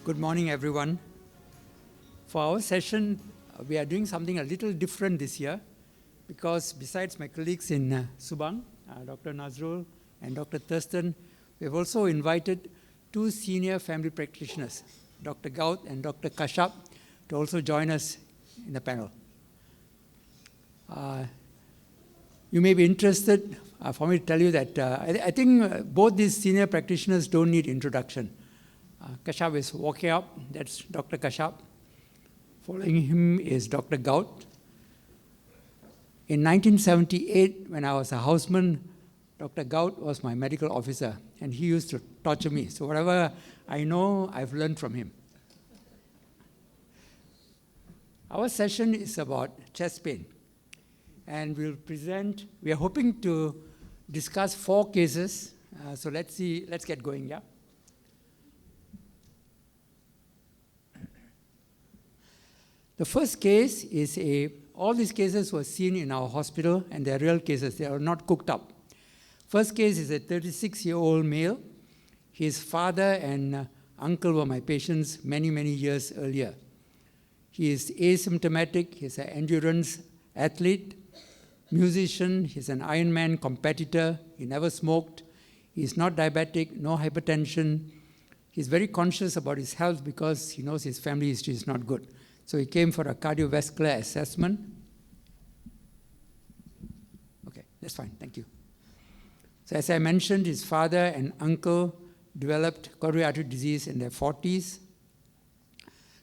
Good morning, everyone. For our session, we are doing something a little different this year because besides my colleagues in Subang, Dr. Nazrul and Dr. Thurston, we have also invited two senior family practitioners, Dr. Gaut and Dr. Kashyap, to also join us in the panel. You may be interested for me to tell you that I think both these senior practitioners don't need introduction. Kashyap is walking up, that's Dr. Kashyap. Following him is Dr. Gaut. In 1978, when I was a houseman, Dr. Gaut was my medical officer, and he used to torture me. So whatever I know, I've learned from him. Our session is about chest pain, and we are hoping to discuss 4 cases. So let's get going, yeah? The first case is all these cases were seen in our hospital, and they're real cases. They are not cooked up. First case is a 36-year-old male. His father and uncle were my patients many, many years earlier. He is asymptomatic. He's an endurance athlete, musician. He's an Ironman competitor. He never smoked. He's not diabetic, no hypertension. He's very conscious about his health because he knows his family history is not good. So he came for a cardiovascular assessment. Okay, that's fine, thank you. So as I mentioned, his father and uncle developed coronary artery disease in their 40s.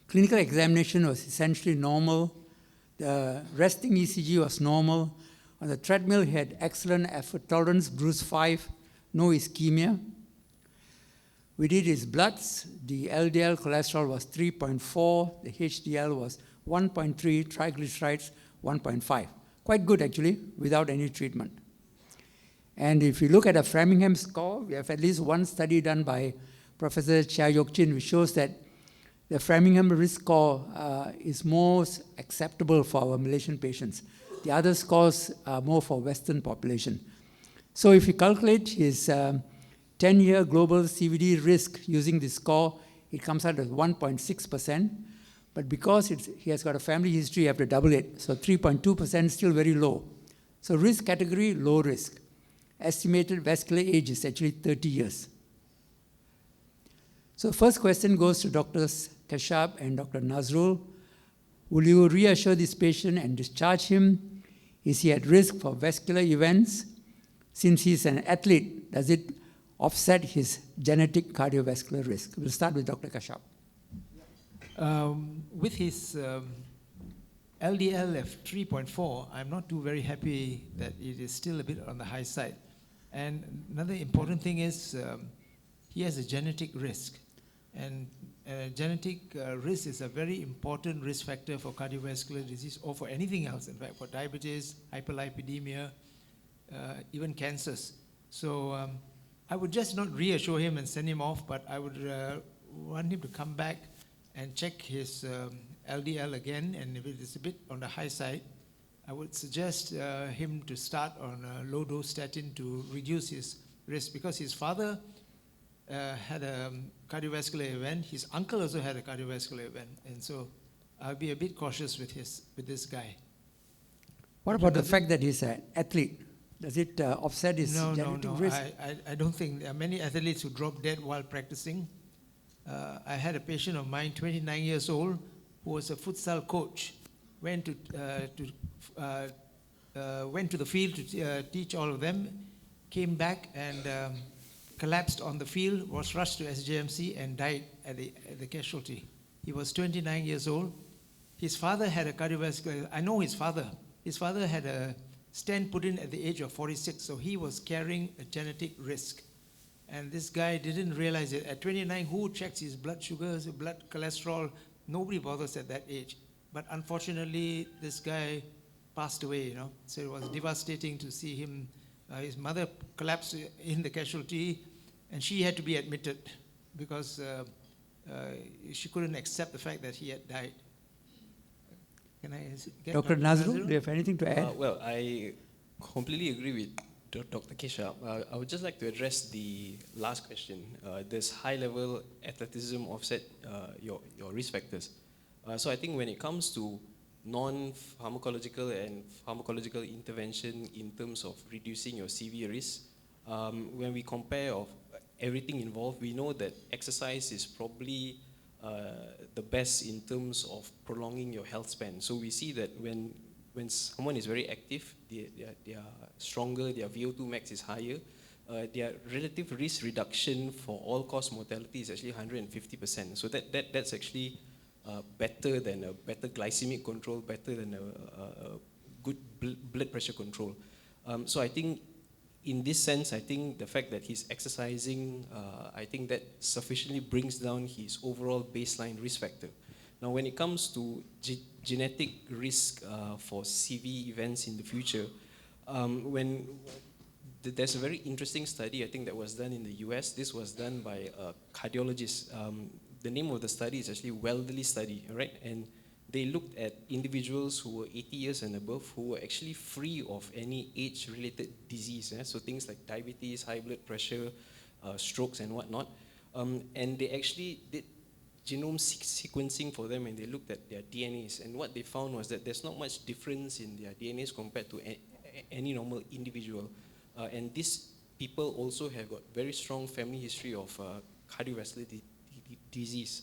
Clinical examination was essentially normal. The resting ECG was normal. On the treadmill, he had excellent effort tolerance, Bruce 5, no ischemia. We did his bloods. The LDL cholesterol was 3.4. The HDL was 1.3. Triglycerides, 1.5. Quite good, actually, without any treatment. And if you look at a Framingham score, we have at least one study done by Professor Chia Yok Chin, which shows that the Framingham risk score is most acceptable for our Malaysian patients. The other scores are more for Western population. So if you calculate his 10-year global CVD risk using this score, it comes out as 1.6%. But because he has got a family history, you have to double it. So 3.2% is still very low. So risk category, low risk. Estimated vascular age is actually 30 years. So first question goes to Drs. Kashyap and Dr. Nazrul. Will you reassure this patient and discharge him? Is he at risk for vascular events? Since he's an athlete, does it offset his genetic cardiovascular risk? We'll start with Dr. Kashyap. With his LDL of 3.4, I'm not too very happy that it is still a bit on the high side. And another important thing is he has a genetic risk. And genetic risk is a very important risk factor for cardiovascular disease or for anything else, in fact, for diabetes, hyperlipidemia, even cancers. So I would just not reassure him and send him off, but I would want him to come back and check his LDL again, and if it is a bit on the high side, I would suggest him to start on a low-dose statin to reduce his risk, because his father had a cardiovascular event, his uncle also had a cardiovascular event, and so I'll be a bit cautious with this guy. What about the fact that he's an athlete? Does it offset his genetic risk? I don't think. There are many athletes who drop dead while practicing. I had a patient of mine, 29 years old, who was a futsal coach, went to the field to teach all of them, came back and collapsed on the field, was rushed to SJMC and died at the casualty. He was 29 years old. His father had a cardiovascular, I know his father. His father had a stent put in at the age of 46, so he was carrying a genetic risk. And this guy didn't realize it. At 29, who checks his blood sugars, blood cholesterol? Nobody bothers at that age. But unfortunately, this guy passed away, So it was devastating to see him. His mother collapsed in the casualty, and she had to be admitted because she couldn't accept the fact that he had died. Can I get Dr. Nazrul, do you have anything to add? Well, I completely agree with Dr. Keshav. I would just like to address the last question. Does high-level athleticism offset your risk factors? So I think when it comes to non-pharmacological and pharmacological intervention in terms of reducing your CV risk, when we compare of everything involved, we know that exercise is probably the best in terms of prolonging your health span. So we see that when someone is very active, they are stronger, their VO2 max is higher, their relative risk reduction for all-cause mortality is actually 150%. So that's actually better than a better glycemic control, better than a good blood pressure control. So I think in this sense, I think the fact that he's exercising, I think that sufficiently brings down his overall baseline risk factor. Now, when it comes to genetic risk for CV events in the future, there's a very interesting study, I think, that was done in the US. This was done by a cardiologist. The name of the study is actually Welderly study, right? And they looked at individuals who were 80 years and above who were actually free of any age-related disease. So things like diabetes, high blood pressure, strokes and whatnot. And they actually did genome sequencing for them, and they looked at their DNAs, and what they found was that there's not much difference in their DNAs compared to any normal individual. And these people also have got very strong family history of cardiovascular disease.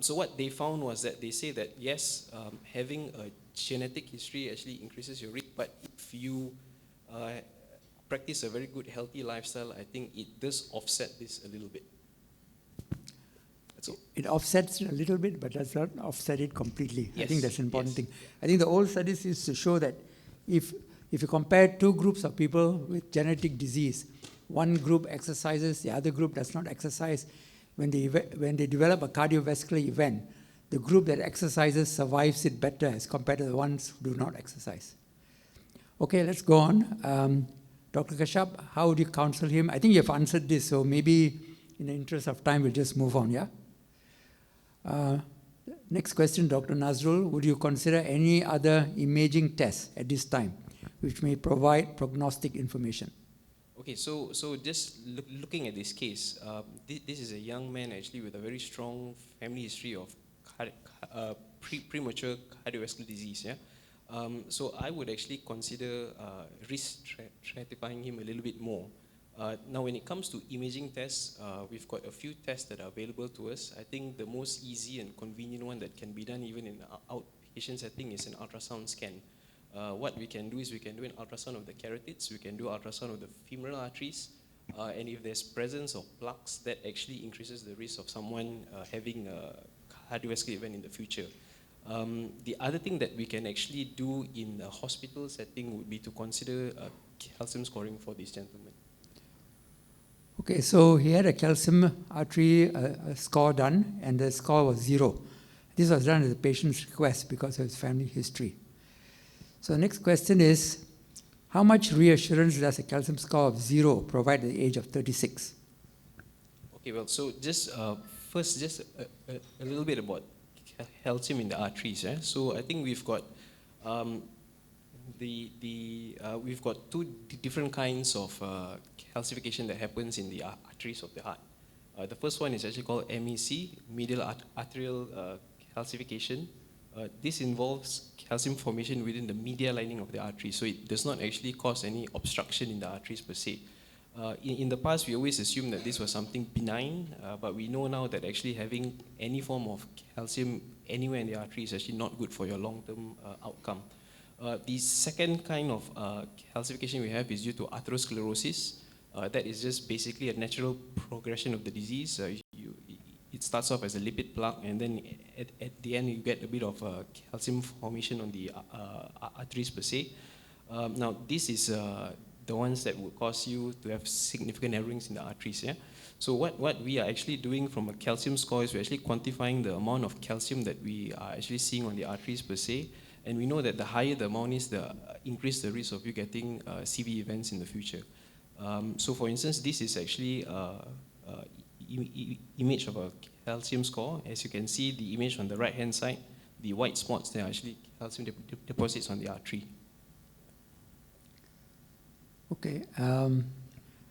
So what they found was that they say that yes, having a genetic history actually increases your risk, but if you practice a very good healthy lifestyle, I think it does offset this a little bit. It offsets it a little bit, but does not offset it completely. Yes. I think that's an important Yes. thing. I think the old studies used to show that if you compare two groups of people with genetic disease, one group exercises, the other group does not exercise, when they develop a cardiovascular event, the group that exercises survives it better as compared to the ones who do not exercise. Okay, let's go on. Dr. Kashyap, how would you counsel him? I think you have answered this, so maybe in the interest of time, we'll just move on, yeah? Next question, Dr. Nazrul, would you consider any other imaging tests at this time which may provide prognostic information? Okay, so just looking at this case, this is a young man actually with a very strong family history of premature cardiovascular disease. Yeah, so I would actually consider risk stratifying him a little bit more. Now, when it comes to imaging tests, we've got a few tests that are available to us. I think the most easy and convenient one that can be done even in an outpatient setting is an ultrasound scan. What we can do is we can do an ultrasound of the carotids, we can do ultrasound of the femoral arteries, and if there's presence of plaques, that actually increases the risk of someone having a cardiovascular event in the future. The other thing that we can actually do in a hospital setting would be to consider calcium scoring for this gentleman. Okay, so he had a calcium artery score done, and the score was 0. This was done at the patient's request because of his family history. So the next question is, how much reassurance does a calcium score of 0 provide at the age of 36? Okay, well, so just first, just a little bit about calcium in the arteries. So I think we've got we've got two different kinds of calcification that happens in the arteries of the heart. The first one is actually called MEC, medial arterial calcification. This involves calcium formation within the medial lining of the artery, so it does not actually cause any obstruction in the arteries per se. In the past, we always assumed that this was something benign, but we know now that actually having any form of calcium anywhere in the artery is actually not good for your long-term outcome. The second kind of calcification we have is due to atherosclerosis. That is just basically a natural progression of the disease. It starts off as a lipid plaque, and then at the end you get a bit of calcium formation on the arteries per se. Now this is the ones that will cause you to have significant narrowings in the arteries. Yeah? So what we are actually doing from a calcium score is we're actually quantifying the amount of calcium that we are actually seeing on the arteries per se, and we know that the higher the amount is, the increase the risk of you getting CV events in the future. So for instance, this is actually image of a calcium score. As you can see, the image on the right hand side, the white spots, they are actually calcium deposits on the artery. Okay.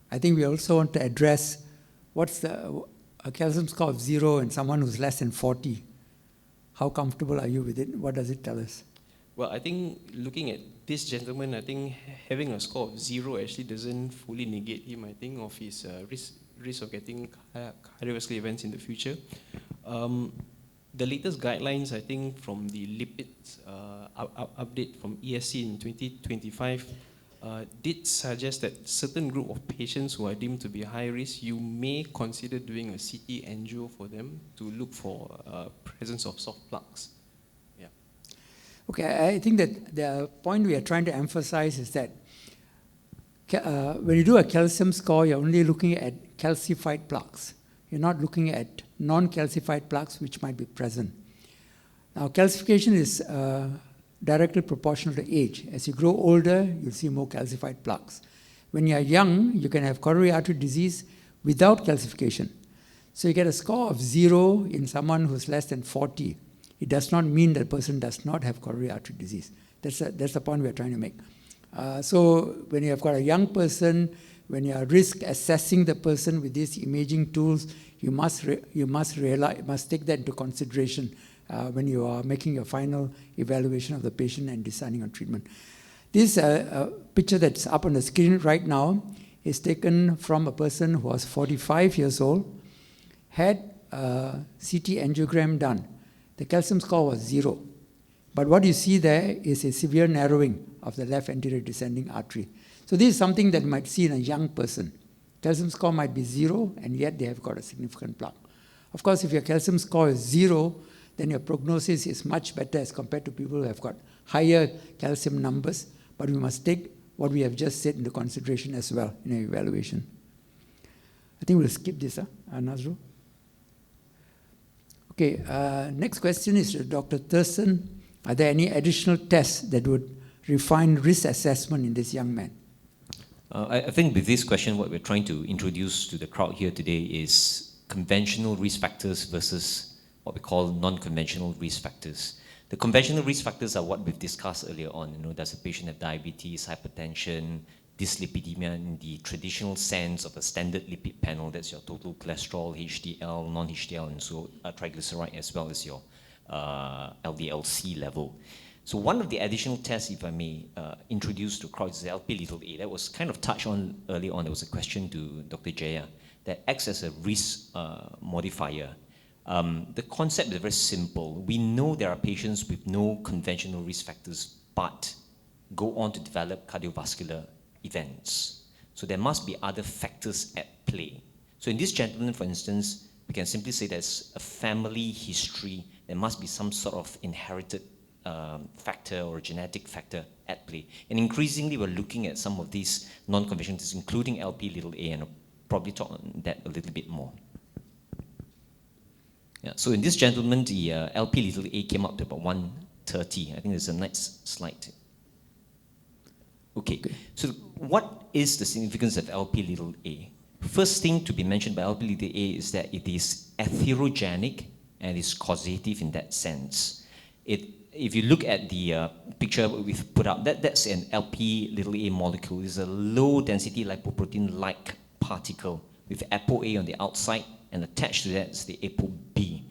I think we also want to address what's a calcium score of 0 in someone who's less than 40. How comfortable are you with it? What does it tell us? Well, I think looking at this gentleman, I think having a score of 0 actually doesn't fully negate him, I think, of his risk of getting cardiovascular events in the future. The latest guidelines, I think, from the lipids update from ESC in 2025 did suggest that certain group of patients who are deemed to be high risk, you may consider doing a CT angio for them to look for presence of soft plaques. Yeah. Okay, I think that the point we are trying to emphasize is that when you do a calcium score, you're only looking at calcified plaques. You're not looking at non-calcified plaques which might be present. Now, calcification is directly proportional to age. As you grow older, you'll see more calcified plaques. When you're young, you can have coronary artery disease without calcification. So you get a score of 0 in someone who's less than 40. It does not mean that person does not have coronary artery disease. That's the point we're trying to make. So when you have got a young person, when you are risk assessing the person with these imaging tools, you must take that into consideration when you are making your final evaluation of the patient and deciding on treatment. This picture that's up on the screen right now is taken from a person who was 45 years old, had a CT angiogram done. The calcium score was 0. But what you see there is a severe narrowing of the left anterior descending artery. So this is something that you might see in a young person. Calcium score might be 0, and yet they have got a significant plaque. Of course, if your calcium score is 0, then your prognosis is much better as compared to people who have got higher calcium numbers. But we must take what we have just said into consideration as well in our evaluation. I think we'll skip this, Nazru. Okay, next question is to Dr. Thurston. Are there any additional tests that would refine risk assessment in this young man? I think with this question, what we're trying to introduce to the crowd here today is conventional risk factors versus what we call non-conventional risk factors. The conventional risk factors are what we've discussed earlier on. You know, does a patient have diabetes, hypertension, dyslipidemia in the traditional sense of a standard lipid panel? That's your total cholesterol, HDL, non-HDL, and so triglyceride, as well as your LDL-C level. So one of the additional tests, if I may introduce to crowd, is the Lp(a). That was kind of touched on early on. There was a question to Dr. Jaya that acts as a risk modifier. The concept is very simple. We know there are patients with no conventional risk factors but go on to develop cardiovascular events. So there must be other factors at play. So in this gentleman, for instance, we can simply say there's a family history. There must be some sort of inherited factor or genetic factor at play. And increasingly, we're looking at some of these non-conventional tests, including Lp(a), and I'll probably talk on that a little bit more. Yeah, so in this gentleman, the Lp(a) came up to about 130. I think there's a next slide. Okay, so what is the significance of Lp(a)? First thing to be mentioned by Lp(a) is that it is atherogenic and is causative in that sense. If you look at the picture we've put up, that's an Lp(a) molecule. It's a low-density lipoprotein-like particle with ApoA on the outside, and attached to that is the ApoB.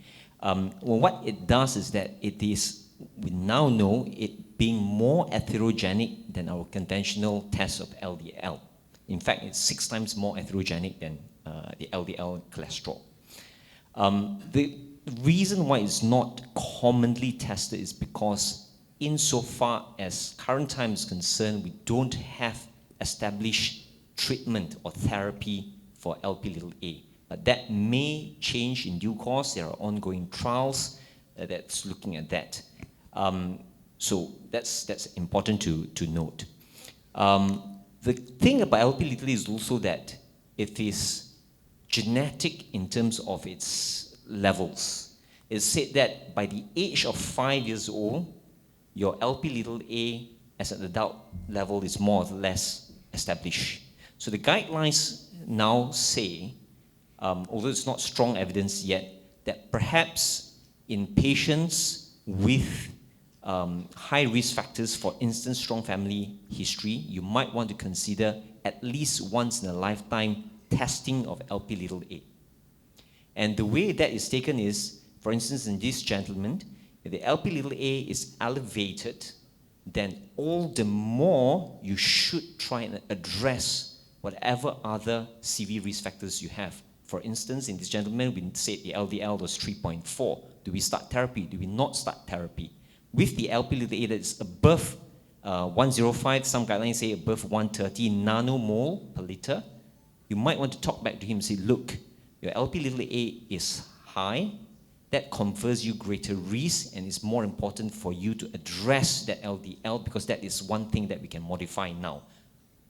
Well, what it does is that we now know it being more atherogenic than our conventional test of LDL. In fact, it's 6 times more atherogenic than the LDL cholesterol. The reason why it's not commonly tested is because insofar as current time is concerned, we don't have established treatment or therapy for Lp(a). But that may change in due course. There are ongoing trials that's looking at that. So that's important to note. The thing about Lp(a) is also that it is genetic in terms of its levels. It's said that by the age of 5 years old, your Lp(a) as an adult level is more or less established. So the guidelines now say, although it's not strong evidence yet, that perhaps in patients with high risk factors, for instance, strong family history, you might want to consider at least once in a lifetime testing of LP(a). And the way that is taken is, for instance, in this gentleman, if the LP(a) is elevated, then all the more you should try and address whatever other CV risk factors you have. For instance, in this gentleman, we said the LDL was 3.4. Do we start therapy? Do we not start therapy? With the LP(a) that is above 105, some guidelines say above 130 nanomole per liter, you might want to talk back to him and say, look, your LP(a) is high. That confers you greater risk, and it's more important for you to address that LDL because that is one thing that we can modify now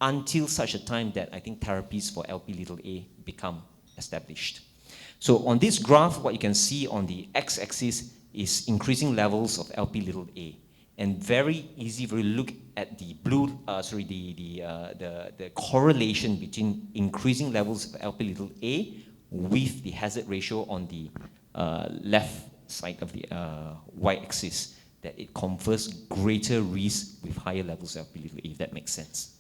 until such a time that I think therapies for LP(a) become established. So on this graph, what you can see on the x-axis is increasing levels of LP(a). And very easy if you look at the blue, the correlation between increasing levels of LP(a) with the hazard ratio on the left side of the y-axis, that it confers greater risk with higher levels of LP(a), if that makes sense.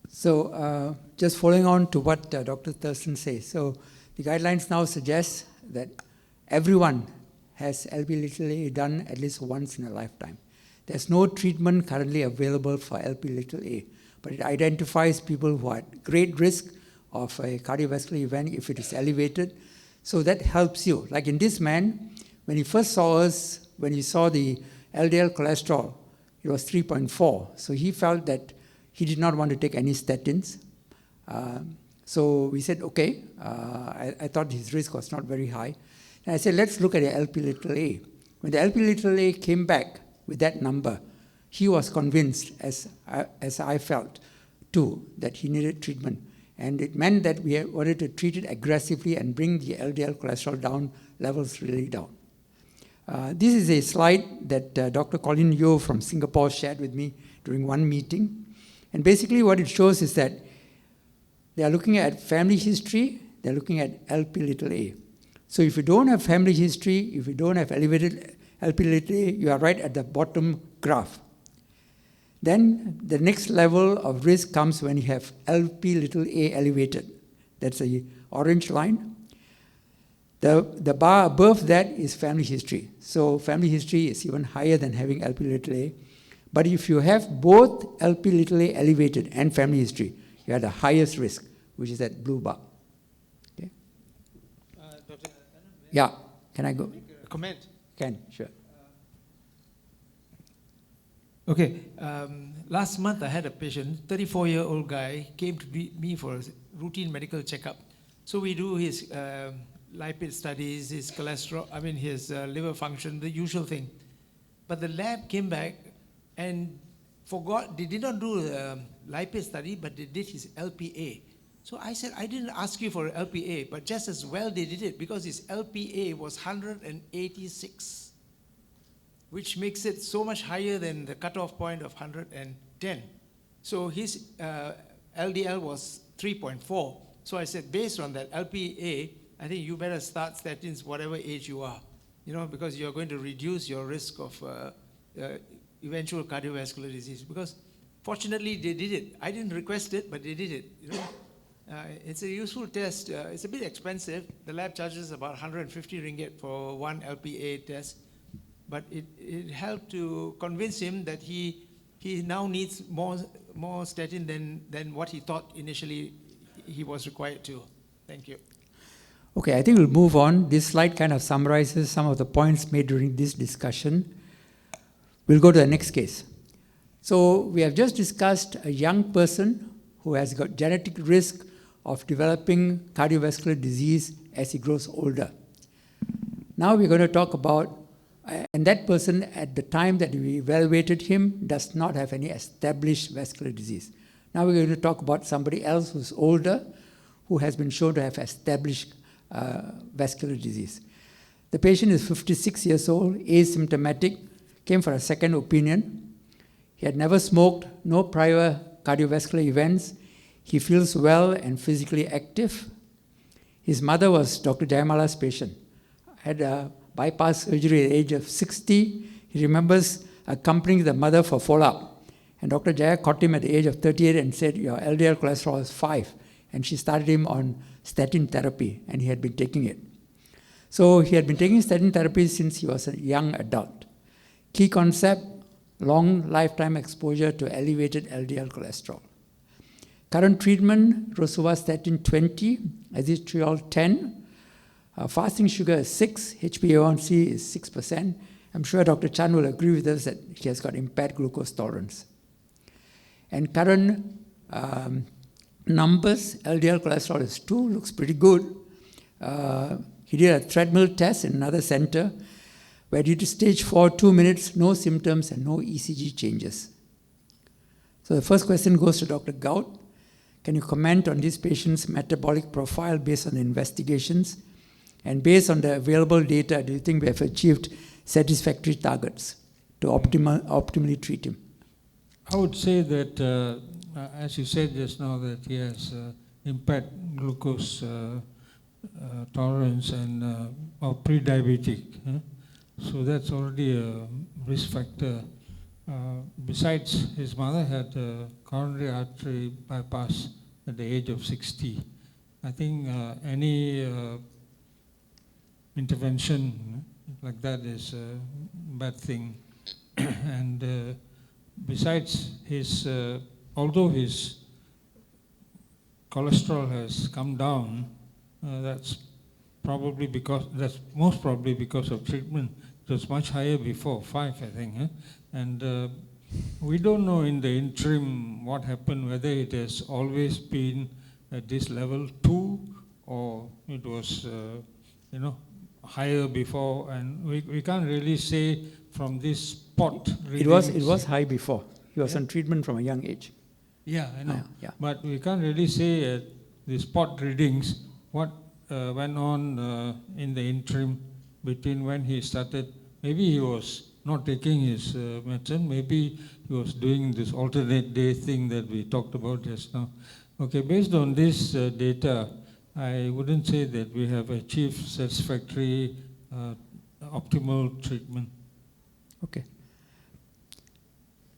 So just following on to what Dr. Thurston says, so the guidelines now suggest that everyone has LP(a) done at least once in a lifetime. There's no treatment currently available for LP(a), but it identifies people who are at great risk of a cardiovascular event if it is elevated. So that helps you. Like in this man, when he first saw us, when he saw the LDL cholesterol, it was 3.4. So he felt that he did not want to take any statins. So we said, okay, I thought his risk was not very high. And I said, let's look at the LP(a). When the LP(a) came back with that number, he was convinced, as I felt too, that he needed treatment. And it meant that we wanted to treat it aggressively and bring the LDL cholesterol down, levels really down. This is a slide that Dr. Colin Yeo from Singapore shared with me during one meeting. And basically what it shows is that they are looking at family history, they're looking at LP(a). So if you don't have family history, if you don't have elevated LP(a), you are right at the bottom graph. Then the next level of risk comes when you have LP(a) elevated. That's the orange line. The bar above that is family history. So family history is even higher than having LP(a). But if you have both LP(a) elevated and family history, you have the highest risk, which is that blue bar. Okay? Dr. Yeah, can I go? Comment. Can, sure. Okay, last month I had a patient, 34-year-old guy, came to me for a routine medical checkup. So we do his lipid studies, his cholesterol, his liver function, the usual thing. But the lab came back and forgot, they did not do a lipid study, but they did his LPA. So I said, I didn't ask you for LPA, but just as well they did it because his LPA was 186. Which makes it so much higher than the cutoff point of 110. So his LDL was 3.4. So I said, based on that LPA, I think you better start statins whatever age you are, because you're going to reduce your risk of eventual cardiovascular disease. Because fortunately, they did it. I didn't request it, but they did it. It's a useful test. It's a bit expensive. The lab charges about 150 ringgit for one LPA test. But it helped to convince him that he now needs more statin than what he thought initially he was required to. Thank you. Okay, I think we'll move on. This slide kind of summarizes some of the points made during this discussion. We'll go to the next case. So we have just discussed a young person who has got genetic risk of developing cardiovascular disease as he grows older. Now we're going to talk about, and that person at the time that we evaluated him does not have any established vascular disease. Now we're going to talk about somebody else who's older, who has been shown to have established vascular disease. The patient is 56 years old, asymptomatic, came for a second opinion. He had never smoked, no prior cardiovascular events. He feels well and physically active. His mother was Dr. Jayamala's patient. Had a bypass surgery at the age of 60. He remembers accompanying the mother for follow-up. And Dr. Jaya caught him at the age of 38 and said, your LDL cholesterol is 5. And she started him on statin therapy, and he had been taking it. So he had been taking statin therapy since he was a young adult. Key concept, long lifetime exposure to elevated LDL cholesterol. Current treatment, rosuvastatin 20, azithromycin 10. Fasting sugar is 6, HbA1c is 6%. I'm sure Dr. Chan will agree with us that he has got impaired glucose tolerance. And current numbers, LDL cholesterol is 2, looks pretty good. He did a treadmill test in another center where due to stage 4, 2 minutes, no symptoms and no ECG changes. So the first question goes to Dr. Gout. Can you comment on this patient's metabolic profile based on the investigations? And based on the available data, do you think we have achieved satisfactory targets to optimally treat him? I would say that, as you said just now, that he has impaired glucose tolerance and or pre-diabetic. So that's already a risk factor. Besides, his mother had coronary artery bypass at the age of 60. I think any intervention like that is a bad thing. And besides, although his cholesterol has come down, that's most probably because of treatment. It was much higher before, 5, I think. And we don't know in the interim what happened, whether it has always been at this level 2 or it was, higher before. And we can't really say from this spot readings. It was high before. He was on treatment from a young age. Yeah, I know. Yeah. But we can't really say at the spot readings what went on in the interim between when he started. Maybe he was not taking his medicine. Maybe he was doing this alternate day thing that we talked about just now. Okay, based on this data, I wouldn't say that we have achieved satisfactory, optimal treatment. Okay.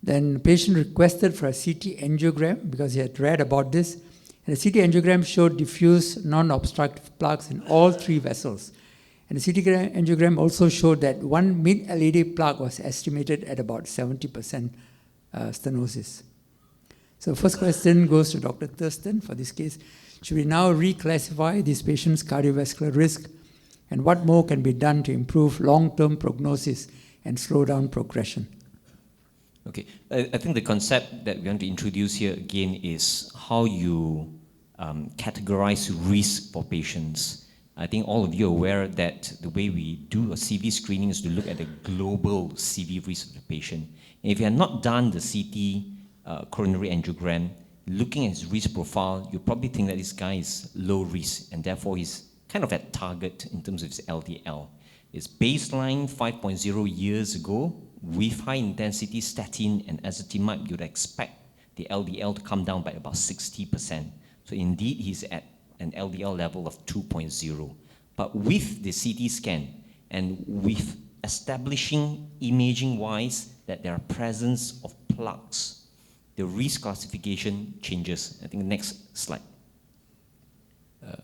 Then the patient requested for a CT angiogram because he had read about this. And the CT angiogram showed diffuse non-obstructive plaques in all 3 vessels. And the CT angiogram also showed that one mid-LAD plaque was estimated at about 70% stenosis. So first question goes to Dr. Thurston for this case. Should we now reclassify this patient's cardiovascular risk? And what more can be done to improve long-term prognosis and slow down progression? Okay, I think the concept that we want to introduce here again is how you categorize risk for patients. I think all of you are aware that the way we do a CV screening is to look at the global CV risk of the patient. And if you have not done the CT coronary angiogram, looking at his risk profile, you probably think that this guy is low risk and therefore he's kind of at target in terms of his LDL. His baseline 5.0 years ago, with high-intensity statin and ezetimibe, you'd expect the LDL to come down by about 60%. So indeed, he's at an LDL level of 2.0. But with the CT scan and with establishing imaging-wise that there are presence of plaques, the risk classification changes. I think the next slide. I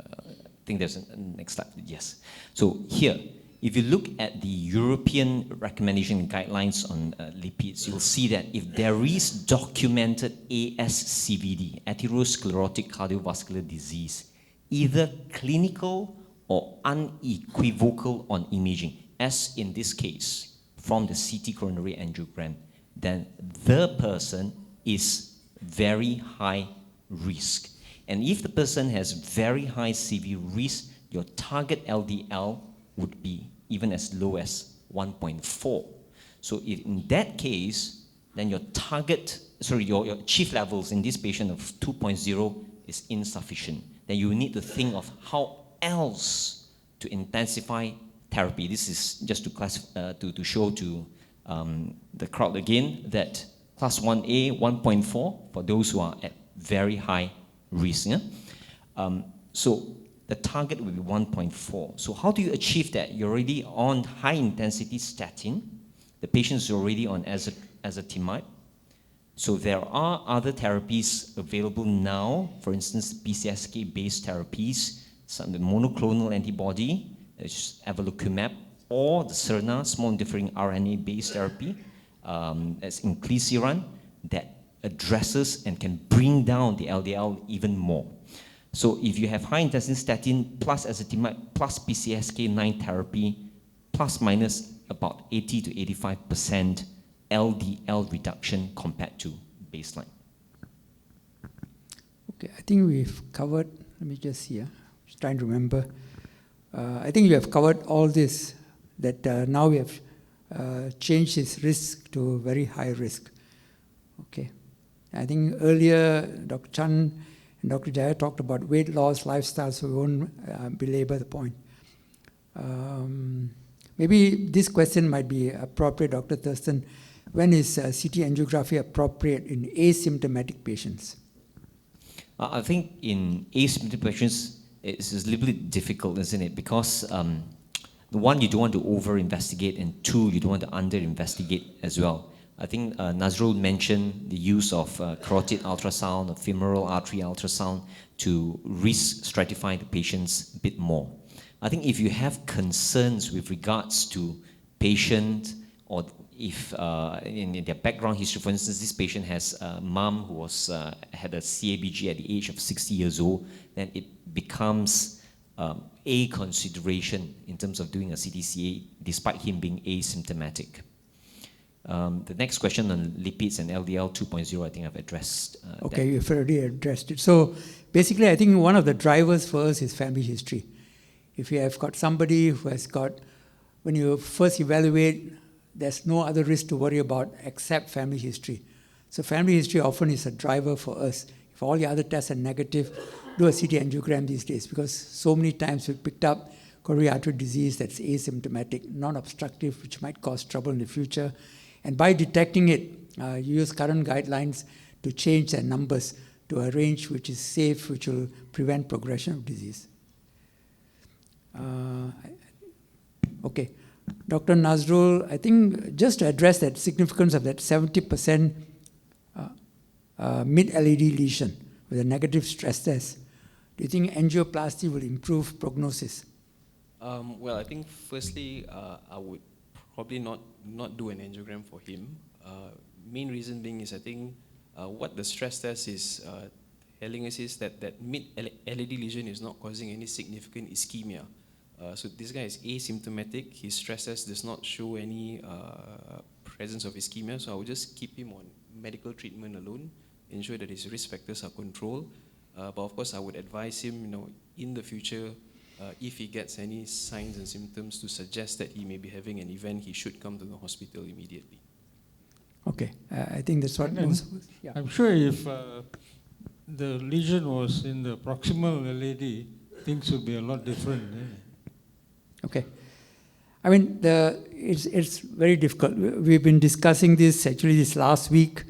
think there's a next slide. Yes. So here, if you look at the European recommendation guidelines on lipids, you'll see that if there is documented ASCVD, atherosclerotic cardiovascular disease, either clinical or unequivocal on imaging, as in this case, from the CT coronary angiogram, then the person is very high risk. And if the person has very high CV risk, your target LDL would be even as low as 1.4. So if in that case, then your your chief levels in this patient of 2.0 is insufficient. Then you need to think of how else to intensify therapy. This is just to show to the crowd again that class 1A, 1.4 for those who are at very high risk. Yeah? So the target will be 1.4. So how do you achieve that? You're already on high-intensity statin. The patient is already on ezetimibe. So there are other therapies available now, for instance, PCSK-based therapies, some the monoclonal antibody, evolocumab, or the Cerna, small interfering RNA-based therapy, as inclisiran, that addresses and can bring down the LDL even more. So if you have high-intensity statin plus ezetimibe plus PCSK9 therapy, plus minus about 80 to 85% LDL reduction compared to baseline. Okay, I think we've covered, let me just see, just trying to remember. I think we have covered all this, that now we have changed his risk to very high risk. Okay. I think earlier Dr. Chan and Dr. Jaya talked about weight loss, lifestyle, so we won't belabor the point. Maybe this question might be appropriate, Dr. Thurston. When is CT angiography appropriate in asymptomatic patients? I think in asymptomatic patients, it's a little bit difficult, isn't it? Because one, you don't want to over-investigate, and two, you don't want to under-investigate as well. I think Nazrul mentioned the use of carotid ultrasound or femoral artery ultrasound to risk stratify the patients a bit more. I think if you have concerns with regards to patient, or if in their background history, for instance, this patient has a mom who was, had a CABG at the age of 60 years old, then it becomes a consideration in terms of doing a CTCA despite him being asymptomatic. The next question on lipids and LDL 2.0, I think I've addressed. Okay, you've already addressed it. So basically, I think one of the drivers for us is family history. If you have got somebody who has got, when you first evaluate, there's no other risk to worry about except family history. So family history often is a driver for us. If all the other tests are negative, do a CT angiogram these days, because so many times we've picked up coronary artery disease that's asymptomatic, non-obstructive, which might cause trouble in the future. And by detecting it, you use current guidelines to change their numbers to a range which is safe, which will prevent progression of disease. Okay. Dr. Nazrul, I think just to address that significance of that 70% mid-LED lesion with a negative stress test, do you think angioplasty will improve prognosis? Well, I think firstly, I would probably not do an angiogram for him. Main reason being is I think what the stress test is telling us is that mid-LED lesion is not causing any significant ischemia. So this guy is asymptomatic. His stress test does not show any presence of ischemia. So I would just keep him on medical treatment alone, ensure that his risk factors are controlled. But of course, I would advise him, in the future, if he gets any signs and symptoms to suggest that he may be having an event, he should come to the hospital immediately. Okay, I think that's what most of us, yeah. I'm sure if the lesion was in the proximal LED, things would be a lot different. Okay. I mean, it's very difficult. We've been discussing this actually this last week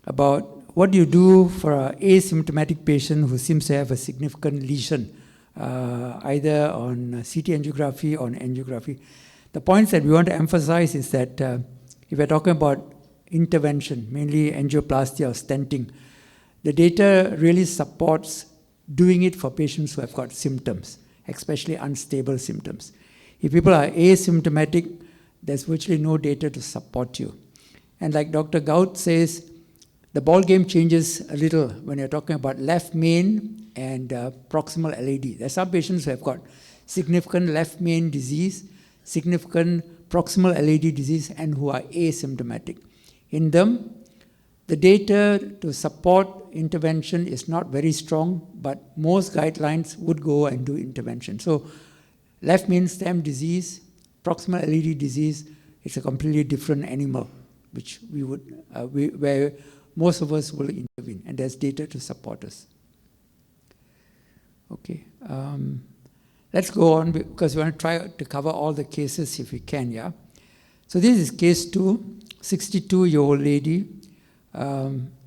about what do you do for an asymptomatic patient who seems to have a significant lesion, either on CT angiography or on angiography. The points that we want to emphasize is that if we're talking about intervention, mainly angioplasty or stenting, the data really supports doing it for patients who have got symptoms, especially unstable symptoms. If people are asymptomatic, there's virtually no data to support you. And like Dr. Gaut says, the ball game changes a little when you're talking about left main and proximal LED. There are some patients who have got significant left main disease, significant proximal LED disease, and who are asymptomatic. In them, the data to support intervention is not very strong, but most guidelines would go and do intervention. So left main stem disease, proximal LED disease, it's a completely different animal, which we would, where most of us will intervene, and there's data to support us. Okay, let's go on because we want to try to cover all the cases if we can, yeah? So this is case 2, 62-year-old lady,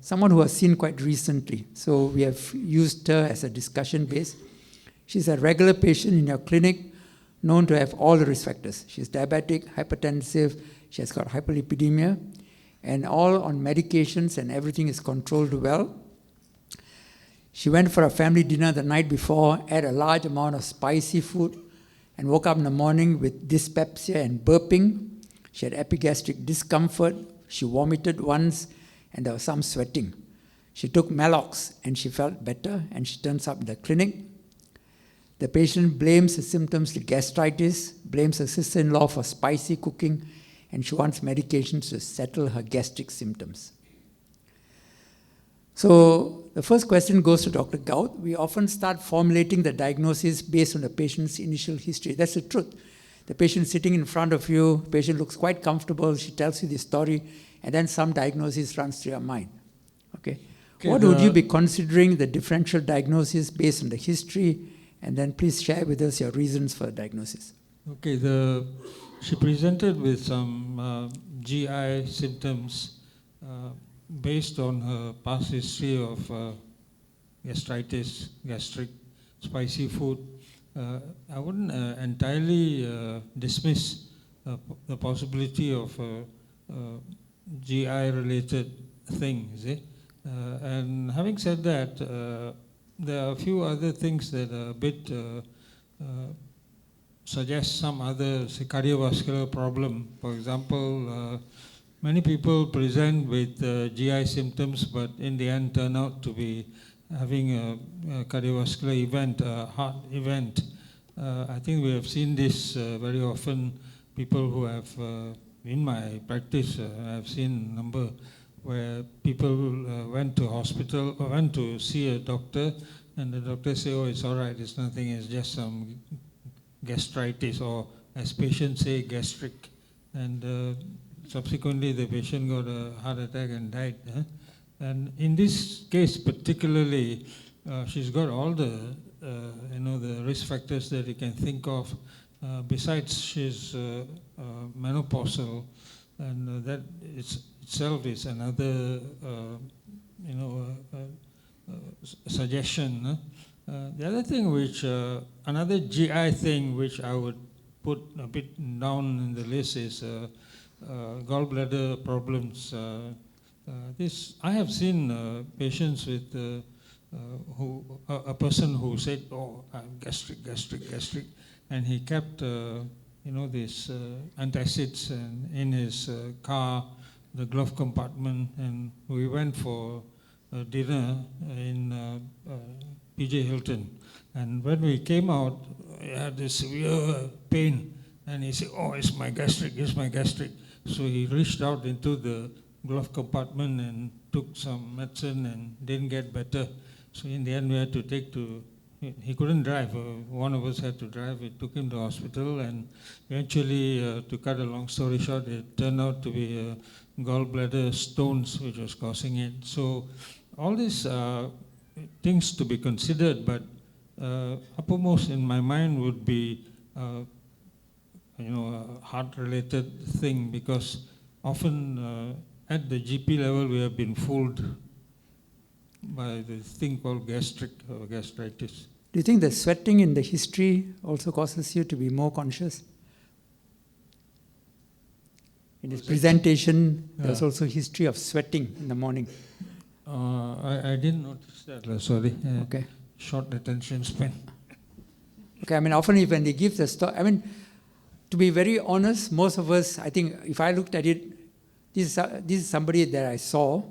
someone who was seen quite recently. So we have used her as a discussion base. She's a regular patient in your clinic, known to have all the risk factors. She's diabetic, hypertensive, she has got hyperlipidemia. and all on medications, and everything is controlled well. She went for a family dinner the night before, ate a large amount of spicy food, and woke up in the morning with dyspepsia and burping. She had epigastric discomfort. She vomited once, and there was some sweating. She took Malox, and she felt better, and she turns up in the clinic. The patient blames the symptoms to gastritis, blames her sister-in-law for spicy cooking, and she wants medications to settle her gastric symptoms. So the first question goes to Dr. Gaut. We often start formulating the diagnosis based on the patient's initial history. That's the truth. The patient sitting in front of you, the patient looks quite comfortable, she tells you the story, and then some diagnosis runs through your mind. Okay? What would you be considering the differential diagnosis based on the history? And then please share with us your reasons for the diagnosis. Okay, she presented with some GI symptoms based on her past history of gastritis, gastric, spicy food. I wouldn't entirely dismiss the possibility of GI-related things. And having said that, there are a few other things that are a bit suggest some other cardiovascular problem. For example, many people present with GI symptoms, but in the end turn out to be having a cardiovascular event, a heart event. I think we have seen this very often. People who have, in my practice, I've seen a number where people went to hospital, or went to see a doctor, and the doctor say, oh, it's all right, it's nothing, it's just some gastritis, or as patients say, gastric. And subsequently, the patient got a heart attack and died. And in this case particularly, she's got all the, the risk factors that you can think of. Besides, she's menopausal, and that itself is another, suggestion. The other thing which, another GI thing which I would put a bit down in the list is gallbladder problems. I have seen patients with a person who said, oh, I'm gastric, and he kept, these antacids in his car, the glove compartment, and we went for dinner in PJ Hilton. And when we came out, he had this severe pain, and he said, oh, it's my gastric. So he reached out into the glove compartment and took some medicine and didn't get better. So in the end, we had to he couldn't drive. One of us had to drive. We took him to hospital, and eventually, to cut a long story short, it turned out to be gallbladder stones which was causing it. So all these things to be considered, but uppermost in my mind would be a heart-related thing, because often at the GP level we have been fooled by this thing called gastric or gastritis. Do you think the sweating in the history also causes you to be more conscious? In his presentation, there's also history of sweating in the morning. I didn't notice that, sorry. Okay. Short attention span. Okay, often when they give the story, to be very honest, most of us, I think, if I looked at it, this is somebody that I saw,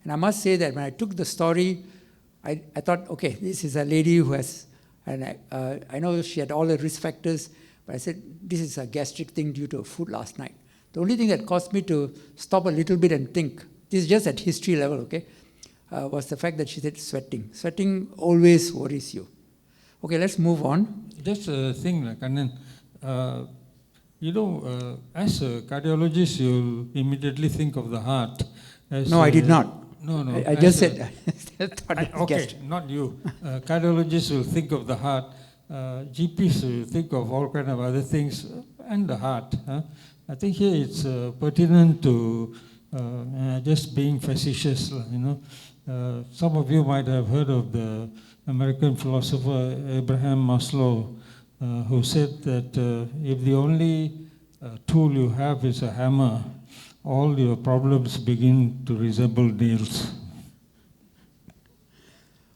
and I must say that when I took the story, I thought, okay, this is a lady who has, and I know she had all the risk factors, but I said, this is a gastric thing due to food last night. The only thing that caused me to stop a little bit and think, this is just at history level, okay, was the fact that she said sweating. Sweating always worries you. Okay, let's move on. Just a thing, Kannan. As a cardiologist, you'll immediately think of the heart. No, I did not. No. I just said that. Okay, not you. Cardiologists will think of the heart. GPs will think of all kind of other things and the heart. I think here it's pertinent to just being facetious. Some of you might have heard of the American philosopher Abraham Maslow, who said that if the only tool you have is a hammer, all your problems begin to resemble nails.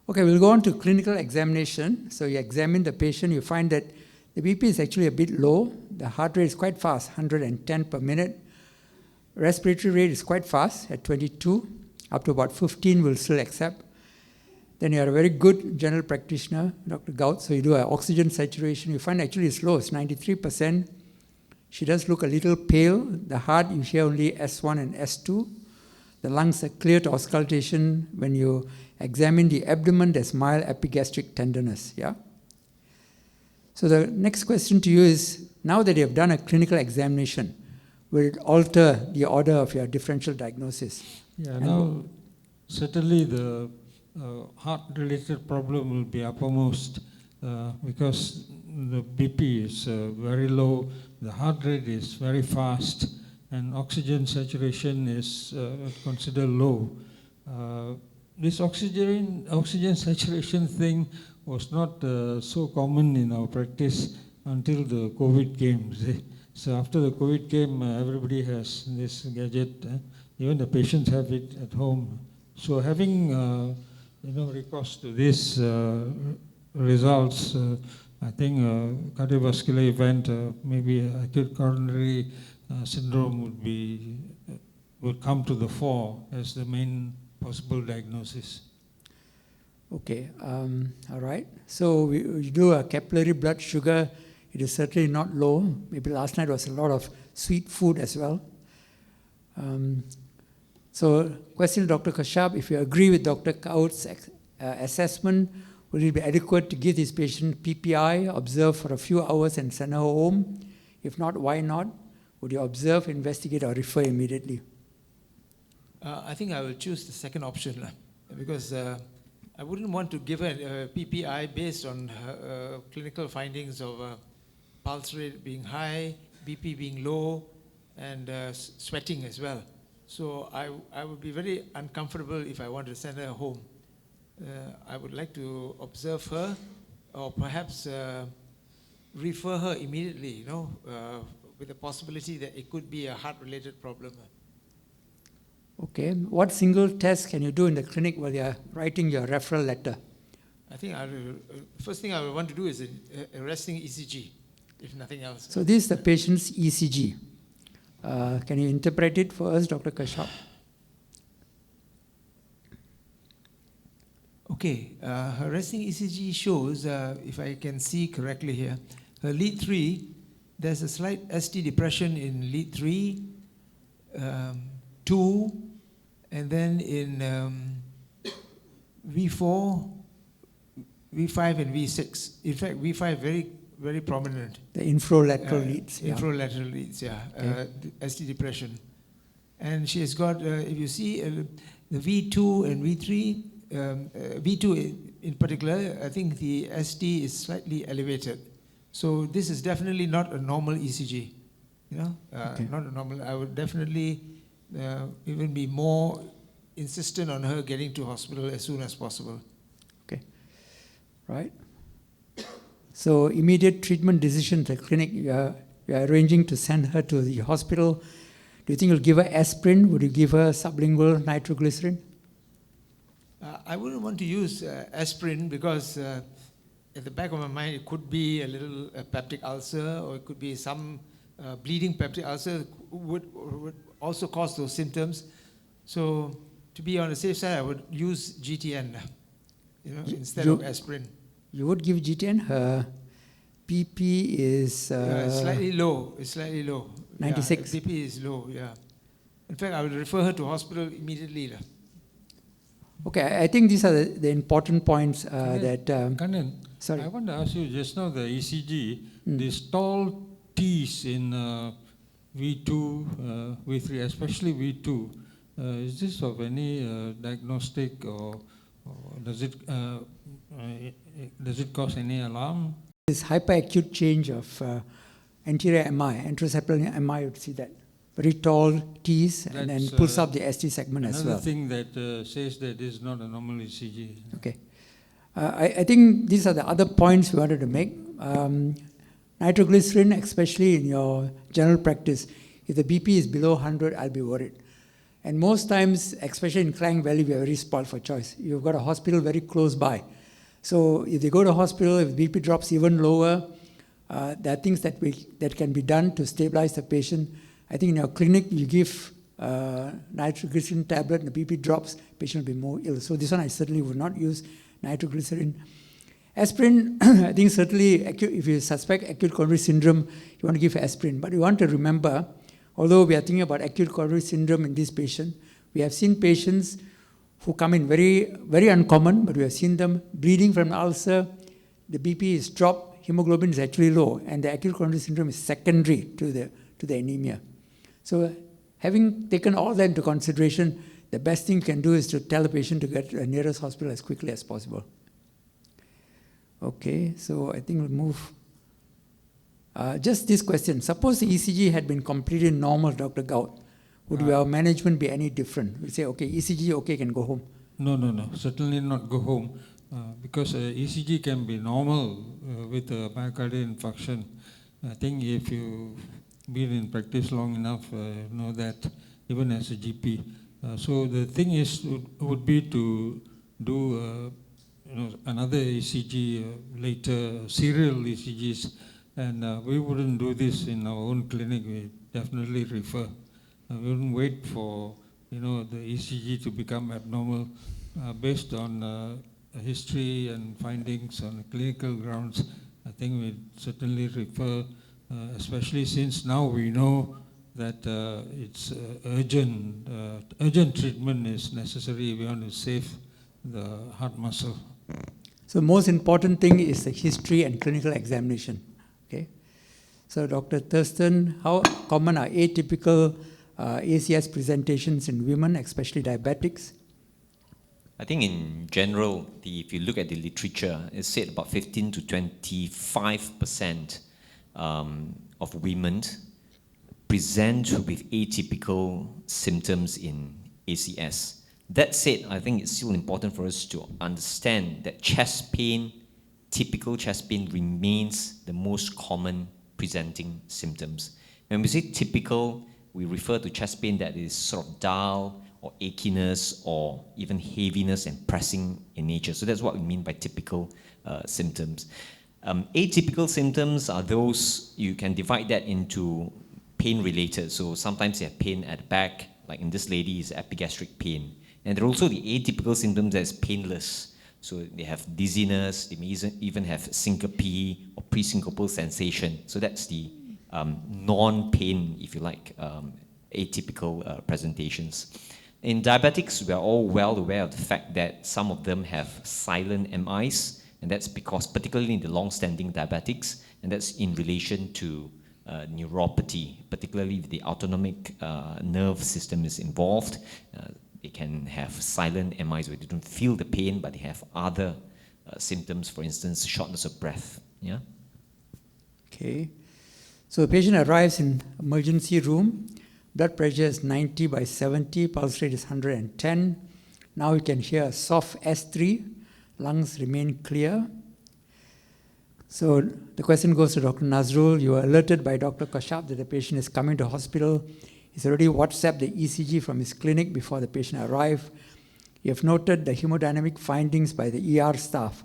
Okay, we'll go on to clinical examination. So you examine the patient, you find that the BP is actually a bit low. The heart rate is quite fast, 110 per minute. Respiratory rate is quite fast at 22. Up to about 15 we'll still accept. Then you are a very good general practitioner, Dr. Gaut. So you do an oxygen saturation. You find actually it's low, it's 93%. She does look a little pale. The heart, you hear only S1 and S2. The lungs are clear to auscultation. When you examine the abdomen, there's mild epigastric tenderness. Yeah. So the next question to you is, now that you have done a clinical examination, will it alter the order of your differential diagnosis? Yeah, now certainly the heart-related problem will be uppermost because the BP is very low, the heart rate is very fast, and oxygen saturation is considered low. This oxygen saturation thing was not so common in our practice until the COVID came. So after the COVID came, everybody has this gadget. Even the patients have it at home. So having recourse to these results, I think cardiovascular event, maybe acute coronary syndrome would come to the fore as the main possible diagnosis. Okay, all right. So we do a capillary blood sugar. It is certainly not low. Maybe last night was a lot of sweet food as well. So question to Dr. Kashyap, if you agree with Dr. Kaut's assessment, would it be adequate to give this patient PPI, observe for a few hours and send her home? If not, why not? Would you observe, investigate, or refer immediately? I think I will choose the second option because I wouldn't want to give her a PPI based on her, clinical findings of pulse rate being high, BP being low, and sweating as well. So I would be very uncomfortable if I wanted to send her home. I would like to observe her, or perhaps refer her immediately, with the possibility that it could be a heart-related problem. Okay. What single test can you do in the clinic while you are writing your referral letter? I think first thing I would want to do is a resting ECG, if nothing else. So this is the patient's ECG. Can you interpret it for us, Dr. Kashyap? Okay, her resting ECG shows, if I can see correctly here, her lead 3, there's a slight ST depression in lead 3, 2, and then in V4, V5, and V6. In fact, V5 very, very prominent. The infralateral leads. Infralateral leads, yeah. Okay. ST depression. And she has got, if you see the V2 and V3, V2 in particular, I think the ST is slightly elevated. So this is definitely not a normal ECG. Okay. Not a normal. I would definitely even be more insistent on her getting to hospital as soon as possible. Okay. Right. So immediate treatment decision at the clinic, you are arranging to send her to the hospital. Do you think you'll give her aspirin? Would you give her sublingual nitroglycerin? I wouldn't want to use aspirin because at the back of my mind it could be a little peptic ulcer, or it could be some bleeding peptic ulcer would also cause those symptoms. So to be on the safe side, I would use GTN instead of aspirin. You would give GTN? Her PP is... slightly low. It's slightly low. 96? Yeah, PP is low, yeah. In fact, I will refer her to hospital immediately. Okay, I think these are the important points Kannan, sorry. I want to ask you just now the ECG, these tall T's in V2, V3, especially V2, is this of any diagnostic or does it cause any alarm? This hyperacute change of anterior MI, anteroseptal MI, you would see that. Very tall T's and then pulls up the ST segment as well. Another thing that says that is not a normal ECG. Okay. I think these are the other points we wanted to make. Nitroglycerin, especially in your general practice, If the BP is below 100, I'll be worried. And most times, especially in Klang Valley, we are very spoiled for choice. You've got a hospital very close by. So if they go to hospital, if BP drops even lower, there are things that can be done to stabilize the patient. I think in your clinic, you give nitroglycerin tablet and the BP drops, patient will be more ill. So this one I certainly would not use nitroglycerin. Aspirin, I think certainly if you suspect acute coronary syndrome, you want to give aspirin. But you want to remember, although we are thinking about acute coronary syndrome in this patient, we have seen patients who come in very, very uncommon, but we have seen them bleeding from an ulcer, the BP is dropped, hemoglobin is actually low, and the acute coronary syndrome is secondary to the anemia. So having taken all that into consideration, the best thing you can do is to tell the patient to get to the nearest hospital as quickly as possible. Okay, so I think we'll move. Just this question. Suppose the ECG had been completely normal, Dr. Gout. Would our management be any different? We say, okay, ECG, okay, can go home. No. Certainly not go home. Because ECG can be normal with a myocardial infarction. I think if you've been in practice long enough, you know that, even as a GP. So the thing is, would be to do another ECG later, serial ECGs, and we wouldn't do this in our own clinic. We definitely refer. We wouldn't wait for the ECG to become abnormal based on history and findings on clinical grounds. I think we certainly refer, especially since now we know that it's urgent treatment is necessary if we want to save the heart muscle. So most important thing is the history and clinical examination. Okay. So Dr. Thurston, how common are atypical ACS presentations in women, especially diabetics? I think in general, if you look at the literature, it's said about 15 to 25% of women present with atypical symptoms in ACS. That said, I think it's still important for us to understand that chest pain, typical chest pain, remains the most common presenting symptoms. When we say typical, we refer to chest pain that is sort of dull or achiness or even heaviness and pressing in nature. So that's what we mean by typical symptoms. Atypical symptoms are those, you can divide that into pain related. So sometimes they have pain at the back, like in this lady is epigastric pain. And there are also the atypical symptoms that's painless. So they have dizziness, they may even have syncope or presyncopal sensation. So that's the non-pain, if you like, atypical presentations. In diabetics, we are all well aware of the fact that some of them have silent MIs, and that's because, particularly in the long-standing diabetics, and that's in relation to neuropathy, particularly the autonomic nerve system is involved. They can have silent MIs where they don't feel the pain, but they have other symptoms, for instance, shortness of breath. Yeah. Okay. So the patient arrives in emergency room. Blood pressure is 90/70, pulse rate is 110. Now you can hear a soft S3. Lungs remain clear. So the question goes to Dr. Nazrul. You were alerted by Dr. Kashyap that the patient is coming to hospital. He's already WhatsApped the ECG from his clinic before the patient arrived. You have noted the hemodynamic findings by the ER staff.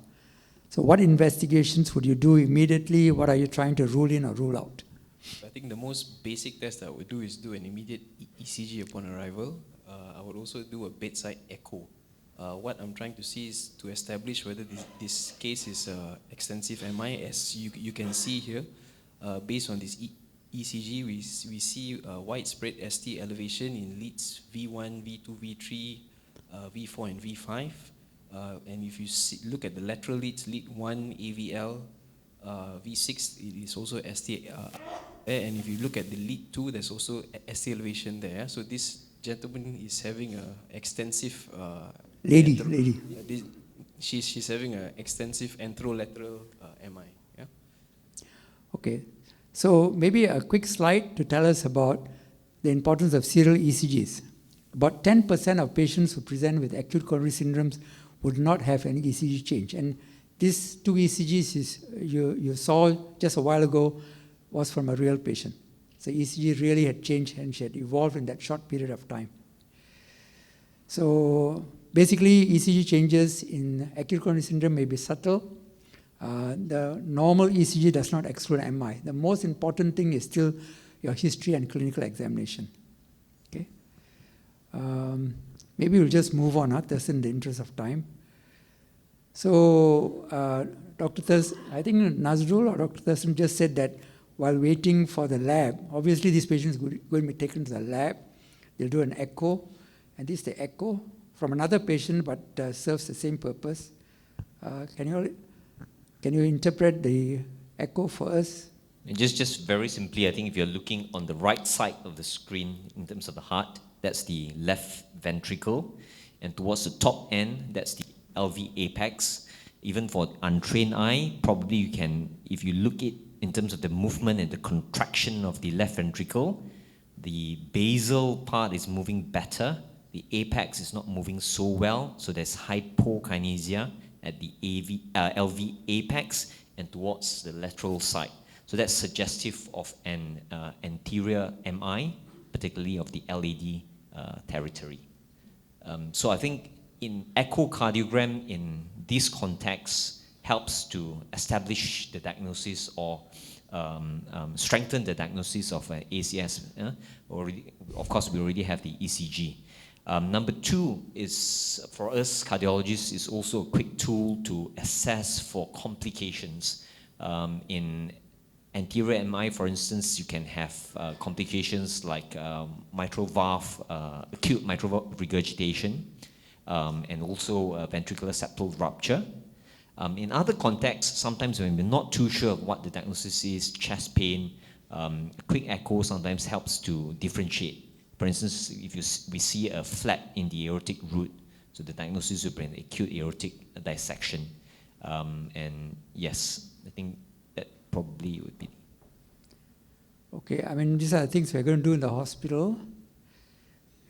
So what investigations would you do immediately? What are you trying to rule in or rule out? I think the most basic test I would do is do an immediate ECG upon arrival. I would also do a bedside echo. What I'm trying to see is to establish whether this case is extensive MI. As you can see here, based on this ECG, we see widespread ST elevation in leads V1, V2, V3, V4, and V5. And if you look at the lateral leads, lead 1, AVL, V6, it is also ST. And if you look at the lead 2, there's also ST elevation there. So this gentleman is having an extensive... Lady. She's having an extensive anterolateral MI. Yeah? Okay. So maybe a quick slide to tell us about the importance of serial ECGs. About 10% of patients who present with acute coronary syndromes would not have any ECG change. And these two ECGs you saw just a while ago was from a real patient. So ECG really had changed and she had evolved in that short period of time. So basically, ECG changes in acute coronary syndrome may be subtle. The normal ECG does not exclude MI. The most important thing is still your history and clinical examination. Okay. Maybe we'll just move on, that's in the interest of time. So, Dr. Thurston, I think Nazrul or Dr. Thurston just said that while waiting for the lab, obviously this patient is going to be taken to the lab. They'll do an echo, and this is the echo from another patient, but serves the same purpose. Can you interpret the echo for us? And just very simply, I think if you're looking on the right side of the screen in terms of the heart, that's the left ventricle, and towards the top end, that's the LV apex. Even for untrained eye, probably you can, if you look at in terms of the movement and the contraction of the left ventricle, the basal part is moving better, the apex is not moving so well, so there's hypokinesia at the LV apex and towards the lateral side. So that's suggestive of an anterior MI, particularly of the LAD territory. So I think in echocardiogram in this context helps to establish the diagnosis or strengthen the diagnosis of ACS. Of course, we already have the ECG. Number two is, for us cardiologists, is also a quick tool to assess for complications. In anterior MI, for instance, you can have complications like mitral valve, acute mitral valve regurgitation, and also ventricular septal rupture. In other contexts, sometimes when we're not too sure of what the diagnosis is, chest pain, a quick echo sometimes helps to differentiate. For instance, if we see a flap in the aortic root, so the diagnosis would be an acute aortic dissection. And yes, I think that probably would be. Okay, I mean, these are things we're going to do in the hospital.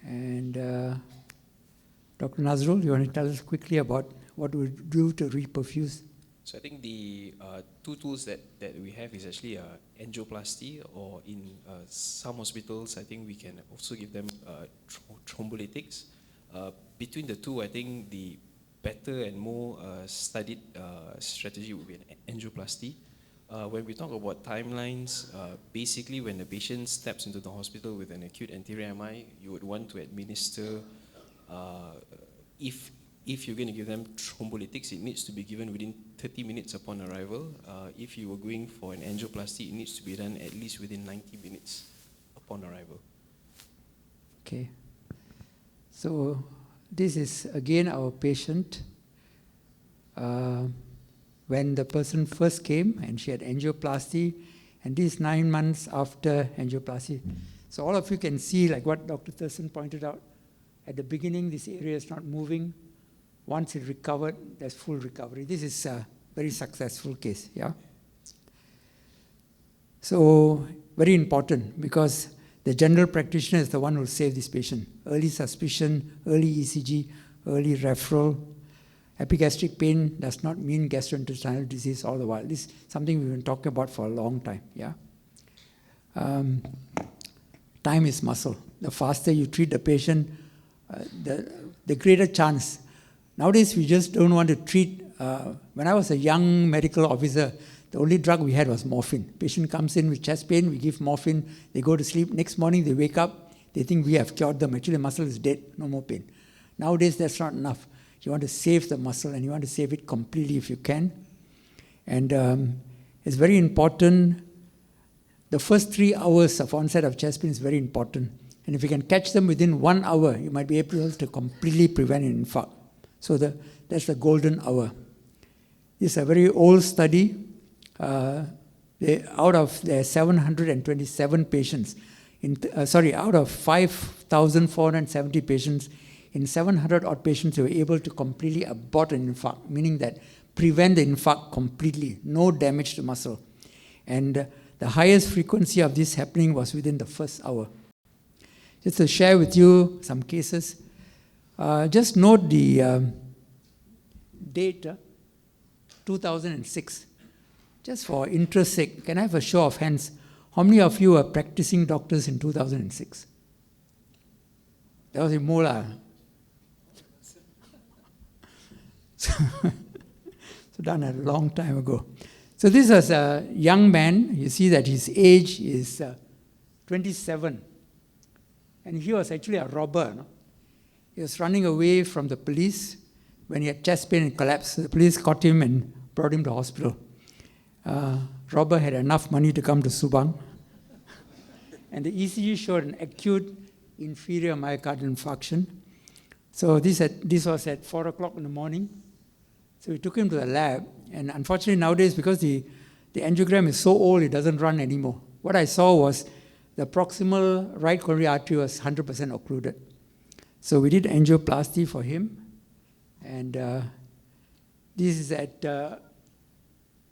And Dr. Nazrul, you want to tell us quickly about what we do to reperfuse? So I think the two tools that we have is actually angioplasty, or in some hospitals, I think we can also give them thrombolytics. Between the two, I think the better and more studied strategy would be an angioplasty. When we talk about timelines, basically when the patient steps into the hospital with an acute anterior MI, you would want to administer, if you're going to give them thrombolytics, it needs to be given within 30 minutes upon arrival. If you were going for an angioplasty, it needs to be done at least within 90 minutes upon arrival. Okay. So this is again our patient. When the person first came and she had angioplasty, and this is 9 months after angioplasty. So all of you can see, like what Dr. Thurston pointed out, at the beginning this area is not moving. Once it recovered, there's full recovery. This is a very successful case, yeah? So, very important, because the general practitioner is the one who will save this patient. Early suspicion, early ECG, early referral. Epigastric pain does not mean gastrointestinal disease all the while. This is something we've been talking about for a long time, yeah? Time is muscle. The faster you treat the patient, the greater chance. Nowadays, we just don't want to treat. When I was a young medical officer, the only drug we had was morphine. Patient comes in with chest pain, we give morphine, they go to sleep. Next morning, they wake up, they think we have cured them. Actually, the muscle is dead, no more pain. Nowadays, that's not enough. You want to save the muscle, and you want to save it completely if you can. And it's very important. The first 3 hours of onset of chest pain is very important. And if you can catch them within 1 hour, you might be able to completely prevent an infarct. So that's the golden hour. It's a very old study. Out of the 727 patients, out of 5,470 patients, in 700 odd patients, they were able to completely abort an infarct, meaning that prevent the infarct completely, no damage to muscle. And the highest frequency of this happening was within the first hour. Just to share with you some cases. Just note the date, 2006. Just for interest's sake, can I have a show of hands? How many of you were practicing doctors in 2006? That was in Mola. So done a long time ago. So this was a young man. You see that his age is 27. And he was actually a robber. No? He was running away from the police when he had chest pain and collapsed. So the police caught him and brought him to hospital. Robber had enough money to come to Subang. And the ECG showed an acute inferior myocardial infarction. So this was at 4 o'clock in the morning. So we took him to the lab, and unfortunately nowadays, because the angiogram is so old, it doesn't run anymore. What I saw was the proximal right coronary artery was 100% occluded. So we did angioplasty for him, and this is at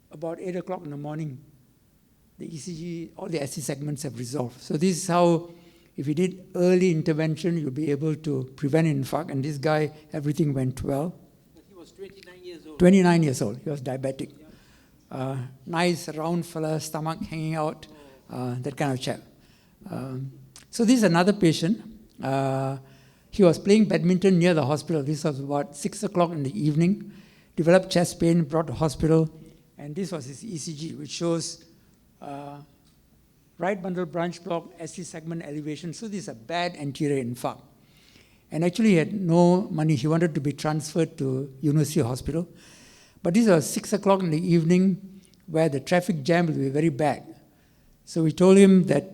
about 8 o'clock in the morning. The ECG, all the SC segments have resolved. So this is how, if you did early intervention, you'll be able to prevent infarct, and this guy, everything went well. 29 years old. He was diabetic. Nice round fella, stomach hanging out, that kind of chap. So this is another patient. He was playing badminton near the hospital. This was about 6 o'clock in the evening. Developed chest pain, brought to hospital. And this was his ECG, which shows right bundle branch block, SC segment elevation. So this is a bad anterior infarct. And actually he had no money. He wanted to be transferred to University Hospital. But this was 6 o'clock in the evening where the traffic jam will be very bad. So we told him that,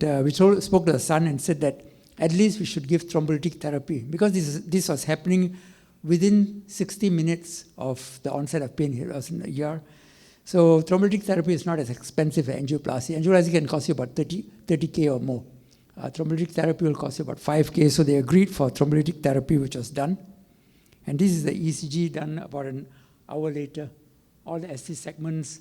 spoke to the son and said that at least we should give thrombolytic therapy, because this was happening within 60 minutes of the onset of pain. It was in a ER. So thrombolytic therapy is not as expensive as angioplasty. Angioplasty can cost you about 30K or more. Thrombolytic therapy will cost you about 5K, so they agreed for thrombolytic therapy, which was done. And this is the ECG done about an hour later. All the ST segments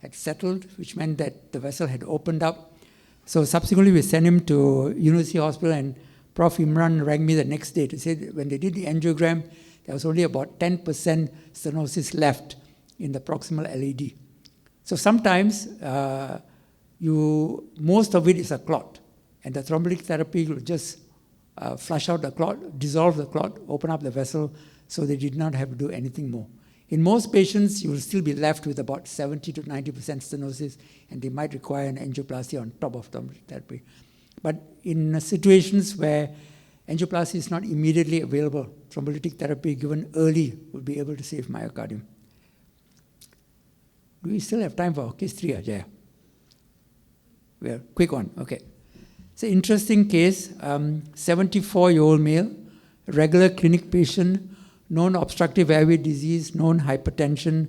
had settled, which meant that the vessel had opened up. So subsequently, we sent him to University Hospital, and Prof. Imran rang me the next day to say that when they did the angiogram, there was only about 10% stenosis left in the proximal LAD. So sometimes most of it is a clot, and the thrombolytic therapy will just flush out the clot, dissolve the clot, open up the vessel, so they did not have to do anything more. In most patients, you will still be left with about 70 to 90% stenosis, and they might require an angioplasty on top of thrombolytic therapy. But in situations where angioplasty is not immediately available, thrombolytic therapy given early will be able to save myocardium. Do we still have time for case 3, Ajay? Well, quick one, okay. It's an interesting case, 74-year-old male, regular clinic patient, known obstructive airway disease, known hypertension,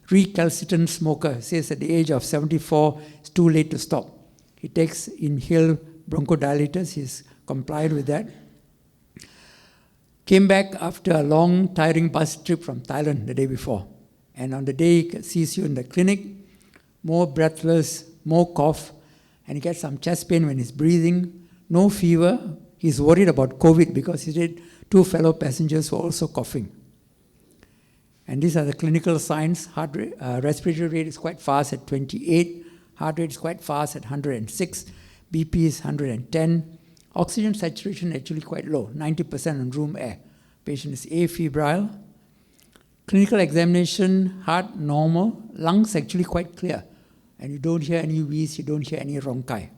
recalcitrant smoker, says at the age of 74, it's too late to stop. He takes inhaled bronchodilators, he's complied with that. Came back after a long, tiring bus trip from Thailand the day before. And on the day he sees you in the clinic, more breathless, more cough, and he gets some chest pain when he's breathing, no fever. He's worried about COVID because he did 2 fellow passengers who were also coughing. And these are the clinical signs. Heart rate, respiratory rate is quite fast at 28. Heart rate is quite fast at 106. BP is 110. Oxygen saturation actually quite low, 90% on room air. Patient is afebrile. Clinical examination, heart normal. Lungs actually quite clear. And you don't hear any wheeze, you don't hear any rhonchi.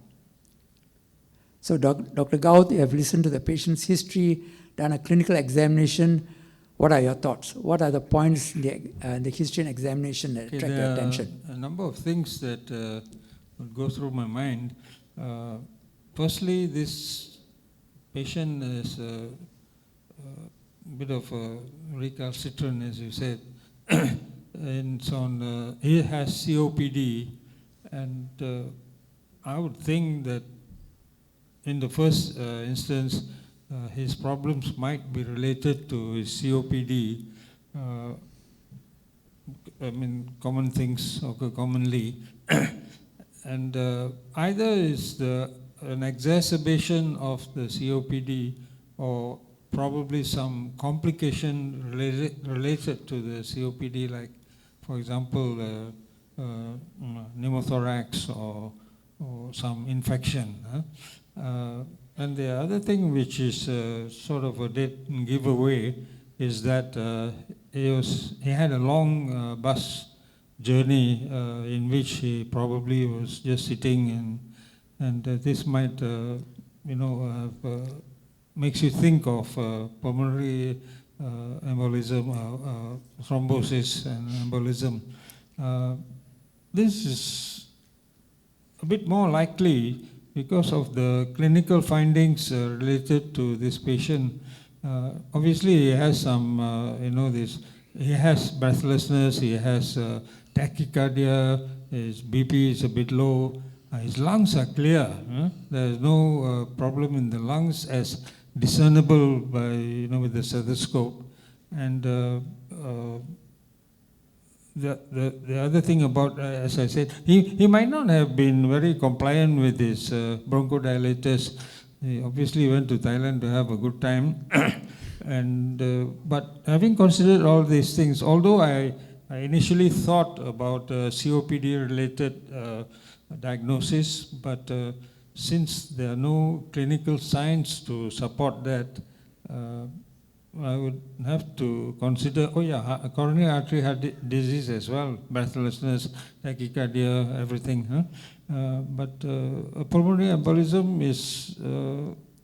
So Dr. Gaut, you have listened to the patient's history, done a clinical examination. What are your thoughts? What are the points in the history and examination that attract your attention? A number of things that would go through my mind. Firstly, this patient is a bit of a recalcitrant, as you said. And so on, he has COPD, and I would think that in the first instance, his problems might be related to his COPD. I mean, common things occur commonly. And either is an exacerbation of the COPD, or probably some complication related to the COPD, like, for example, pneumothorax or or some infection. And the other thing which is sort of a dead giveaway is that he had a long bus journey in which he probably was just sitting, and this might, makes you think of pulmonary embolism, thrombosis and embolism. This is a bit more likely because of the clinical findings related to this patient. Obviously, he has some, he has breathlessness, he has tachycardia, his BP is a bit low, his lungs are clear. There is no problem in the lungs as discernible by, with the stethoscope. And the other thing about, as I said, he might not have been very compliant with his bronchodilators. He obviously went to Thailand to have a good time. But having considered all these things, although I initially thought about COPD-related diagnosis, but since there are no clinical signs to support that, I would have to consider, coronary artery heart disease as well, breathlessness, tachycardia, everything. But a pulmonary embolism is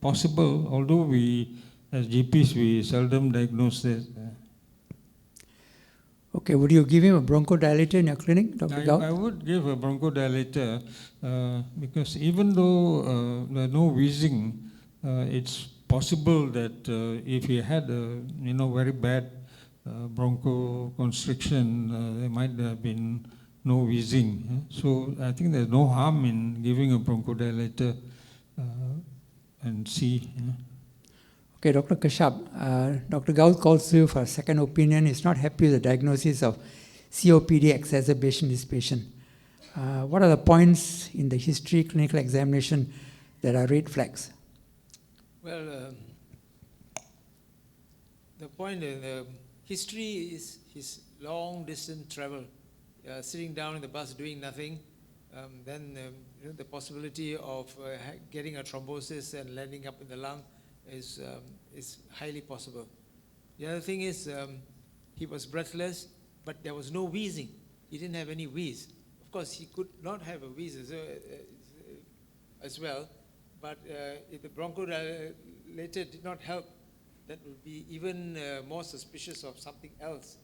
possible, although we, as GPs, we seldom diagnose this. Okay, would you give him a bronchodilator in your clinic, Dr. Gao? I would give a bronchodilator because even though there are no wheezing, it's possible that if he had a very bad bronchoconstriction, there might have been no wheezing. So I think there's no harm in giving a bronchodilator and see. Okay, Dr. Kashyap, Dr. Gao calls you for a second opinion. He's not happy with the diagnosis of COPD exacerbation in this patient. What are the points in the history clinical examination that are red flags? Well, the point in the history is his long distance travel, sitting down in the bus doing nothing, then the possibility of getting a thrombosis and landing up in the lung is highly possible. The other thing is he was breathless, but there was no wheezing. He didn't have any wheeze. Of course, he could not have a wheeze as well, but if the bronchodilator did not help, that would be even more suspicious of something else.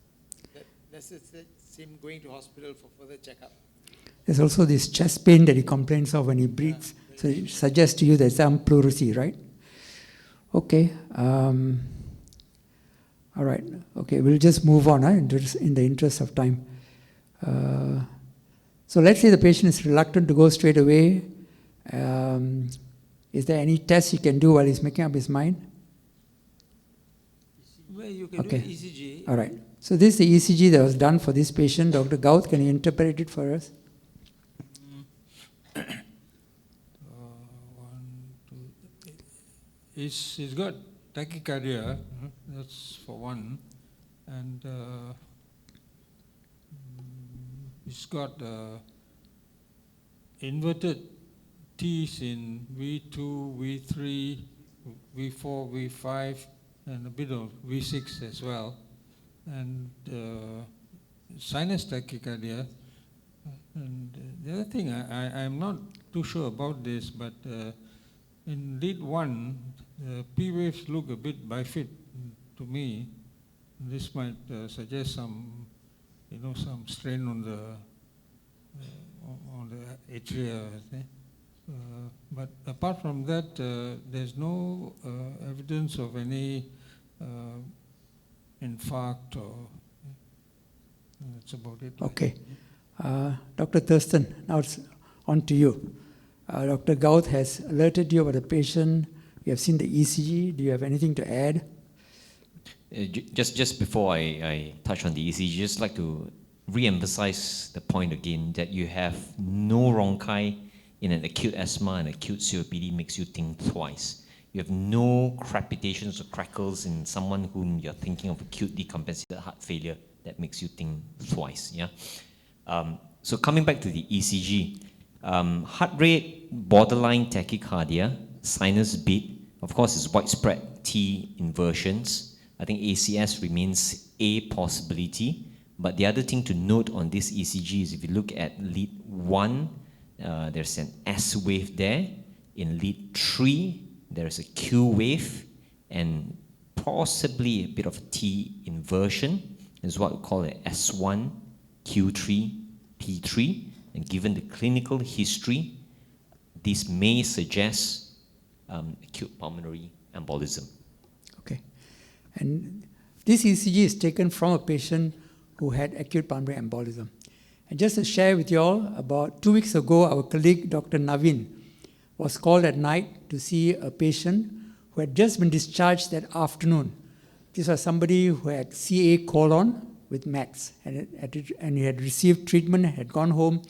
That's him going to hospital for further checkup. There's also this chest pain that he complains of when he breathes. Yeah. So it suggests to you there's some pleurisy, right? Okay. All right. Okay, we'll just move on in the interest of time. So let's say the patient is reluctant to go straight away. Is there any test he can do while he's making up his mind? Well, you can do ECG. All right. So this is the ECG that was done for this patient. Dr. Gauth, can you interpret it for us? 1, 2, 3. He's got tachycardia, that's for one, and he's got inverted T's in V2, V3, V4, V5, and a bit of V6 as well, and sinus tachycardia. And the other thing, I'm not too sure about this, but in lead 1, P waves look a bit bifid to me. This might suggest some, some strain on the atria. But apart from that, there's no evidence of any infarct, or that's about it. Okay. Dr. Thurston, now it's on to you. Dr. Gauth has alerted you about the patient. You have seen the ECG. Do you have anything to add? Just before I touch on the ECG, just like to re-emphasize the point again that you have no rhonchi in an acute asthma and acute COPD makes you think twice. You have no crepitations or crackles in someone whom you're thinking of acute decompensated heart failure that makes you think twice. Yeah. So coming back to the ECG, Heart rate, borderline tachycardia, sinus beat, of course, is widespread T inversions. I think ACS remains a possibility. But the other thing to note on this ECG is if you look at lead 1, there's an S wave there. In lead 3, there's a Q wave and possibly a bit of T inversion. Is what we call an S1, Q3, P3. And given the clinical history, this may suggest acute pulmonary embolism. Okay. And this ECG is taken from a patient who had acute pulmonary embolism. And just to share with you all, about 2 weeks ago, our colleague, Dr. Naveen, was called at night to see a patient who had just been discharged that afternoon. This was somebody who had CA colon with METs, and he had received treatment, had gone home.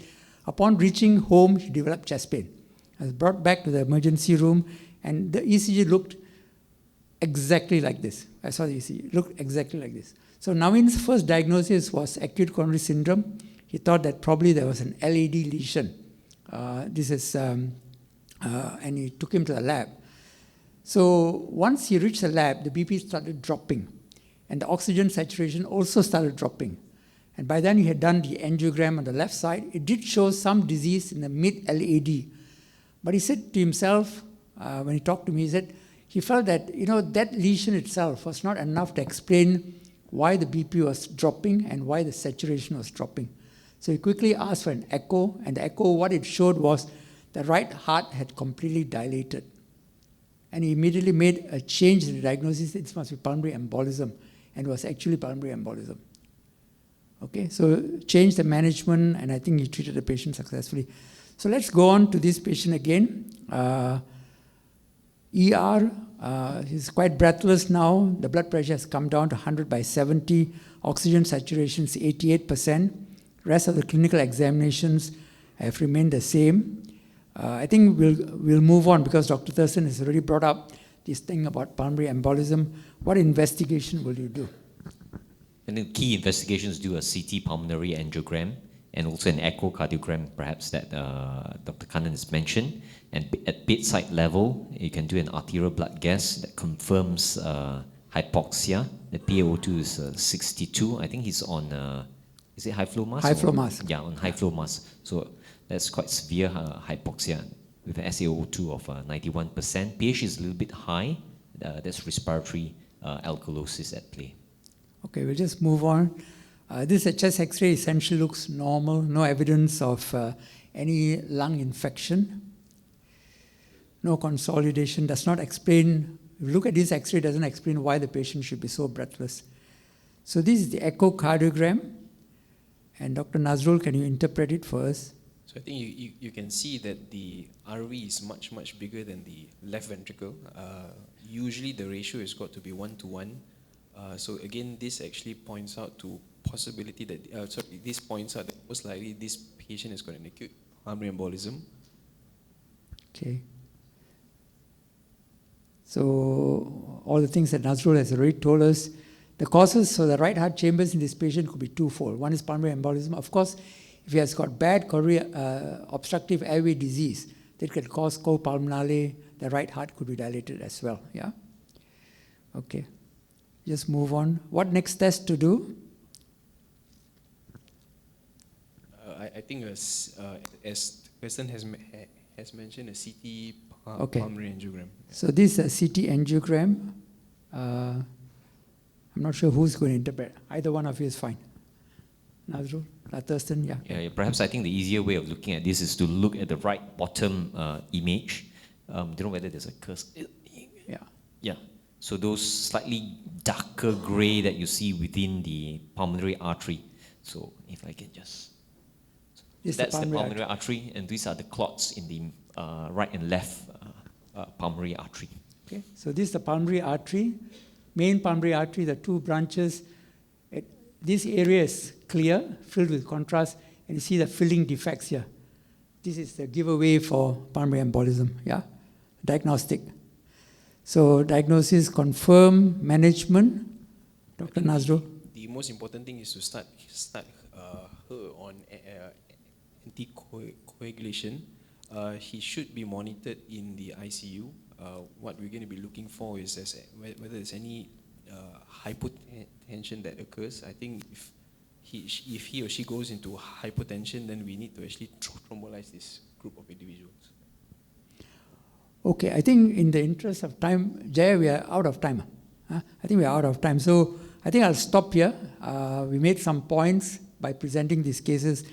Upon reaching home, he developed chest pain. I was brought back to the emergency room, and the ECG looked exactly like this. I saw the ECG, it looked exactly like this. So Naveen's first diagnosis was acute coronary syndrome. He thought that probably there was an LAD lesion. And he took him to the lab. So once he reached the lab, the BP started dropping, and the oxygen saturation also started dropping. And by then he had done the angiogram on the left side. It did show some disease in the mid-LAD. But he said to himself, when he talked to me, he said he felt that, that lesion itself was not enough to explain why the BP was dropping and why the saturation was dropping. So he quickly asked for an echo, and the echo, what it showed was the right heart had completely dilated. And he immediately made a change in the diagnosis. It must be pulmonary embolism, and it was actually pulmonary embolism. Okay, so changed the management, and I think he treated the patient successfully. So let's go on to this patient again. He's quite breathless now. The blood pressure has come down to 100/70. Oxygen saturation is 88%. Rest of the clinical examinations have remained the same. I think we'll move on because Dr. Thurston has already brought up this thing about pulmonary embolism. What investigation will you do? And the key investigations do a CT pulmonary angiogram and also an echocardiogram, perhaps that Dr. Kannan has mentioned. And at bedside level, you can do an arterial blood gas that confirms hypoxia. The PaO2 is 62. I think he's on, is it high flow mask? High flow mask. Yeah, on high flow mask. So that's quite severe hypoxia with an SaO2 of 91%. pH is a little bit high. That's respiratory alkalosis at play. Okay, we'll just move on. This chest X-ray essentially looks normal. No evidence of any lung infection. No consolidation. Does not explain. If you look at this X-ray, doesn't explain why the patient should be so breathless. So this is the echocardiogram. And Dr. Nazrul, can you interpret it for us? So I think you can see that the RV is much, much bigger than the left ventricle. Usually the ratio is got to be 1:1. So again, this actually points out to possibility that, this points out that most likely this patient has got an acute pulmonary embolism. Okay. So all the things that Nazrul has already told us, the causes for the right heart chambers in this patient could be twofold. One is pulmonary embolism. Of course, if he has got bad coronary obstructive airway disease, that could cause cor pulmonale, the right heart could be dilated as well. Yeah? Okay. Just move on. What next test to do? I think as the person has mentioned, a CT Okay. pulmonary angiogram. So this is a CT angiogram. I'm not sure who's going to interpret. Either one of you is fine. Nazrul, Thurston, yeah. Yeah, perhaps I think the easier way of looking at this is to look at the right bottom image. Don't know whether there's a curse. Yeah. Yeah. So those slightly darker gray that you see within the pulmonary artery. So if I can just... That's the pulmonary artery, and these are the clots in the right and left pulmonary artery. Okay. So this is the pulmonary artery. Main pulmonary artery, the two branches. This area is clear, filled with contrast, and you see the filling defects here. This is the giveaway for pulmonary embolism, yeah? Diagnostic. So diagnosis, confirm, management. Dr. Nazrul? The most important thing is to start her on anticoagulation, he should be monitored in the ICU. What we're going to be looking for is whether there's any hypotension that occurs. I think if he or she goes into hypotension, then we need to actually thrombolize this group of individuals. Okay, I think in the interest of time, Jaya, we are out of time. I think we are out of time. So I think I'll stop here. We made some points by presenting these cases.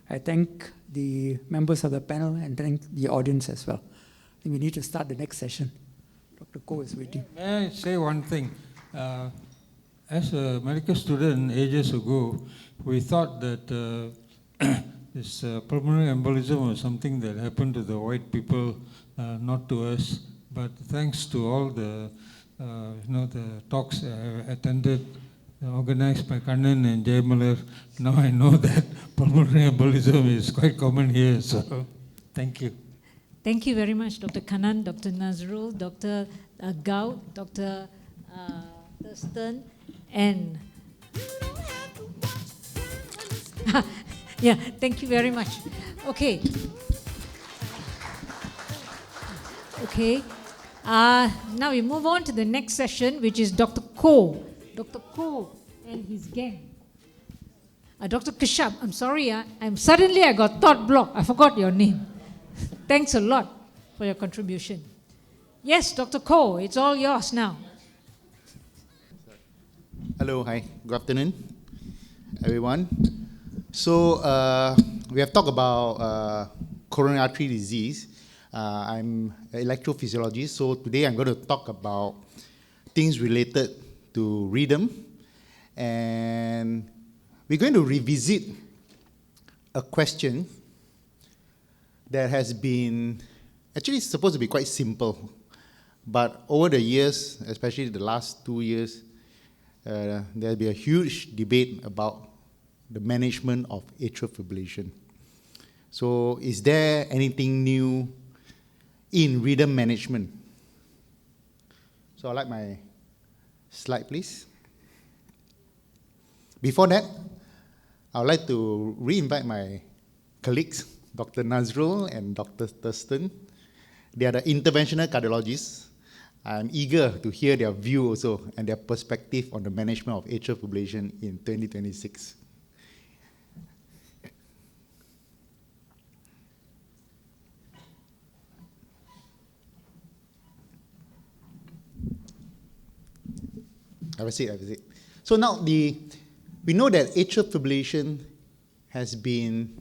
I thank the members of the panel and thank the audience as well. I think we need to start the next session. Dr. Koh is waiting. May I say one thing? As a medical student ages ago, we thought that this pulmonary embolism was something that happened to the white people, not to us. But thanks to all the the talks I attended, organized by Kannan and Jayamalar, now I know that pulmonary embolism is quite common here. So, thank you. Thank you very much, Dr. Kannan, Dr. Nazrul, Dr. Gao, Dr. Thurston, and yeah, thank you very much. Okay. Okay. Now we move on to the next session, which is Dr. Koh. Dr. Koh and his gang. Dr. Kishab, I'm sorry, I got thought block. I forgot your name. Thanks a lot for your contribution. Yes, Dr. Koh, it's all yours now. Hello, hi, good afternoon, everyone. So we have talked about coronary artery disease. I'm an electrophysiologist, so today I'm going to talk about things related to rhythm, and we're going to revisit a question that has been actually supposed to be quite simple, but over the years, especially the last 2 years, there'll be a huge debate about the management of atrial fibrillation. So is there anything new in rhythm management? So I'd like my slide, please. Before that, I would like to re-invite my colleagues, Dr. Nazrul and Dr. Thurston. They are the interventional cardiologists. I'm eager to hear their view also and their perspective on the management of atrial fibrillation in 2026. Have a seat. So now we know that atrial fibrillation has been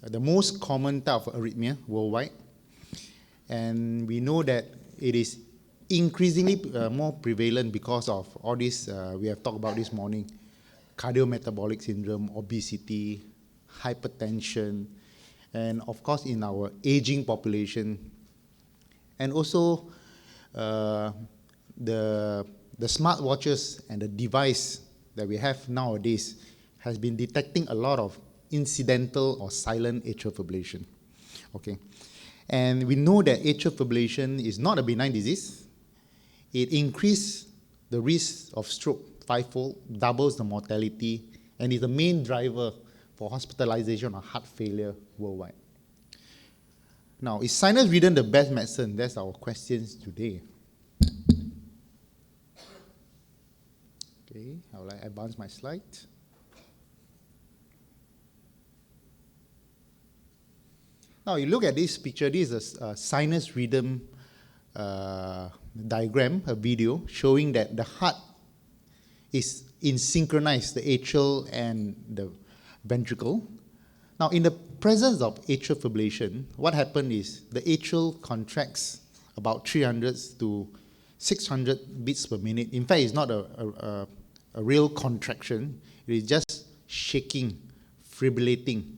the most common type of arrhythmia worldwide, and we know that it is increasingly more prevalent because of all this we have talked about this morning: cardiometabolic syndrome, obesity, hypertension, and of course in our aging population, and also the smartwatches and the device that we have nowadays has been detecting a lot of incidental or silent atrial fibrillation. Okay, and we know that atrial fibrillation is not a benign disease. It increases the risk of stroke fivefold, doubles the mortality, and is the main driver for hospitalization or heart failure worldwide. Now, is sinus rhythm the best medicine? That's our questions today. Okay, I will advance my slide. Now, you look at this picture. This is a sinus rhythm diagram, a video showing that the heart is in synchronized, the atrial and the ventricle. Now, in the presence of atrial fibrillation, what happens is the atrial contracts about 300 to 600 beats per minute. In fact, it's not a real contraction. It is just shaking, fibrillating.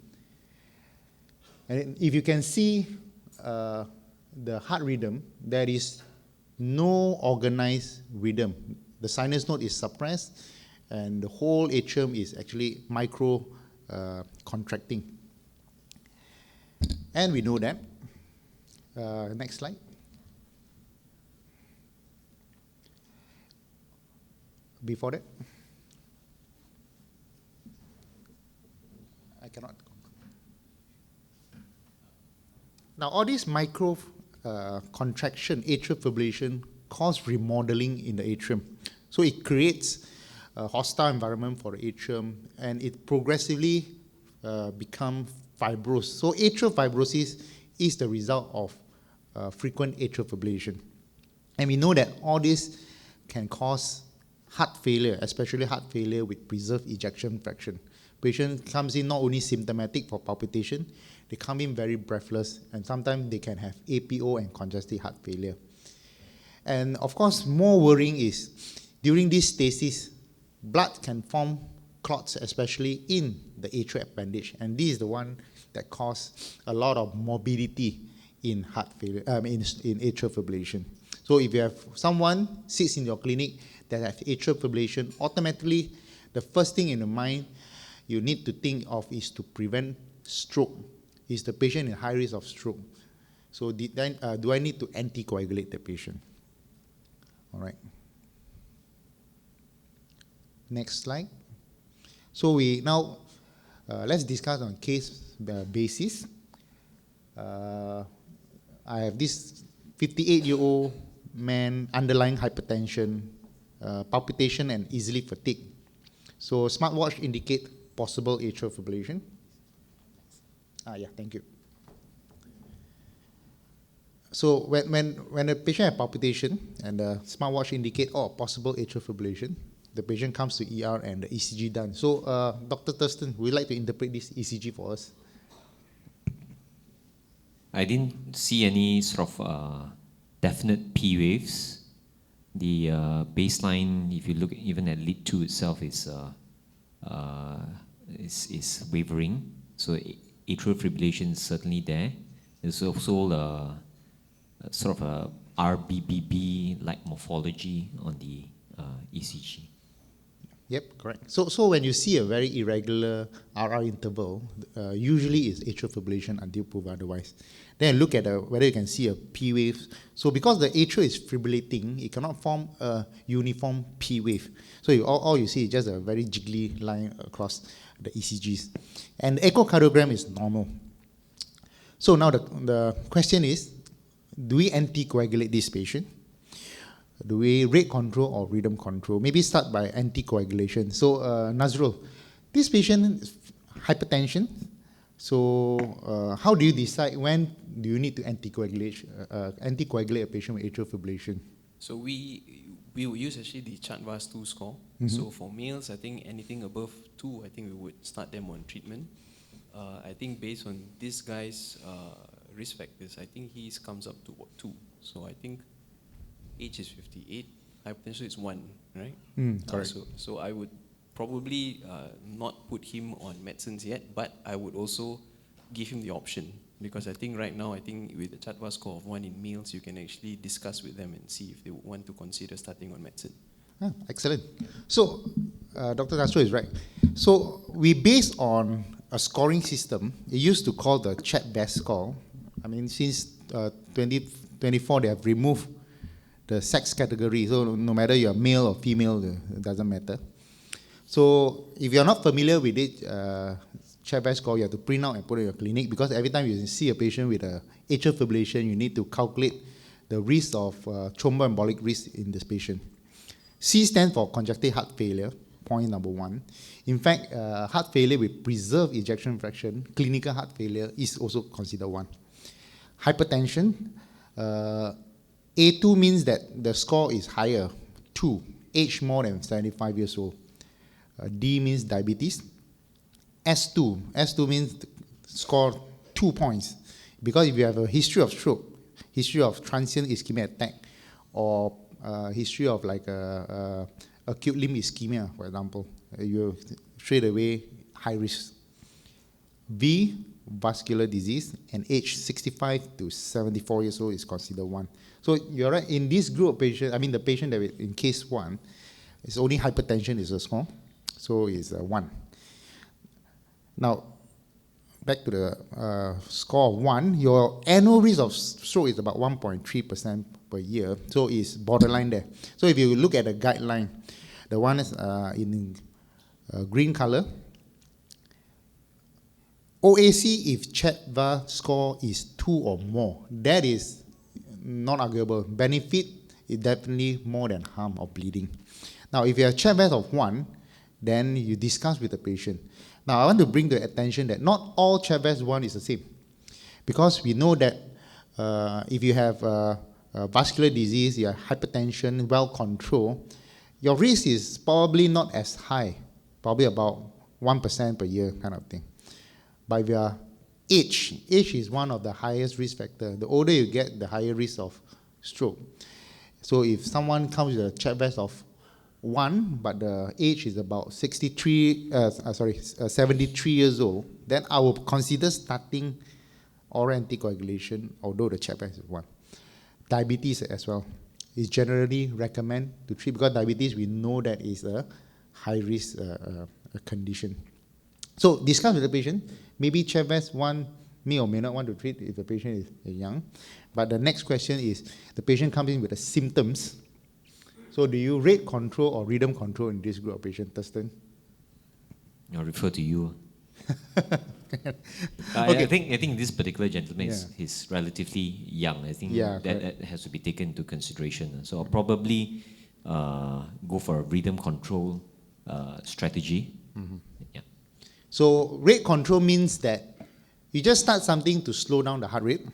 And if you can see the heart rhythm, there is no organized rhythm. The sinus node is suppressed, and the whole atrium is actually micro contracting. And we know that. Next slide. Before that, I cannot. Now, all this micro contraction, atrial fibrillation, cause remodeling in the atrium. So it creates a hostile environment for the atrium, and it progressively becomes fibrosed. So atrial fibrosis is the result of frequent atrial fibrillation. And we know that all this can cause heart failure, especially heart failure with preserved ejection fraction. Patient comes in not only symptomatic for palpitation, they come in very breathless, and sometimes they can have APO and congestive heart failure. And of course, more worrying is during this stasis, blood can form clots, especially in the atrial appendage, and this is the one that causes a lot of morbidity in heart failure, in atrial fibrillation. So if you have someone sits in your clinic that has atrial fibrillation, automatically the first thing in the mind you need to think of is to prevent stroke. Is the patient in high risk of stroke? So do I need to anticoagulate the patient? All right. Next slide. So we now, let's discuss on case basis. I have this 58-year-old man, underlying hypertension, palpitation, and easily fatigued. So smartwatch indicate possible atrial fibrillation. Yeah, thank you. So when a patient has palpitation and the smartwatch indicate possible atrial fibrillation, the patient comes to ER and the ECG done. So Dr. Thurston, would you like to interpret this ECG for us? I didn't see any sort of definite P waves. The baseline, if you look even at lead 2 itself, is wavering. So atrial fibrillation is certainly there. There's also sort of a RBBB-like morphology on the ECG. Yep, correct. So when you see a very irregular RR interval, usually it's atrial fibrillation until proved otherwise. Then look at whether you can see a P wave. So because the atrial is fibrillating, it cannot form a uniform P wave. So all you see is just a very jiggly line across the ECGs. And the echocardiogram is normal. So now the question is, do we anticoagulate this patient? Do we rate control or rhythm control? Maybe start by anticoagulation. So Nazrul, this patient is hypertension. So how do you decide when do you need to anticoagulate a patient with atrial fibrillation? So we will use actually the Chart-VAS 2 score. Mm-hmm. So for males, I think anything above 2, I think we would start them on treatment. I think based on this guy's risk factors, I think he comes up to 2. So I think age is 58, hypertension is 1, right? Correct. So I would probably not put him on medicines yet, but I would also give him the option, because I think right now, with the Chart-VAS score of 1 in males, you can actually discuss with them and see if they would want to consider starting on medicine. Excellent. So Dr. Castro is right. So we based on a scoring system. It used to call the Chart-VAS score. I mean, since 2024, they have removed the sex category. So no matter you're male or female, it doesn't matter. So if you're not familiar with it, Chart-VAS score, you have to print out and put it in your clinic, because every time you see a patient with atrial fibrillation, you need to calculate the risk of thromboembolic risk in this patient. C stands for congestive heart failure, point number 1. In fact, heart failure with preserved ejection fraction, clinical heart failure, is also considered 1. Hypertension, A2 means that the score is higher, 2, age more than 75 years old. D means diabetes. S2 means score 2 points, because if you have a history of stroke, history of transient ischemic attack, or history of like acute limb ischemia, for example, you're straight away high risk. V, vascular disease, and age 65 to 74 years old is considered 1. So you're right, in this group of patients, I mean the patient that in case 1, it's only hypertension is a score, so it's 1. Now, back to the score of 1, your annual risk of stroke is about 1.3% per year, so it's borderline there. So if you look at the guideline, the one is in green color, OAC if CHED-VAS score is 2 or more, that is not arguable. Benefit is definitely more than harm or bleeding. Now, if you have CHED-VAS of 1, then you discuss with the patient. Now, I want to bring the attention that not all CHED-VAS 1 is the same. Because we know that if you have vascular disease, you have hypertension, well controlled, your risk is probably not as high, probably about 1% per year kind of thing. But if you are age is one of the highest risk factors. The older you get, the higher risk of stroke. So if someone comes with a CHED-VAS of 1, but the age is about 73 years old, then I will consider starting oral anticoagulation, although the CHED-VAS is 1. Diabetes as well is generally recommended to treat, because diabetes, we know that is a high-risk condition. So discuss with the patient. Maybe CHED-VAS 1 may or may not want to treat if the patient is young. But the next question is, the patient comes in with the symptoms. So do you rate control or rhythm control in this group of patients, Thurston? I'll refer to you. Okay. I think this particular gentleman is relatively young. I think that has to be taken into consideration. So I'll probably go for a rhythm control strategy. Mm-hmm. Yeah. So rate control means that you just start something to slow down the heart rate.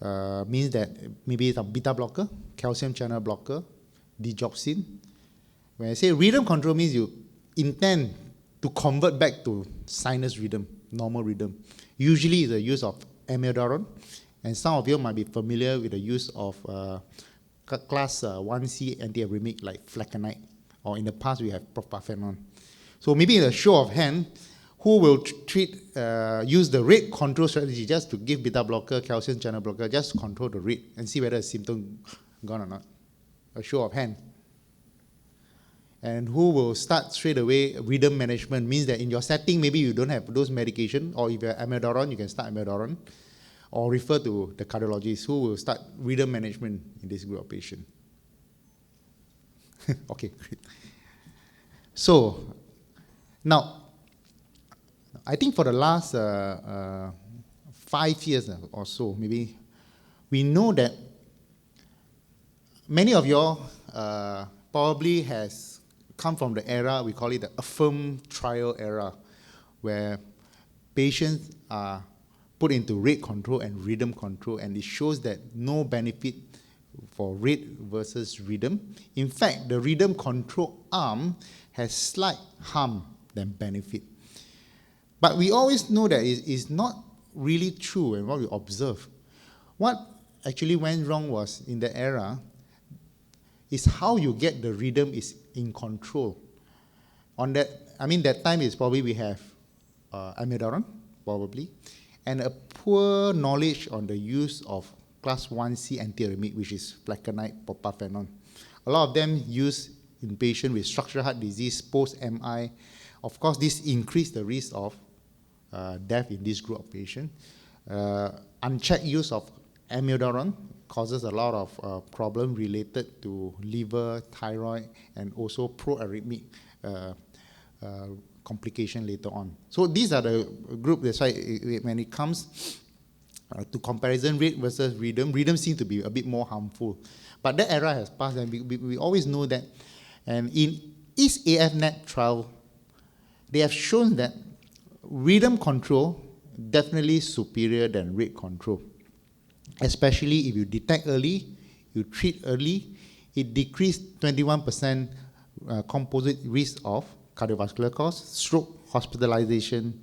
Means that maybe it's a beta blocker, calcium channel blocker, digoxin. When I say rhythm control, means you intend to convert back to sinus rhythm, normal rhythm. Usually it's the use of amiodarone, and some of you might be familiar with the use of class 1C antiarrhythmic like flecainide, or in the past we have propafenone. So maybe in a show of hand, who will use the rate control strategy just to give beta blocker, calcium channel blocker, just to control the rate and see whether the symptom gone or not? A show of hand. And who will start straight away rhythm management? Means that in your setting, maybe you don't have those medication, or if you have amiodarone, you can start amiodarone, or refer to the cardiologist who will start rhythm management in this group of patients. Okay, great. So, now, I think for the last 5 years or so, maybe, we know that many of you all probably has come from the era, we call it the affirmed trial era, where patients are put into rate control and rhythm control, and it shows that no benefit for rate versus rhythm. In fact, the rhythm control arm has slight harm than benefit. But we always know that it is not really true and what we observe. What actually went wrong was in the era is how you get the rhythm is in control. On that, I mean, that time is probably we have amiodarone, probably, and a poor knowledge on the use of class 1C antiarrhythmic, which is flecainide, propafenone. A lot of them used in patients with structural heart disease, post-MI. Of course, this increased the risk of death in this group of patients. Unchecked use of amiodarone causes a lot of problem related to liver, thyroid, and also pro-arrhythmic complication later on. So these are the group. That's why when it comes to comparison rate versus rhythm, rhythm seems to be a bit more harmful. But that era has passed, and we always know that. And in East AFNet trial, they have shown that rhythm control definitely superior than rate control. Especially if you detect early, you treat early, it decreased 21% composite risk of cardiovascular cause, stroke, hospitalization,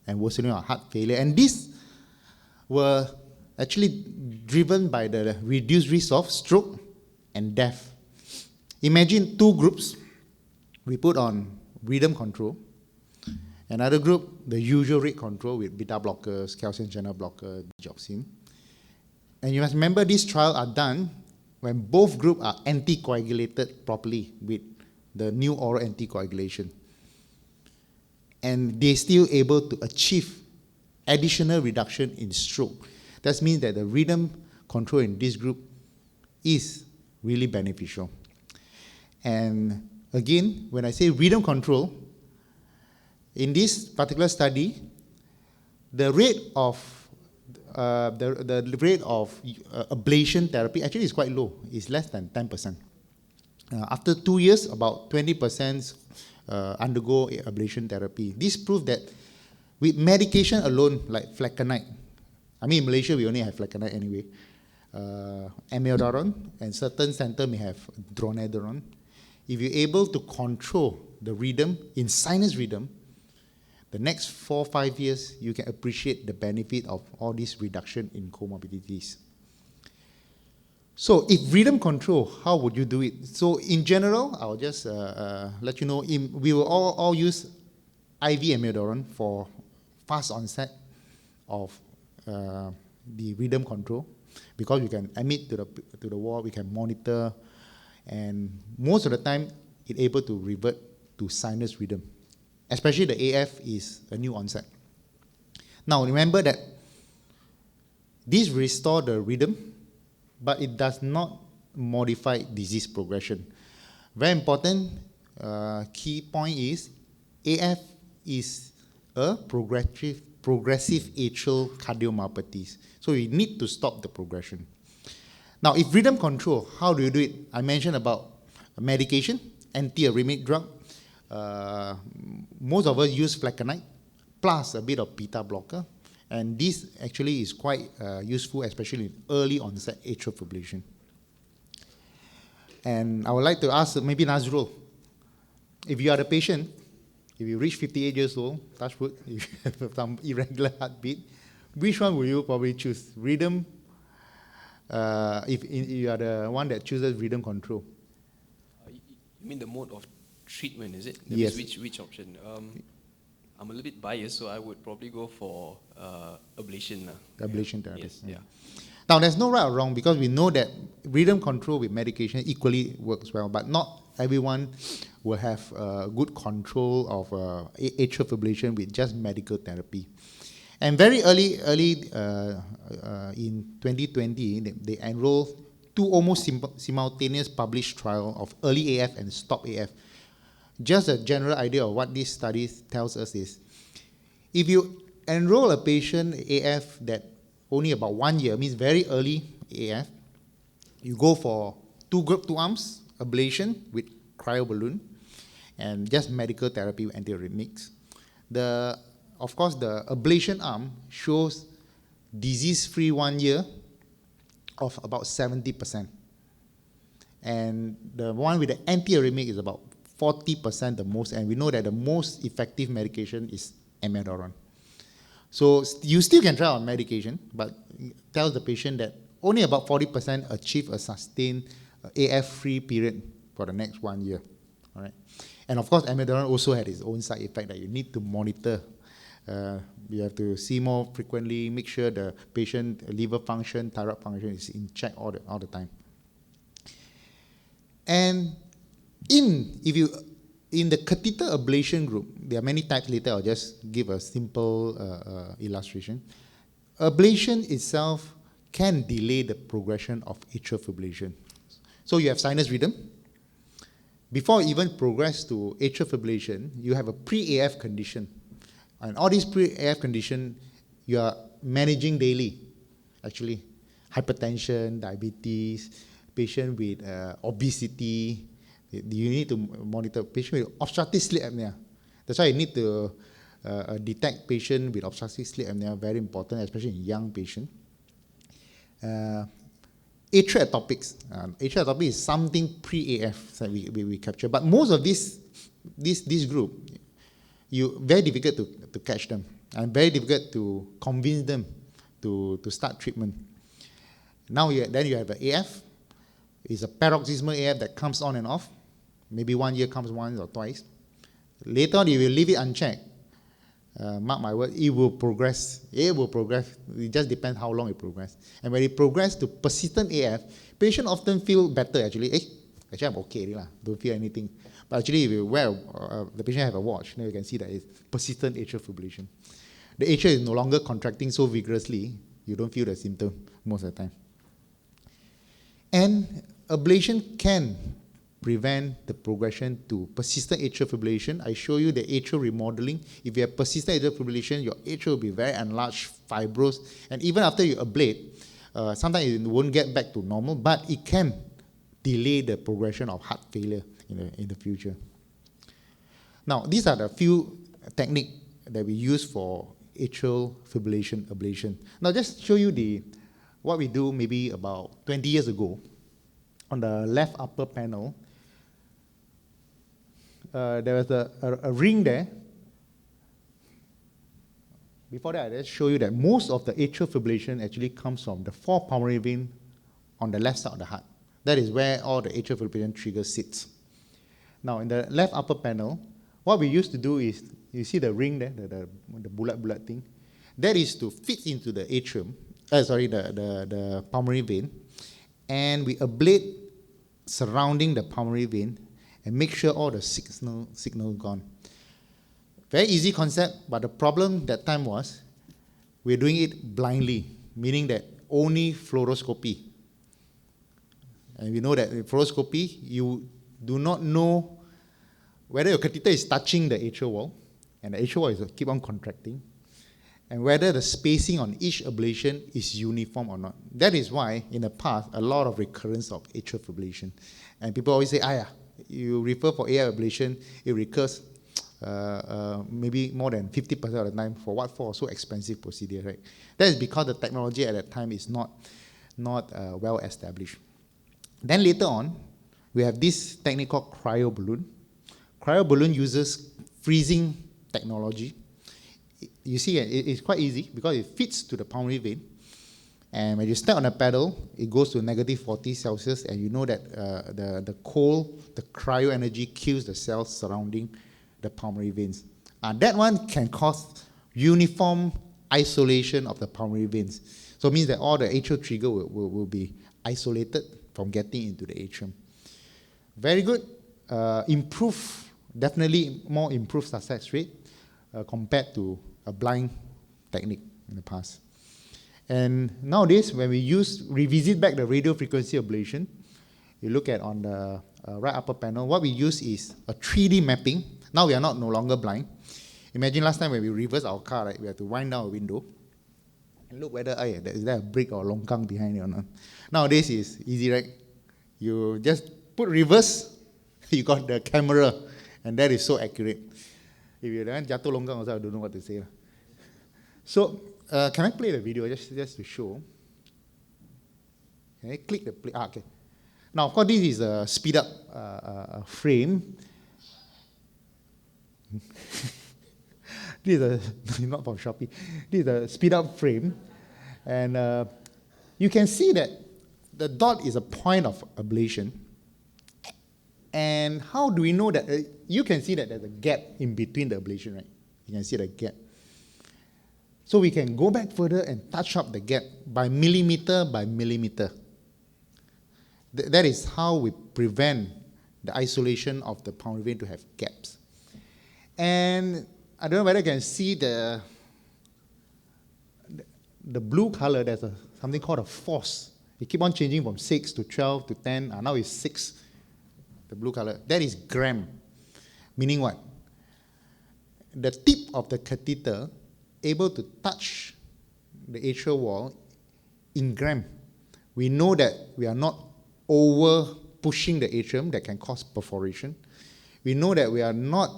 and worsening of heart failure. And these were actually driven by the reduced risk of stroke and death. Imagine two groups. We put on rhythm control. Another group, the usual rate control with beta blockers, calcium channel blocker, digoxin. And you must remember these trials are done when both groups are anticoagulated properly with the new oral anticoagulation. And they're still able to achieve additional reduction in stroke. That means that the rhythm control in this group is really beneficial. And again, when I say rhythm control, in this particular study, the rate of ablation therapy actually is quite low. It's less than 10%. After 2 years, about 20% undergo ablation therapy. This proves that with medication alone, like flecainide, I mean in Malaysia we only have flecainide anyway, amiodarone, and certain centers may have dronedarone. If you're able to control the rhythm in sinus rhythm, the next 4 or 5 years, you can appreciate the benefit of all this reduction in comorbidities. So if rhythm control, how would you do it? So in general, I'll just let you know, we will all use IV amiodarone for fast onset of the rhythm control, because we can admit to the ward, we can monitor, and most of the time, it's able to revert to sinus rhythm. Especially the AF is a new onset. Now remember that this restores the rhythm, but it does not modify disease progression. Very important key point is AF is a progressive atrial cardiomyopathy. So you need to stop the progression. Now, if rhythm control, how do you do it? I mentioned about medication, antiarrhythmic drug. Most of us use flecainide plus a bit of beta blocker, and this actually is quite useful, especially in early onset atrial fibrillation. And I would like to ask maybe Nazrul, if you are the patient, if you reach 58 years old, touch wood, if you have some irregular heartbeat, which one will you probably choose? Rhythm, if you are the one that chooses rhythm control. You mean the mode of treatment, is it? Yes. Which option? I'm a little bit biased, so I would probably go for ablation. Ablation therapy. Yes, yeah. Now, there's no right or wrong, because we know that rhythm control with medication equally works well, but not everyone will have good control of atrial fibrillation with just medical therapy. And very early in 2020, they enrolled 2 almost simultaneous published trials of early AF and stop AF. Just a general idea of what this study tells us is, if you enroll a patient AF that only about 1 year, means very early AF, you go for 2 arms, ablation with cryoballoon, and just medical therapy with antiarrhythmics. Of course, the ablation arm shows disease-free 1 year of about 70%. And the one with the antiarrhythmic is about 40% the most, and we know that the most effective medication is amiodarone. So you still can try on medication, but tell the patient that only about 40% achieve a sustained AF-free period for the next 1 year. All right. And of course, amiodarone also had its own side effect that you need to monitor. You have to see more frequently, make sure the patient liver function, thyroid function is in check all the time. And in the catheter ablation group, there are many types. Later, I'll just give a simple illustration. Ablation itself can delay the progression of atrial fibrillation. So you have sinus rhythm. Before you even progress to atrial fibrillation, you have a pre-AF condition. And all these pre-AF conditions, you are managing daily, actually. Hypertension, diabetes, patient with obesity. You need to monitor patient with obstructive sleep apnea. That's why you need to detect patient with obstructive sleep apnea, very important, especially in young patients. Atrial atopics. Atrial atopic is something pre-AF that we capture. But most of this group, very difficult to catch them, and very difficult to convince them to start treatment. Now then you have an AF. It's a paroxysmal AF that comes on and off. Maybe 1 year comes once or twice. Later on, if you leave it unchecked, mark my word, it will progress. It will progress. It just depends how long it progresses. And when it progresses to persistent AF, patients often feel better actually. Actually I'm okay, don't feel anything. But actually, if you wear the patient have a watch, then you can see that it's persistent atrial fibrillation. The atria is no longer contracting so vigorously, you don't feel the symptom most of the time. And ablation can prevent the progression to persistent atrial fibrillation. I show you the atrial remodeling. If you have persistent atrial fibrillation, your atrial will be very enlarged, fibrous, and even after you ablate, sometimes it won't get back to normal, but it can delay the progression of heart failure in the future. Now, these are the few techniques that we use for atrial fibrillation ablation. Now, just show you what we do maybe about 20 years ago. On the left upper panel, there was a ring there. Before that, I just show you that most of the atrial fibrillation actually comes from the fourth pulmonary vein on the left side of the heart. That is where all the atrial fibrillation trigger sits. Now, in the left upper panel, what we used to do is, you see the ring there, the bullet thing? That is to fit into the atrium, the pulmonary vein, and we ablate surrounding the pulmonary vein and make sure all the signal gone. Very easy concept, but the problem that time was we're doing it blindly, meaning that only fluoroscopy. And we know that in fluoroscopy, you do not know whether your catheter is touching the atrial wall, and the atrial wall is keep on contracting, and whether the spacing on each ablation is uniform or not. That is why, in the past, a lot of recurrence of atrial fibrillation. And people always say, you refer for AF ablation, it recurs maybe more than 50% of the time. For what for? So expensive procedure, right? That is because the technology at that time is not well established. Then later on, we have this technique called cryoballoon. Cryoballoon uses freezing technology. You see, it's quite easy because it fits to the pulmonary vein. And when you step on a pedal, it goes to negative 40 Celsius, and you know that the cold, the cryo energy kills the cells surrounding the pulmonary veins. And that one can cause uniform isolation of the pulmonary veins. So it means that all the atrial trigger will be isolated from getting into the atrium. Very good. Definitely more improved success rate compared to a blind technique in the past. And nowadays, when we revisit back the radio frequency ablation, you look at on the right upper panel, what we use is a 3D mapping. Now we are no longer blind. Imagine last time when we reverse our car, right, we have to wind down a window and look whether is there a brick or longkang behind it or not. Nowadays it's easy, right? You just put reverse, you got the camera, and that is so accurate. If you don't jatuh longkang also, I don't know what to say. So, can I play the video just to show? Can I click the play? Okay. Now, of course, this is a speed up frame. This is not from Shopee. This is a speed up frame. And you can see that the dot is a point of ablation. And how do we know that? You can see that there's a gap in between the ablation, right? You can see the gap. So we can go back further and touch up the gap by millimeter by millimeter. That is how we prevent the isolation of the pulmonary vein to have gaps. And I don't know whether you can see the blue color. There's something called a force. It keep on changing from 6 to 12 to 10. Now it's 6. The blue color. That is gram. Meaning what? The tip of the catheter able to touch the atrial wall in gram. We know that we are not over pushing the atrium that can cause perforation. We know that we are not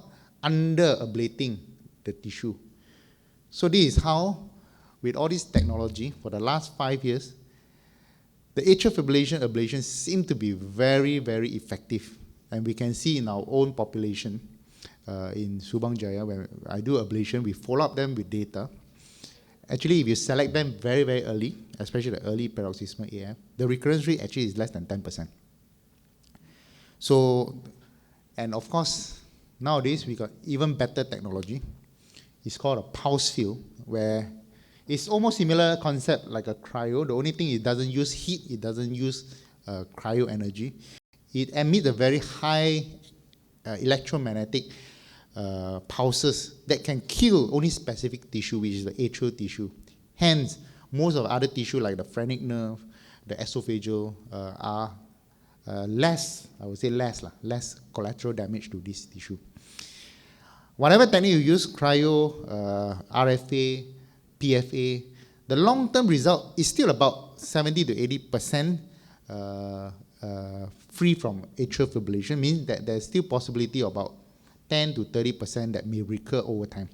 under ablating the tissue. So this is how, with all this technology, for the last 5 years, the atrial fibrillation ablations seem to be very, very effective. And we can see in our own population, in Subang Jaya, when I do ablation, we follow up them with data. Actually, if you select them very, very early, especially the early paroxysmal AF, the recurrence rate actually is less than 10%. So, and of course, nowadays we got even better technology. It's called a pulse field, where it's almost similar concept like a cryo. The only thing, it doesn't use heat, it doesn't use cryo energy. It emits a very high electromagnetic pulses that can kill only specific tissue, which is the atrial tissue. Hence, most of the other tissue like the phrenic nerve, the esophageal are less, I would say less collateral damage to this tissue. Whatever technique you use, cryo, RFA, PFA, the long-term result is still about 70 to 80% free from atrial fibrillation, means that there's still possibility of about 10 to 30% that may recur over time.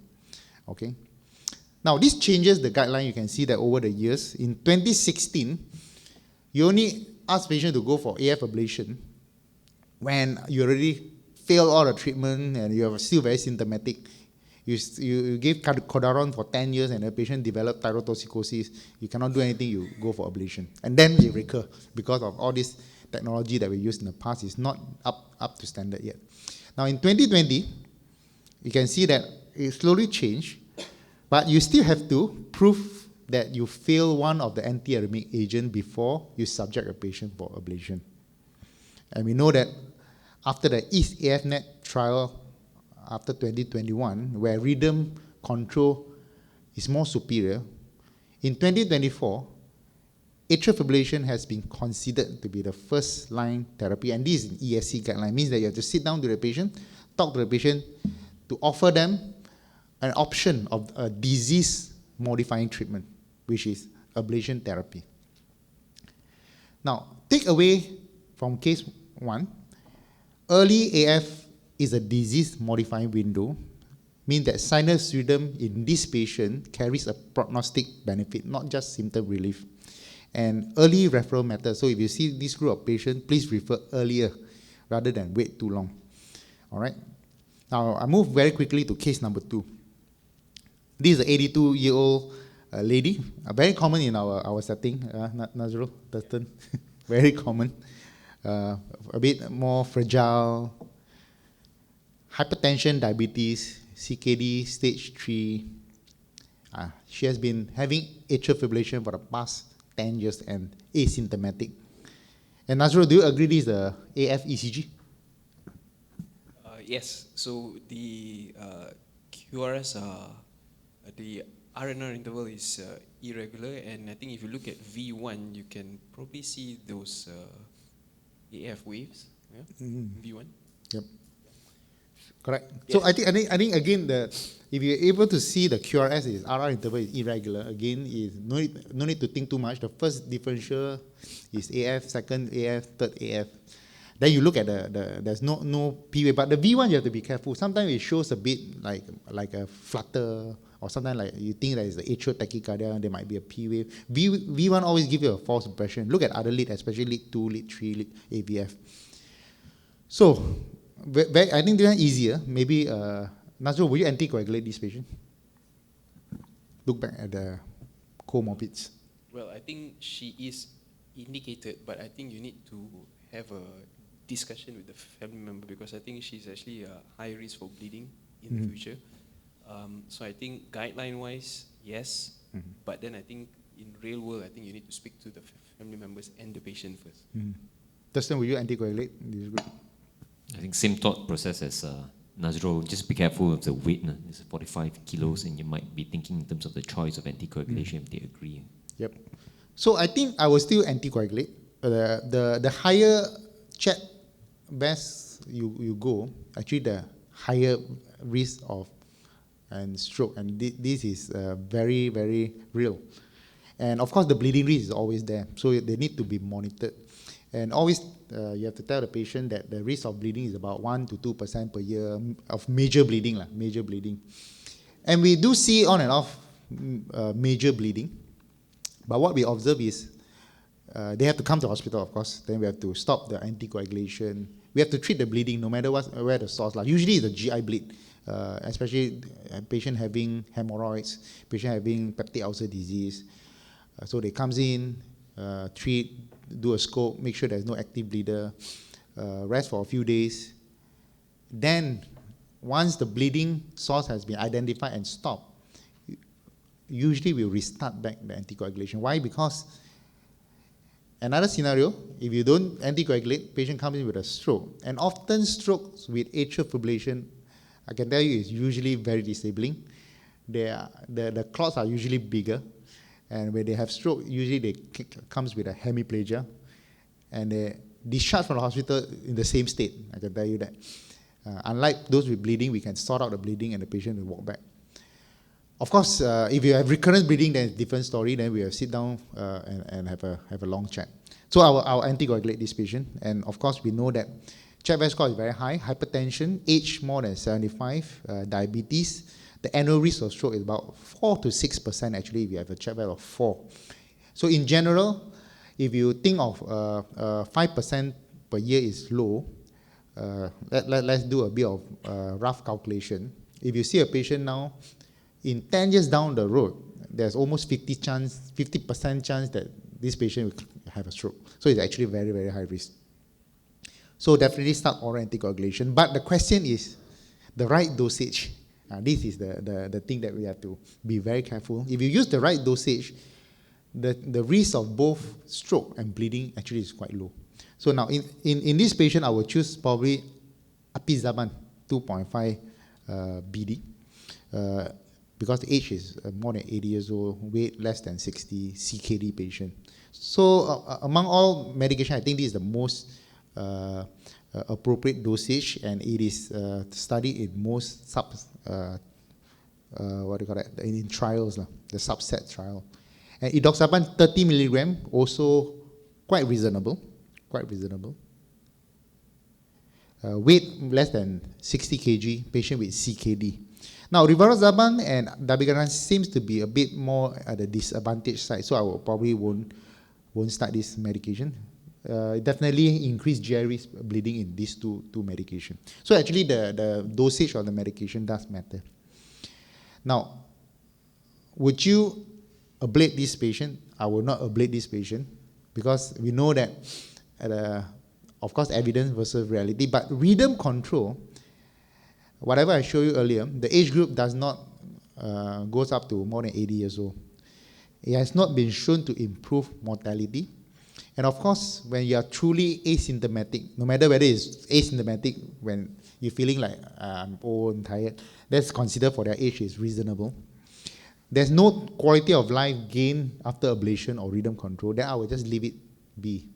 Okay. Now, this changes the guideline. You can see that over the years. In 2016, you only ask patients to go for AF ablation when you already failed all the treatment and you are still very symptomatic. You give Codaron for 10 years and the patient developed thyrotoxicosis. You cannot do anything, you go for ablation. And then they recur because of all this technology that we used in the past is not up to standard yet. Now, in 2020, you can see that it slowly changed. But you still have to prove that you fail one of the anti-arrhythmic agent before you subject a patient for ablation. And we know that after the East AFNet trial after 2021, where rhythm control is more superior, in 2024, atrial fibrillation has been considered to be the first-line therapy, and this is in ESC guideline. Means that you have to sit down to the patient, talk to the patient, to offer them an option of a disease-modifying treatment, which is ablation therapy. Now, take away from case 1, early AF is a disease-modifying window, means that sinus rhythm in this patient carries a prognostic benefit, not just symptom relief. And early referral matters. So if you see this group of patients, please refer earlier rather than wait too long. All right. Now, I move very quickly to case number 2. This is an 82-year-old lady, very common in our setting, Nazrul, Dustin, very common, a bit more fragile, hypertension, diabetes, CKD stage 3. She has been having atrial fibrillation for the past 10 years and asymptomatic. And Nazrul, do you agree this is the AF ECG? Yes, so the QRS, the RNR interval is irregular, and I think if you look at V1, you can probably see those AF waves. Yeah? V1. Yep. Correct. Yes. So I think again, if you're able to see the QRS is RR interval is irregular, again, is no need to think too much. The first differential is AF, second AF, third AF. Then you look at there's no P wave, but the V1 you have to be careful. Sometimes it shows a bit like a flutter, or sometimes like you think that it's the atrial tachycardia, there might be a P wave. V1 always give you a false impression. Look at other lead, especially lead 2, lead 3, lead AVF. So, I think this one easier. Maybe, Nazrul, will you anticoagulate this patient? Look back at the comorbids. Well, I think she is indicated, but I think you need to have a discussion with the family member, because I think she's actually a high risk for bleeding in the future. So I think guideline-wise, yes, but then I think in real world, I think you need to speak to the family members and the patient first. Dustin, will you anticoagulate this group? I think same thought process as Nazrul. Just be careful of the weight. It's 45 kilos, and you might be thinking in terms of the choice of anticoagulation if they agree. Yep. So I think I will still anticoagulate. The higher chat best you go, actually the higher risk of and stroke, and this is very, very real. And of course, the bleeding risk is always there, so they need to be monitored. And always, you have to tell the patient that the risk of bleeding is about 1 to 2% per year of major bleeding, major bleeding. And we do see on and off major bleeding, but what we observe is they have to come to hospital, of course. Then we have to stop the anticoagulation. We have to treat the bleeding no matter where the source. Usually it's a GI bleed, especially a patient having hemorrhoids, patient having peptic ulcer disease. So they comes in, treat, do a scope, make sure there's no active bleeder, rest for a few days. Then, once the bleeding source has been identified and stopped, usually we'll restart back the anticoagulation. Why? Because another scenario, if you don't anticoagulate, patient comes in with a stroke. And often strokes with atrial fibrillation, I can tell you, is usually very disabling. The clots are usually bigger. And when they have stroke, usually they comes with a hemiplegia. And discharged from the hospital in the same state, I can tell you that. Unlike those with bleeding, we can sort out the bleeding and the patient will walk back. Of course, if you have recurrent bleeding, then it's a different story. Then we will sit down and have a long chat. So I'll anticoagulate this patient. And of course, we know that check valve score is very high, hypertension, age more than 75, diabetes. The annual risk of stroke is about 4 to 6% actually if you have a check valve of 4. So in general, if you think of 5% per year is low, let's do a bit of rough calculation. If you see a patient now, in 10 years down the road, there's almost 50% chance that this patient will have a stroke. So it's actually very, very high risk. So definitely start oral anticoagulation. But the question is the right dosage. This is the thing that we have to be very careful. If you use the right dosage, the risk of both stroke and bleeding actually is quite low. So now in this patient, I will choose probably apixaban 2.5 BD. Because the age is more than 80 years old, weight less than 60, CKD patient. So among all medication, I think this is the most appropriate dosage, and it is studied in most in trials, the subset trial. And edoxaban 30 milligram also quite reasonable. Weight less than 60 kg, patient with CKD. Now, rivaroxaban and dabigatran seems to be a bit more at the disadvantage side, so I will probably won't start this medication. Definitely increase GI risk bleeding in these two medications. So actually, the dosage of the medication does matter. Now, would you ablate this patient? I will not ablate this patient because we know that, of course, evidence versus reality, but rhythm control. Whatever I showed you earlier, the age group does not goes up to more than 80 years old. It has not been shown to improve mortality. And of course, when you are truly asymptomatic, no matter whether it's asymptomatic when you're feeling like I'm old and tired, that's considered for their age is reasonable. There's no quality of life gain after ablation or rhythm control, then I will just leave it be.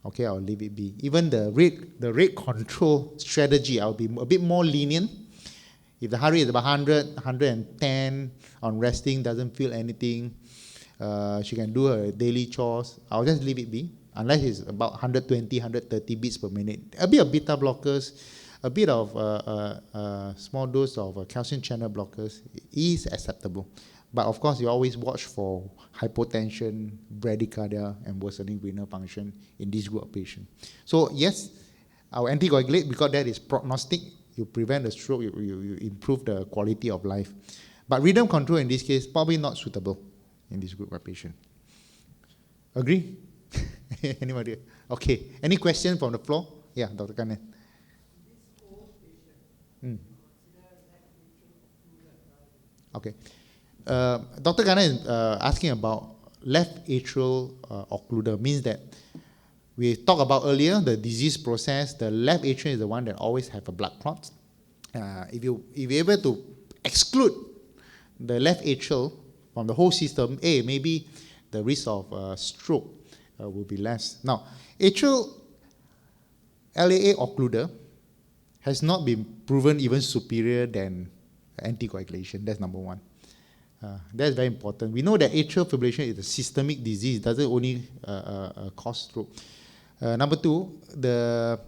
Okay, I'll leave it be. Even the rate control strategy, I'll be a bit more lenient. If the heart rate is about 100, 110, on resting, doesn't feel anything, she can do her daily chores, I'll just leave it be. Unless it's about 120, 130 beats per minute. A bit of beta blockers, a bit of small dose of calcium channel blockers is acceptable. But of course, you always watch for hypotension, bradycardia, and worsening renal function in this group of patients. So yes, our anticoagulate, because that is prognostic, you prevent the stroke, you improve the quality of life. But rhythm control in this case, probably not suitable in this group of patients. Agree? Anybody? Okay. Any question from the floor? Yeah, Dr. Kanan. Okay. Dr. Kanan is asking about left atrial occluder. Means that we talked about earlier, the disease process, the left atrium is the one that always have a blood clot. If you're able to exclude the left atrial from the whole system, maybe the risk of stroke will be less. Now, atrial LAA occluder has not been proven even superior than anticoagulation. That's number one. That's very important. We know that atrial fibrillation is a systemic disease. It doesn't only cause stroke. Number two, the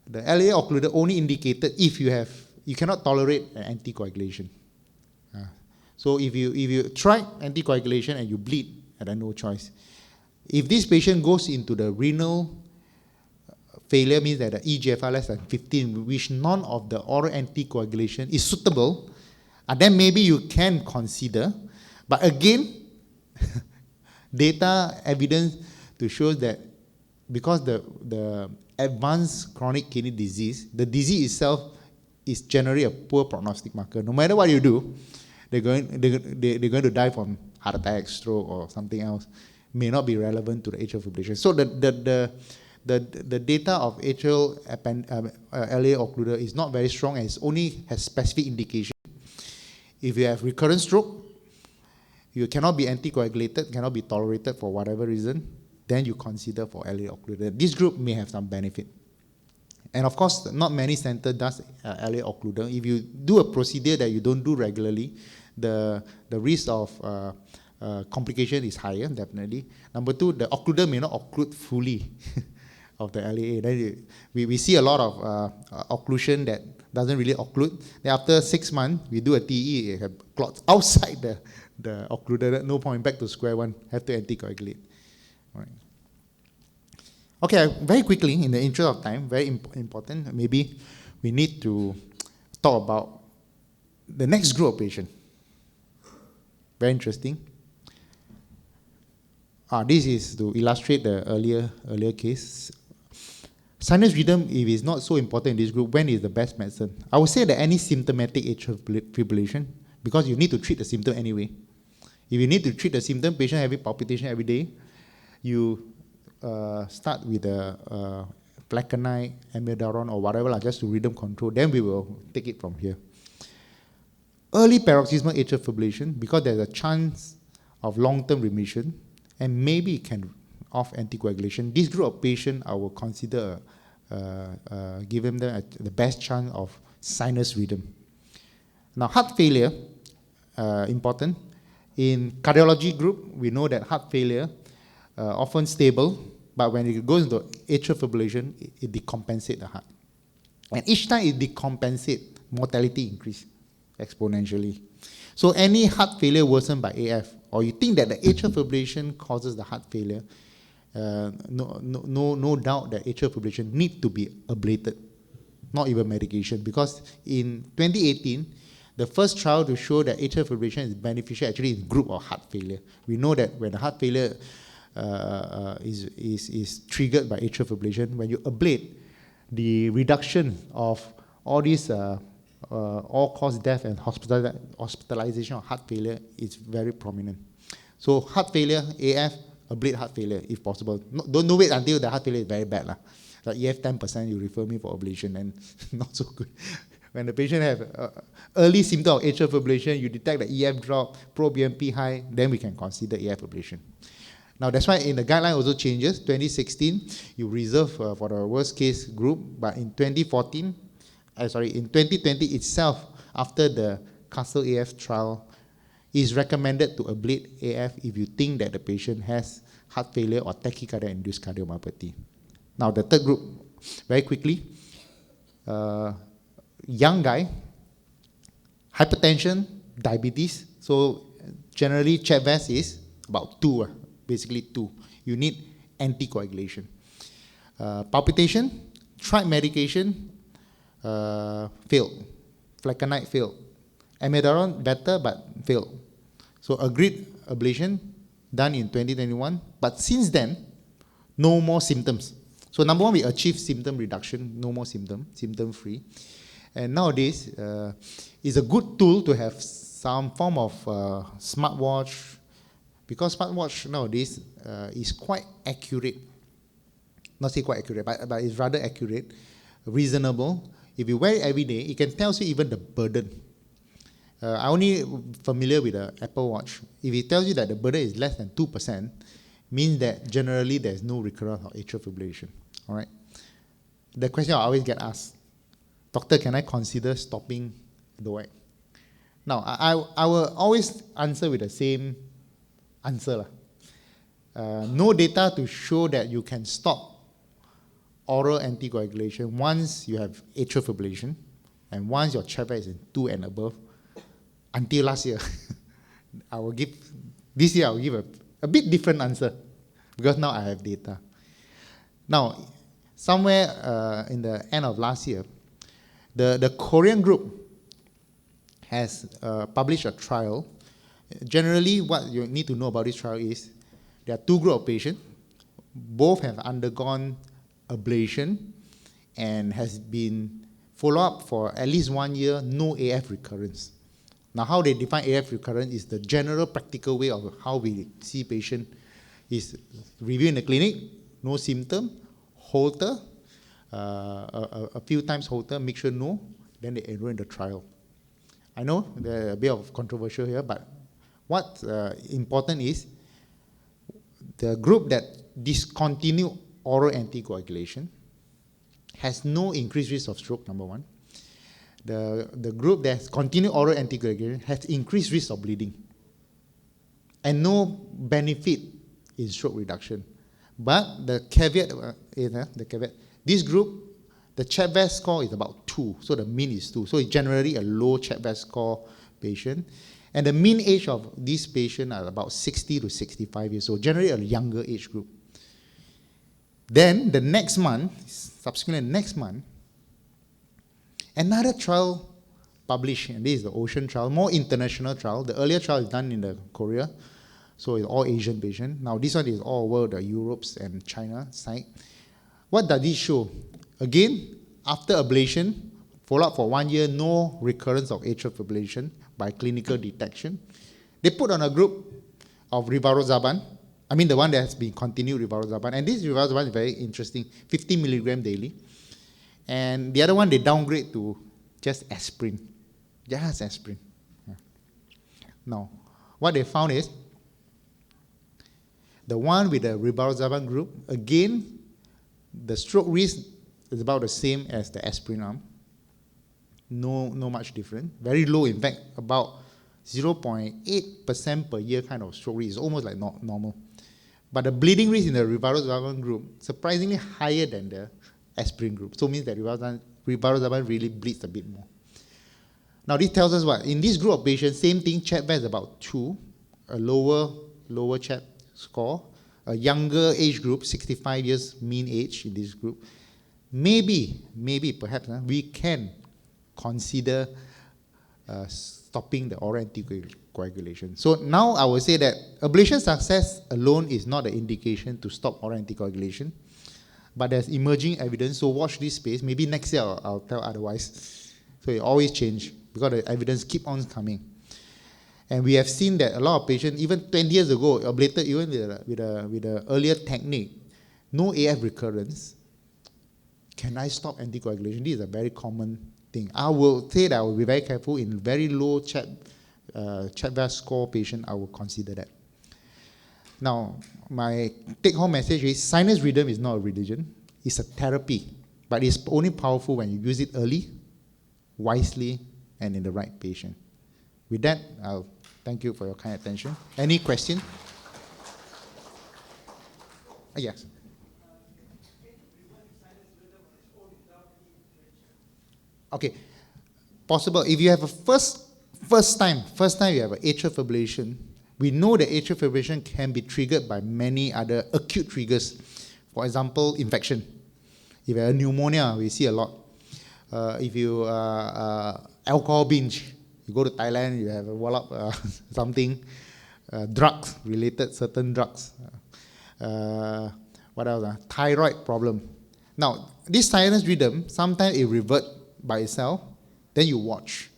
LAA occluder only indicated if you cannot tolerate anticoagulation. So if you try anticoagulation and you bleed, then no choice. If this patient goes into the renal failure, means that the eGFR less than 15, which none of the oral anticoagulation is suitable, and then maybe you can consider. But again, data evidence to show that because the advanced chronic kidney disease, the disease itself is generally a poor prognostic marker. No matter what you do, they're going to die from heart attack, stroke, or something else. May not be relevant to the atrial fibrillation. So the data of atrial LAA occluder is not very strong, and it only has specific indication. If you have recurrent stroke, you cannot be anticoagulated, cannot be tolerated for whatever reason, then you consider for LA occluder. This group may have some benefit. And of course, not many centers does LA occluder. If you do a procedure that you don't do regularly, the risk of complication is higher, definitely. Number two, the occluder may not occlude fully of the LAA. Then we see a lot of occlusion that doesn't really occlude. Then after 6 months, we do a TE, it have clots outside the occluder. No point, back to square one, have to anticoagulate. All right. Okay, very quickly, in the interest of time, very important, maybe we need to talk about the next group of patients. Very interesting. This is to illustrate the earlier case. Sinus rhythm, if it's not so important in this group, when is the best medicine? I would say that any symptomatic atrial fibrillation, because you need to treat the symptom anyway. If you need to treat the symptom, patient having palpitation every day, you start with a flecainide, amiodarone, or whatever, just to rhythm control. Then we will take it from here. Early paroxysmal atrial fibrillation, because there's a chance of long-term remission, and maybe it can off anticoagulation. This group of patients, I will consider give them the best chance of sinus rhythm. Now, heart failure, important. In cardiology group, we know that heart failure often stable, but when it goes into atrial fibrillation, it decompensates the heart. And each time it decompensates, mortality increases exponentially. So any heart failure worsened by AF, or you think that the atrial fibrillation causes the heart failure, no doubt that atrial fibrillation needs to be ablated, not even medication. Because in 2018, the first trial to show that atrial fibrillation is beneficial actually in group of heart failure. We know that when the heart failure is triggered by atrial fibrillation, when you ablate, the reduction of all these all-cause death and hospitalization of heart failure is very prominent. So heart failure, AF, ablate heart failure if possible. Don't wait until the heart failure is very bad. Like EF 10%, you refer me for ablation, and not so good. When the patient have early symptom of atrial fibrillation, you detect the EF drop, pro-BNP high, then we can consider AF ablation. Now that's why in the guideline also changes. 2016, you reserve for the worst case group, but in 2020 itself, after the Castle AF trial, is recommended to ablate AF if you think that the patient has heart failure or tachycardia-induced cardiomyopathy. Now the third group, very quickly, young guy, hypertension, diabetes. So generally, CHEVAS is about 2, basically 2. You need anticoagulation. Palpitation, tried medication, failed. Flecainide failed. Amiodarone better, but failed. So agreed ablation done in 2021. But since then, no more symptoms. So number one, we achieved symptom reduction, no more symptom-free. And nowadays, it's a good tool to have some form of smartwatch, because smartwatch nowadays is quite accurate. Not say quite accurate, but it's rather accurate, reasonable. If you wear it every day, it can tell you even the burden. I only familiar with the Apple Watch. If it tells you that the burden is less than 2%, means that generally there's no recurrence of atrial fibrillation. All right. The question I always get asked, doctor, can I consider stopping the DOAC? Now, I will always answer with the same answer. No data to show that you can stop oral anticoagulation once you have atrial fibrillation and once your CHEVAS is in 2 and above. Until last year, this year I will give a bit different answer because now I have data. Now, somewhere in the end of last year, the Korean group has published a trial. Generally, what you need to know about this trial is there are 2 groups of patients. Both have undergone ablation and has been followed up for at least 1 year, no AF recurrence. Now, how they define AF recurrence is the general practical way of how we see patient is review in the clinic, no symptom, Holter, a few times Holter, make sure no, then they enroll in the trial. I know there's a bit of controversial here, but what's important is the group that discontinue oral anticoagulation has no increased risk of stroke, number one. The group that has continued oral anticoagulation has increased risk of bleeding and no benefit in stroke reduction. But the caveat this group, the CHEP-VAS score is about 2, so the mean is 2. So it's generally a low CHEP-VAS score patient. And the mean age of this patient are about 60 to 65 years old, generally a younger age group. Then the next month, subsequently next month, another trial published, and this is the Ocean trial, more international trial. The earlier trial is done in the Korea, so it's all Asian patients. Now this one is all over the Europes and China side. What does this show? Again, after ablation, follow up for 1 year, no recurrence of atrial fibrillation by clinical detection. They put on a group of rivaroxaban, I mean the one that has been continued rivaroxaban, and this rivaroxaban is very interesting, 50 milligram daily. And the other one they downgrade to just aspirin. Just aspirin. Yeah. Now, what they found is, the one with the rivaroxaban group, again, the stroke risk is about the same as the aspirin arm. No much different. Very low, in fact, about 0.8% per year kind of stroke risk. It's almost like normal. But the bleeding risk in the rivaroxaban group, surprisingly higher than the aspirin group. So it means that rivaroxaban really bleeds a bit more. Now this tells us what? In this group of patients, same thing, CHEP-VAS is about 2, a lower CHEP score, a younger age group, 65 years mean age in this group. Maybe, perhaps, we can consider stopping the oral anticoagulation. So now I will say that ablation success alone is not an indication to stop oral anticoagulation, but there's emerging evidence, so watch this space. Maybe next year I'll tell otherwise. So it always change because the evidence keep on coming. And we have seen that a lot of patients, even 20 years ago, ablated even with the earlier technique, no AF recurrence. Can I stop anticoagulation? This is a very common thing. I will say that I will be very careful in very low CHEP-VAS score patient. I will consider that. Now, my take-home message is sinus rhythm is not a religion. It's a therapy, but it's only powerful when you use it early, wisely, and in the right patient. With that, I'll thank you for your kind attention. Any question? Yes. Okay, possible. If you have a first time you have an atrial fibrillation, we know that atrial fibrillation can be triggered by many other acute triggers. For example, infection. If you have a pneumonia, we see a lot. If you alcohol binge, you go to Thailand, you have a wallop something, drugs related, certain drugs. What else? Thyroid problem. Now, this sinus rhythm, sometimes it reverts by itself, then you watch.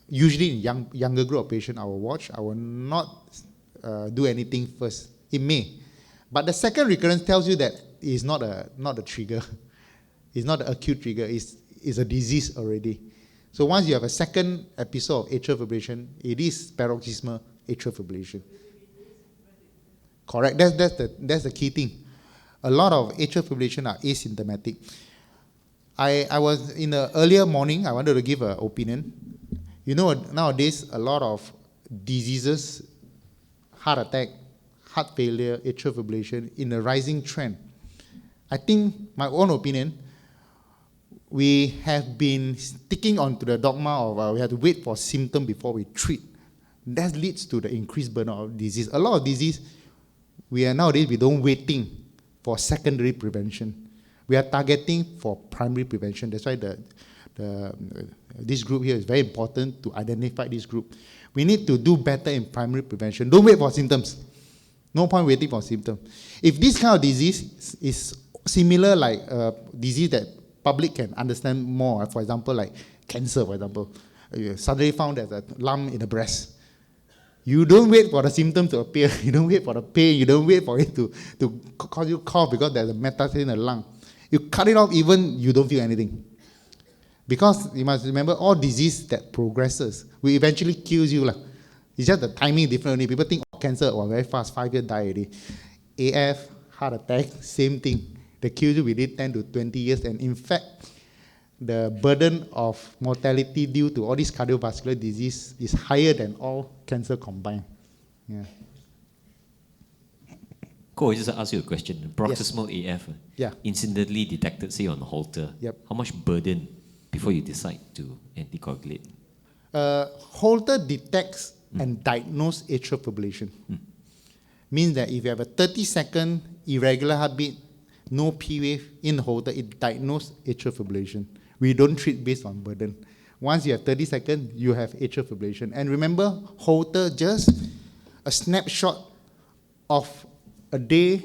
Usually in younger group of patients, I will watch. I will not do anything first. It may. But the second recurrence tells you that it's not a trigger. It's not an acute trigger. It's a disease already. So once you have a second episode of atrial fibrillation, it is paroxysmal atrial fibrillation. Correct. That's the key thing. A lot of atrial fibrillation are asymptomatic. I was in the earlier morning, I wanted to give an opinion. You know, nowadays, a lot of diseases, heart attack, heart failure, atrial fibrillation, in a rising trend. I think, my own opinion, we have been sticking onto the dogma of we have to wait for symptoms before we treat. That leads to the increased burden of disease. A lot of disease, we don't waiting for secondary prevention. We are targeting for primary prevention. That's why this group here is very important to identify this group. We need to do better in primary prevention. Don't wait for symptoms. No point waiting for symptoms. If this kind of disease is similar like disease that public can understand more, for example, like cancer, for example, you suddenly found there's a lump in the breast. You don't wait for the symptom to appear. You don't wait for the pain. You don't wait for it to cause you cough because there's a metastasis in the lung. You cut it off, even you don't feel anything. Because you must remember, all disease that progresses will eventually kill you. It's just the timing different only. People think, cancer, or very fast, 5 years die already. AF, heart attack, same thing. The QD within 10 to 20 years, and in fact, the burden of mortality due to all this cardiovascular disease is higher than all cancer combined. Yeah. Ko, I just ask you a question. Paroxysmal AF, Yeah. incidentally detected, say on a Holter. Yep. How much burden before you decide to anticoagulate? Holter detects and diagnoses atrial fibrillation. Means that if you have a 30-second irregular heartbeat, no P wave in the Holter, it diagnoses atrial fibrillation. We don't treat based on burden. Once you have 30 seconds, you have atrial fibrillation. And remember, Holter just a snapshot of a day,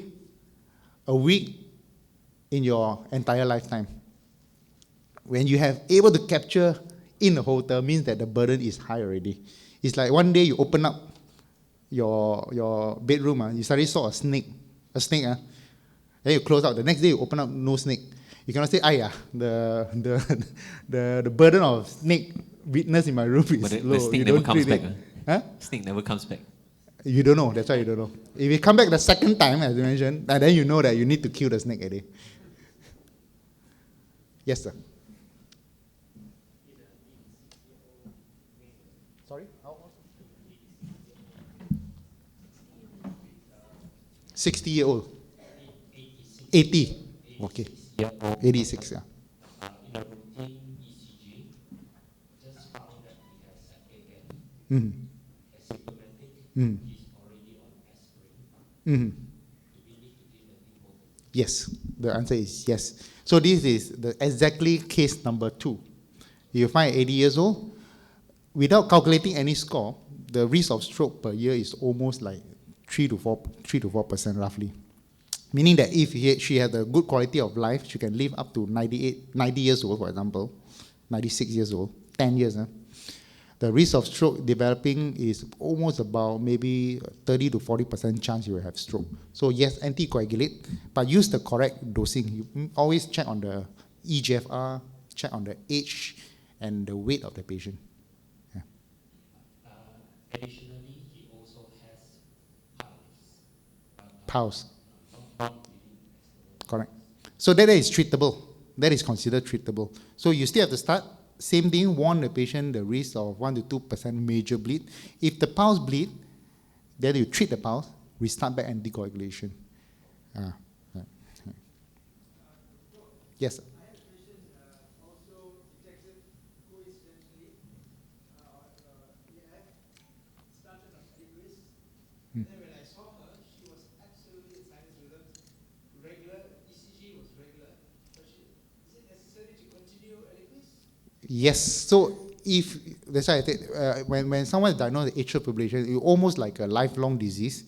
a week in your entire lifetime. When you have able to capture in the Holter, means that the burden is high already. It's like one day you open up your bedroom, you suddenly saw a snake, then you close out. The next day you open up, no snake. You cannot say, the burden of snake witness in my room is But low. the snake You never don't comes treat back. it. Huh? Snake never comes back. You don't know, that's why you don't know. If you come back the second time, as you mentioned, then you know that you need to kill the snake already. Yes, sir. Sorry? 60-year-old. 80. Okay. 86, yeah. Mm-hmm. Mm-hmm. Yes, the answer is yes. So this is exactly case number 2. You find 80 years old, without calculating any score, the risk of stroke per year is almost like 3 to 4% roughly. Meaning that if she had a good quality of life, she can live up to 90 years old, for example, 96 years old, 10 years. The risk of stroke developing is almost about maybe 30 to 40% chance you will have stroke. So yes, anticoagulate, but use the correct dosing. You always check on the EGFR, check on the age and the weight of the patient. Yeah. Additionally, he also has Pulse. Correct. So that is treatable. That is considered treatable. So you still have to start. Same thing, warn the patient the risk of 1 to 2% major bleed. If the pulse bleed, then you treat the pulse, restart back anticoagulation. Yes. Sir. Yes. So if that's why I think when someone is diagnosed with atrial fibrillation, it's almost like a lifelong disease.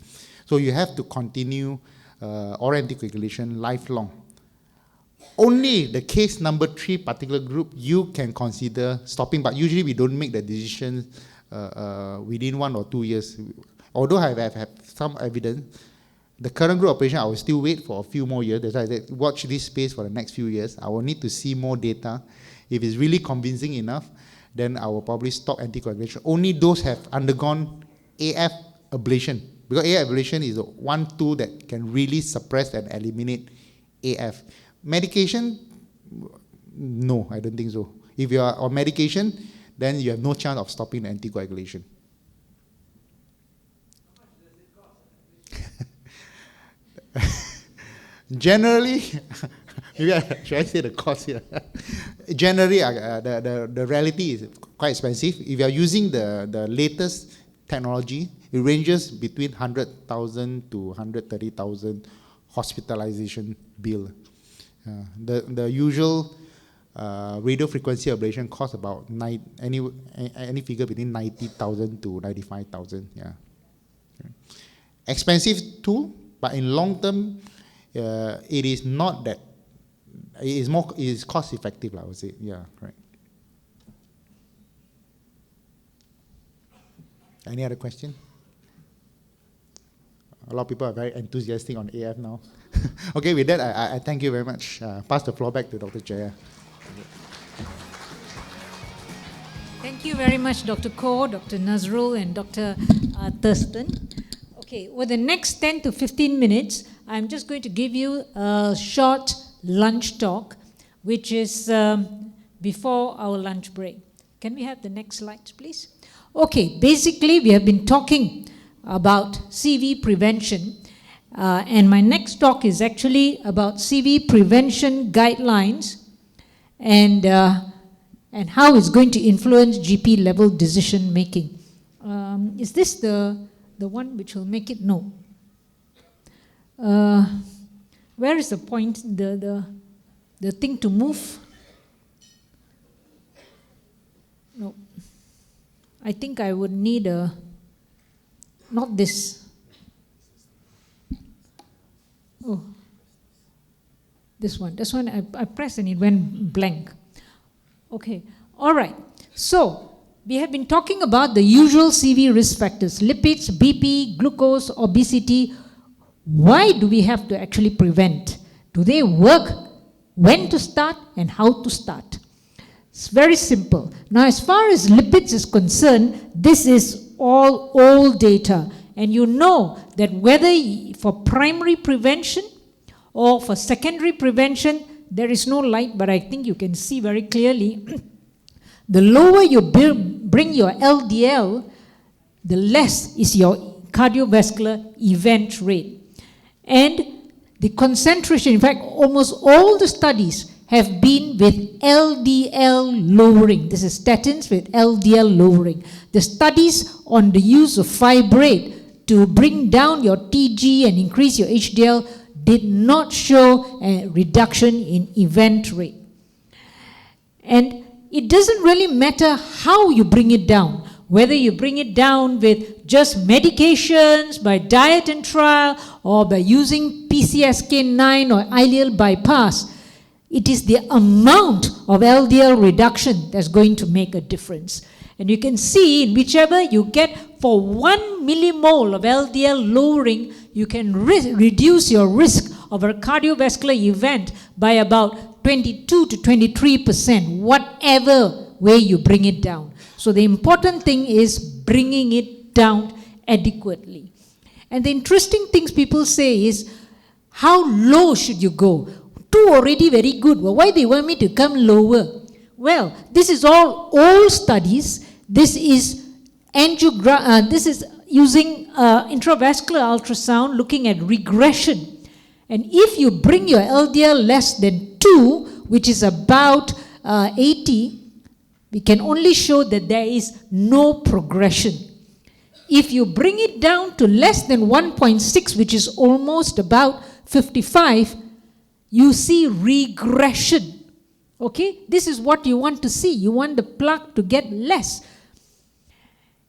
So you have to continue oral anticoagulation lifelong. Only the case number 3 particular group you can consider stopping, but usually we don't make the decision within 1 or 2 years. Although I have some evidence, the current group of patients I will still wait for a few more years. That's why I said watch this space for the next few years. I will need to see more data. If it's really convincing enough, then I will probably stop anticoagulation. Only those have undergone AF ablation, because AF ablation is the one tool that can really suppress and eliminate AF. Medication, no, I don't think so. If you are on medication, then you have no chance of stopping the anticoagulation. Generally, should I say the cost here? Generally, the reality is quite expensive. If you are using the latest technology, it ranges between 100,000 to 130,000 hospitalization bill. The usual radio frequency ablation costs about any figure between 90,000 to 95,000. Yeah, expensive tool, but in long term, it is not that. It is cost effective, I would say. Yeah, right. Any other question? A lot of people are very enthusiastic on AF now. Okay, with that, I thank you very much. Pass the floor back to Dr. Jaya. Thank you very much, Dr. Koh, Dr. Nazrul, and Dr. Thurston. Okay, over the next 10 to 15 minutes, I'm just going to give you a short lunch talk, which is before our lunch break. Can we have the next slides, please? Okay, basically, we have been talking about CV prevention, and my next talk is actually about CV prevention guidelines and how it's going to influence GP level decision making. Is this the one which will make it? No. Where is the point, the thing to move? No. I think I would need not this. Oh, this one. This one I pressed and it went blank. Okay, all right. So, we have been talking about the usual CV risk factors: lipids, BP, glucose, obesity. Why do we have to actually prevent? Do they work? When to start and how to start? It's very simple. Now, as far as lipids is concerned, this is all old data. And you know that whether for primary prevention or for secondary prevention, there is no light, but I think you can see very clearly. The lower you bring your LDL, the less is your cardiovascular event rate. And the concentration, in fact, almost all the studies have been with LDL lowering. This is statins with LDL lowering. The studies on the use of fibrate to bring down your TG and increase your HDL did not show a reduction in event rate. And it doesn't really matter how you bring it down, whether you bring it down with just medications, by diet and trial, or by using PCSK9 or ileal bypass. It is the amount of LDL reduction that's going to make a difference. And you can see in whichever you get for 1 millimole of LDL lowering, you can reduce your risk of a cardiovascular event by about 22 to 23%, whatever way you bring it down. So the important thing is bringing it down adequately. And the interesting things people say is, how low should you go? 2 already very good. Well, why do you want me to come lower? Well, this is all old studies. This is this is using intravascular ultrasound looking at regression. And if you bring your LDL less than 2, which is about 80, we can only show that there is no progression. If you bring it down to less than 1.6, which is almost about 55, you see regression. Okay? This is what you want to see. You want the plaque to get less.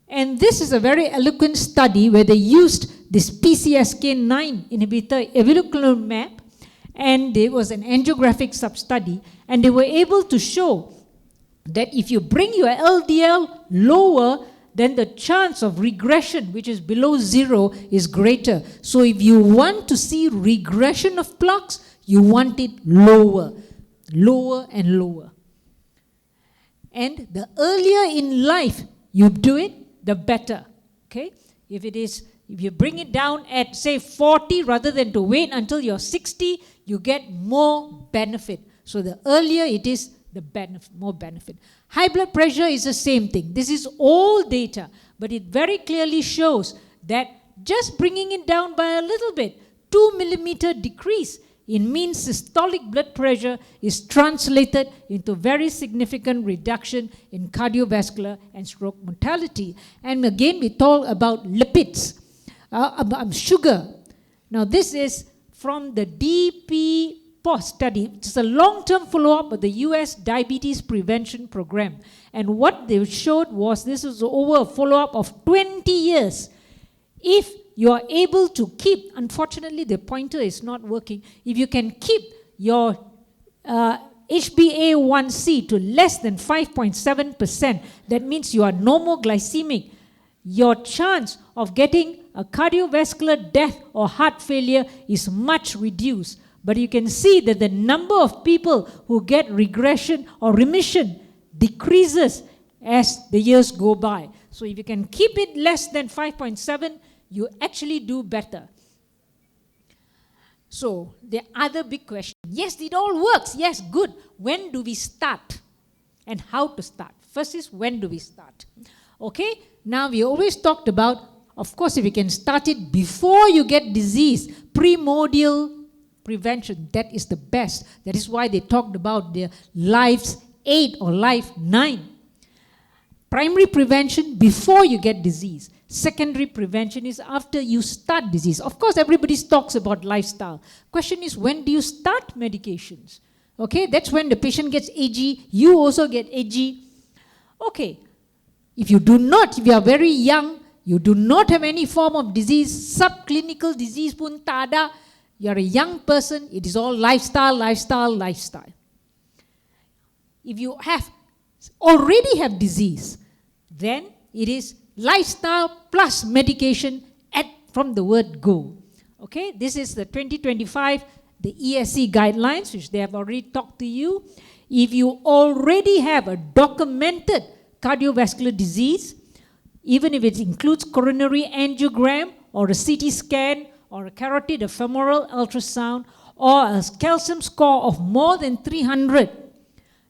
And this is a very eloquent study where they used this PCSK9 inhibitor, evolocumab, and there was an angiographic sub-study, and they were able to show that if you bring your LDL lower, then the chance of regression, which is below 0, is greater. So if you want to see regression of plaques, you want it lower, lower and lower. And the earlier in life you do it, the better. Okay? If you bring it down at, say, 40 rather than to wait until you're 60, you get more benefit. So the earlier it is, the more benefit. High blood pressure is the same thing. This is all data, but it very clearly shows that just bringing it down by a little bit, 2 millimeter decrease in mean systolic blood pressure is translated into very significant reduction in cardiovascular and stroke mortality. And again, we talk about lipids, sugar. Now, this is from the DP study. It's a long-term follow-up of the US Diabetes Prevention Program. And what they showed was this was over a follow-up of 20 years. If you are able to keep, unfortunately the pointer is not working, if you can keep your HbA1c to less than 5.7%, that means you are normoglycemic, your chance of getting a cardiovascular death or heart failure is much reduced. But you can see that the number of people who get regression or remission decreases as the years go by. So if you can keep it less than 5.7, you actually do better. So, the other big question, yes, it all works, yes, good. When do we start? And how to start? First is, when do we start? Okay, now we always talked about, of course, if you can start it before you get disease, primordial prevention, that is the best. That is why they talked about the Lives 8 or Life 9. Primary prevention before you get disease. Secondary prevention is after you start disease. Of course, everybody talks about lifestyle. Question is, when do you start medications? Okay, that's when the patient gets AG, you also get AG. Okay, if you are very young, you do not have any form of disease, subclinical disease pun tada, you're a young person, it is all lifestyle, lifestyle, lifestyle. If you already have disease, then it is lifestyle plus medication from the word go. Okay, this is the 2025, the ESC guidelines, which they have already talked to you. If you already have a documented cardiovascular disease, even if it includes coronary angiogram or a CT scan or a carotid or femoral ultrasound or a calcium score of more than 300,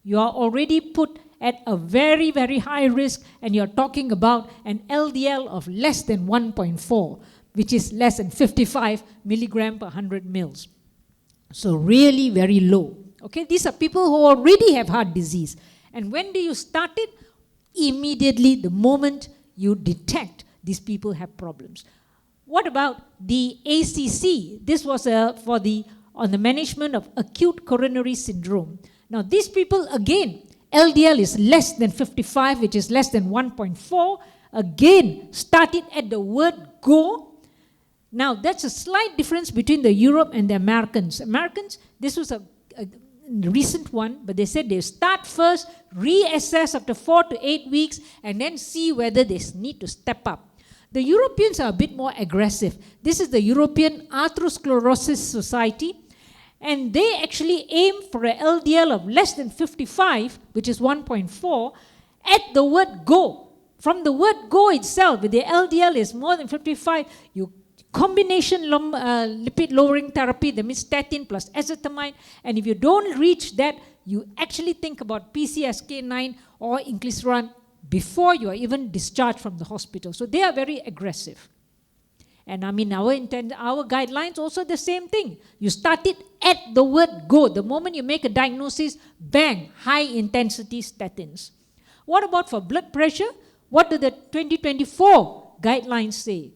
you are already put at a very, very high risk, and you're talking about an LDL of less than 1.4, which is less than 55 milligram per 100 mils. So really very low. Okay, these are people who already have heart disease. And when do you start it? Immediately, the moment you detect these people have problems. What about the ACC? This was on the management of acute coronary syndrome. Now these people, again, LDL is less than 55, which is less than 1.4. Again, started at the word go. Now, that's a slight difference between the Europe and the Americans. Americans, this was a recent one, but they said they start first, reassess after 4 to 8 weeks, and then see whether they need to step up. The Europeans are a bit more aggressive. This is the European Atherosclerosis Society. And they actually aim for an LDL of less than 55, which is 1.4, at the word go. From the word go itself, if the LDL is more than 55, you combination lipid lowering therapy, that means statin plus ezetimibe, and if you don't reach that, you actually think about PCSK9 or inclisiran before you are even discharged from the hospital. So they are very aggressive. And I mean, our guidelines also the same thing. You start it at the word go. The moment you make a diagnosis, bang, high intensity statins. What about for blood pressure? What do the 2024 guidelines say?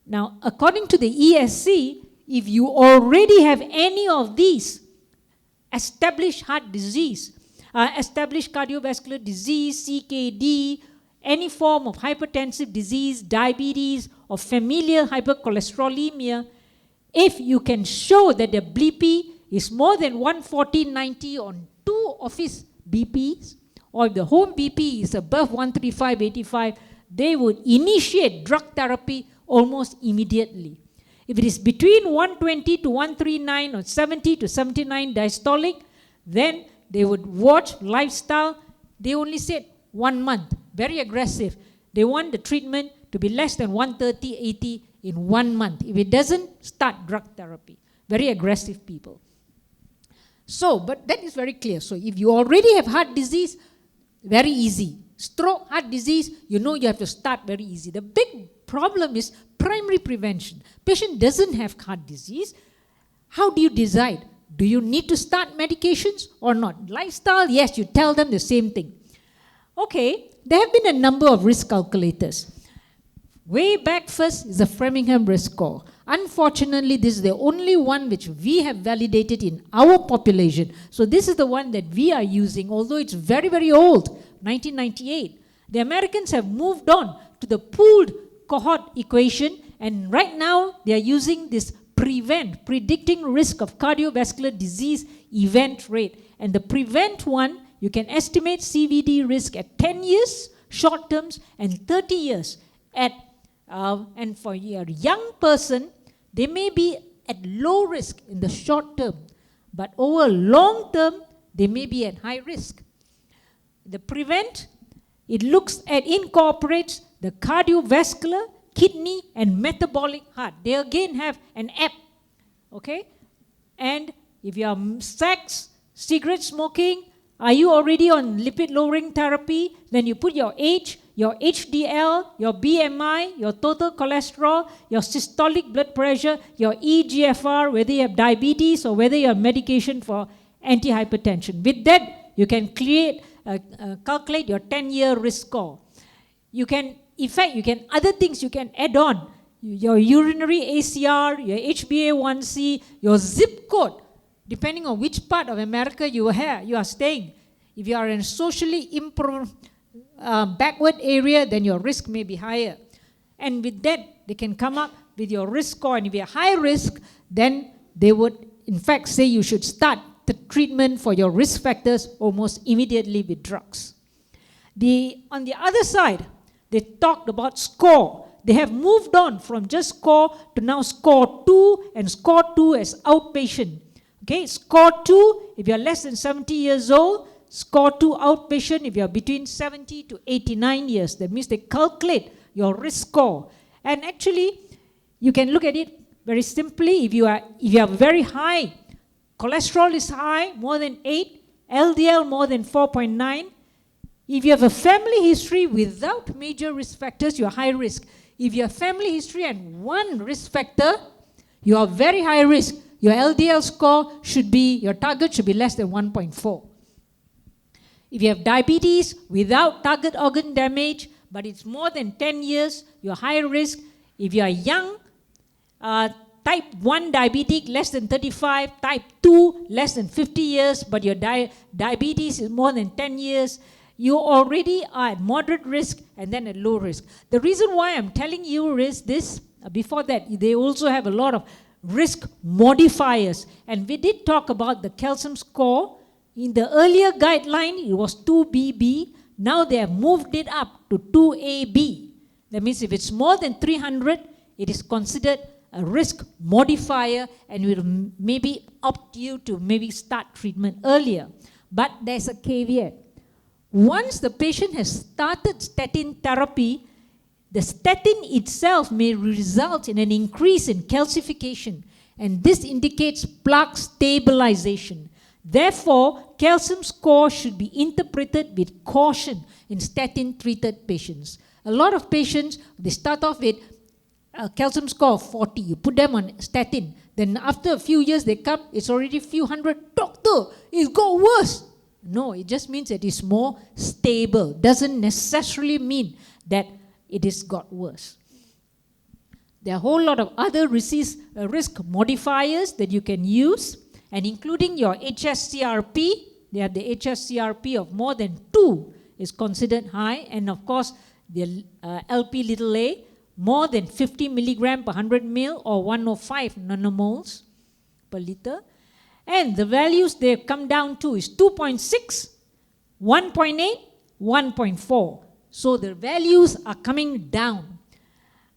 Now, according to the ESC, if you already have any of these established heart disease, established cardiovascular disease, CKD, any form of hypertensive disease, diabetes, or familial hypercholesterolemia, if you can show that the BP is more than 140/90 on 2 of his BPs, or if the home BP is above 135/85, they would initiate drug therapy almost immediately. If it is between 120 to 139 or 70 to 79 diastolic, then they would watch lifestyle. They only said 1 month, very aggressive. They want the treatment to be less than 130/80 in 1 month. If it doesn't, start drug therapy. Very aggressive people. So, but that is very clear. So if you already have heart disease, very easy. Stroke, heart disease, you know you have to start very easy. The big problem is primary prevention. Patient doesn't have heart disease. How do you decide? Do you need to start medications or not? Lifestyle, yes, you tell them the same thing. Okay, there have been a number of risk calculators. Way back first is the Framingham risk score. Unfortunately, this is the only one which we have validated in our population. So this is the one that we are using, although it's very, very old, 1998. The Americans have moved on to the pooled cohort equation, and right now they are using this PREVENT, predicting risk of cardiovascular disease event rate. And the PREVENT one, you can estimate CVD risk at 10 years, short terms, and 30 years. And for a young person, they may be at low risk in the short term, but over long term, they may be at high risk. The PREVENT, it incorporates the cardiovascular, kidney and metabolic heart. They again have an app, okay? And if you are sex, cigarette smoking, are you already on lipid lowering therapy? Then you put your age, your HDL, your BMI, your total cholesterol, your systolic blood pressure, your EGFR, whether you have diabetes or whether you have medication for antihypertension. With that, you can calculate your 10-year risk score. You can, in fact, other things you can add on. Your urinary ACR, your HbA1c, your zip code, depending on which part of America you are staying. If you are in a socially backward area, then your risk may be higher. And with that, they can come up with your risk score. And if you're high risk, then they would, in fact, say you should start the treatment for your risk factors almost immediately with drugs. On the other side, they talked about score. They have moved on from just score to now score 2 and score 2 as outpatient. Okay, score 2 if you're less than 70 years old, score 2 outpatient if you're between 70 to 89 years. That means they calculate your risk score. And actually, you can look at it very simply. If you are very high, cholesterol is high, more than 8, LDL more than 4.9. If you have a family history without major risk factors, you are high risk. If you have family history and one risk factor, you are very high risk. Your LDL score your target should be less than 1.4. If you have diabetes without target organ damage, but it's more than 10 years, you're high risk. If you are young, type 1 diabetic, less than 35, type 2, less than 50 years, but your diabetes is more than 10 years, you already are at moderate risk and then at low risk. The reason why I'm telling you is this, before that, they also have a lot of risk modifiers. And we did talk about the calcium score. In the earlier guideline, it was 2BB. Now they have moved it up to 2AB. That means if it's more than 300, it is considered a risk modifier and will maybe opt you to maybe start treatment earlier. But there's a caveat. Once the patient has started statin therapy, the statin itself may result in an increase in calcification, and this indicates plaque stabilization. Therefore, calcium score should be interpreted with caution in statin-treated patients. A lot of patients, they start off with a calcium score of 40. You put them on statin. Then after a few years, they come, it's already a few hundred. Doctor, it got worse. No, it just means that it's more stable. Doesn't necessarily mean that it has got worse. There are a whole lot of other risk modifiers that you can use, and including your HSCRP. They have the HSCRP of more than 2 is considered high, and of course the LP(a) more than 50 milligram per 100 ml or 105 nanomoles per liter. And the values they have come down to is 2.6, 1.8, 1.4. So the values are coming down.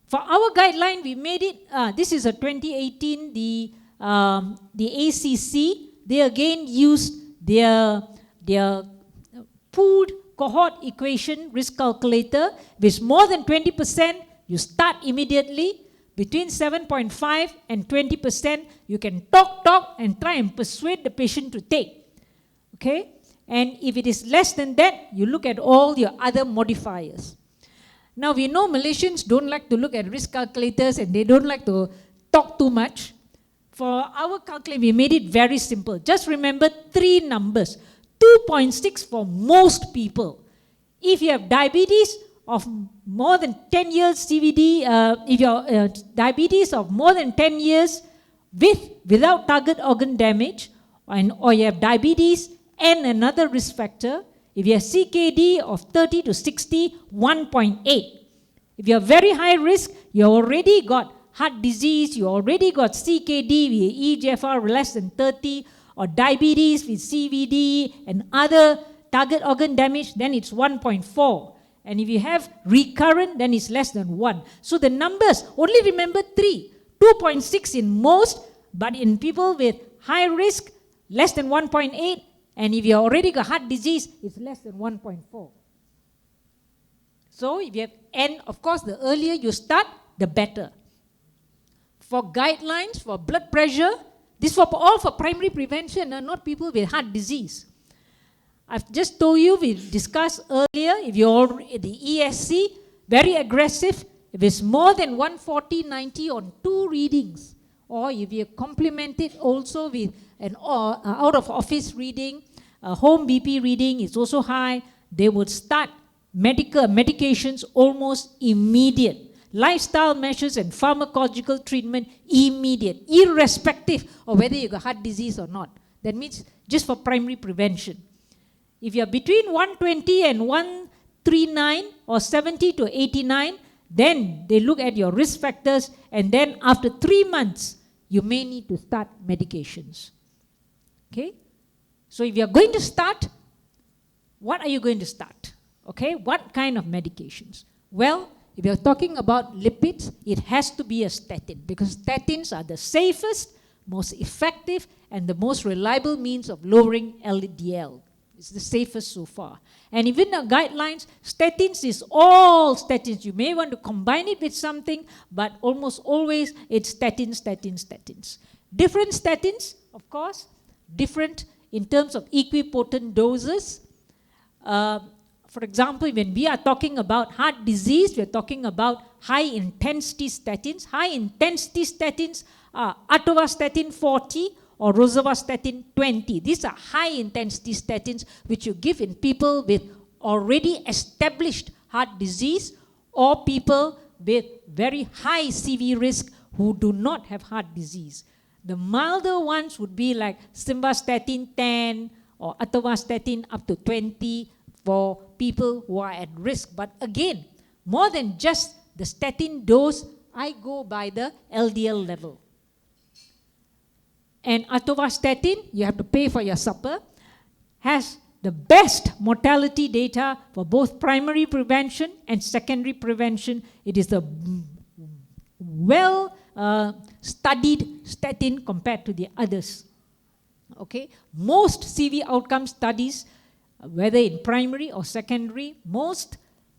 For our guideline, we made it, this is a 2018, the ACC, they again used their pooled cohort equation risk calculator, which more than 20%, you start immediately. Between 7.5 and 20%, you can talk and try and persuade the patient to take. Okay? And if it is less than that, you look at all your other modifiers. Now, we know Malaysians don't like to look at risk calculators and they don't like to talk too much. For our calculator, we made it very simple. Just remember 3 numbers. 2.6 for most people. If you have diabetes of more than 10 years CVD, if your diabetes of more than 10 years without target organ damage, or you have diabetes and another risk factor, if you have CKD of 30 to 60, 1.8. If you are very high risk, you already got heart disease, you already got CKD with EGFR less than 30, or diabetes with CVD and other target organ damage, then it's 1.4. And if you have recurrent, then it's less than 1. So the numbers, only remember 3. 2.6 in most, but in people with high risk, less than 1.8. And if you already got heart disease, it's less than 1.4. So if you have, and of course, the earlier you start, the better. For guidelines, for blood pressure, this for all for primary prevention and not people with heart disease. I've just told you, we discussed earlier, if you're the ESC, very aggressive, if it's more than 140/90 on 2 readings, or if you complement it also with an out-of-office reading, a home BP reading is also high, they would start medications almost immediate. Lifestyle measures and pharmacological treatment immediate, irrespective of whether you got heart disease or not. That means just for primary prevention. If you're between 120 and 139 or 70 to 89, then they look at your risk factors, and then after 3 months, you may need to start medications. Okay? So if you're going to start, what are you going to start? Okay? What kind of medications? Well, if you're talking about lipids, it has to be a statin, because statins are the safest, most effective, and the most reliable means of lowering LDL. It's the safest so far. And even the guidelines, statins is all statins. You may want to combine it with something, but almost always it's statins, statins, statins. Different statins, of course, different in terms of equipotent doses. For example, when we are talking about heart disease, we are talking about high-intensity statins. High-intensity statins are atorvastatin 40 or rosuvastatin 20. These are high-intensity statins which you give in people with already established heart disease or people with very high CV risk who do not have heart disease. The milder ones would be like simvastatin 10 or atorvastatin up to 20 for people who are at risk. But again, more than just the statin dose, I go by the LDL level. And atorvastatin, you have to pay for your supper, has the best mortality data for both primary prevention and secondary prevention. It is a well-studied statin compared to the others. Okay? Most CV outcome studies, whether in primary or secondary, most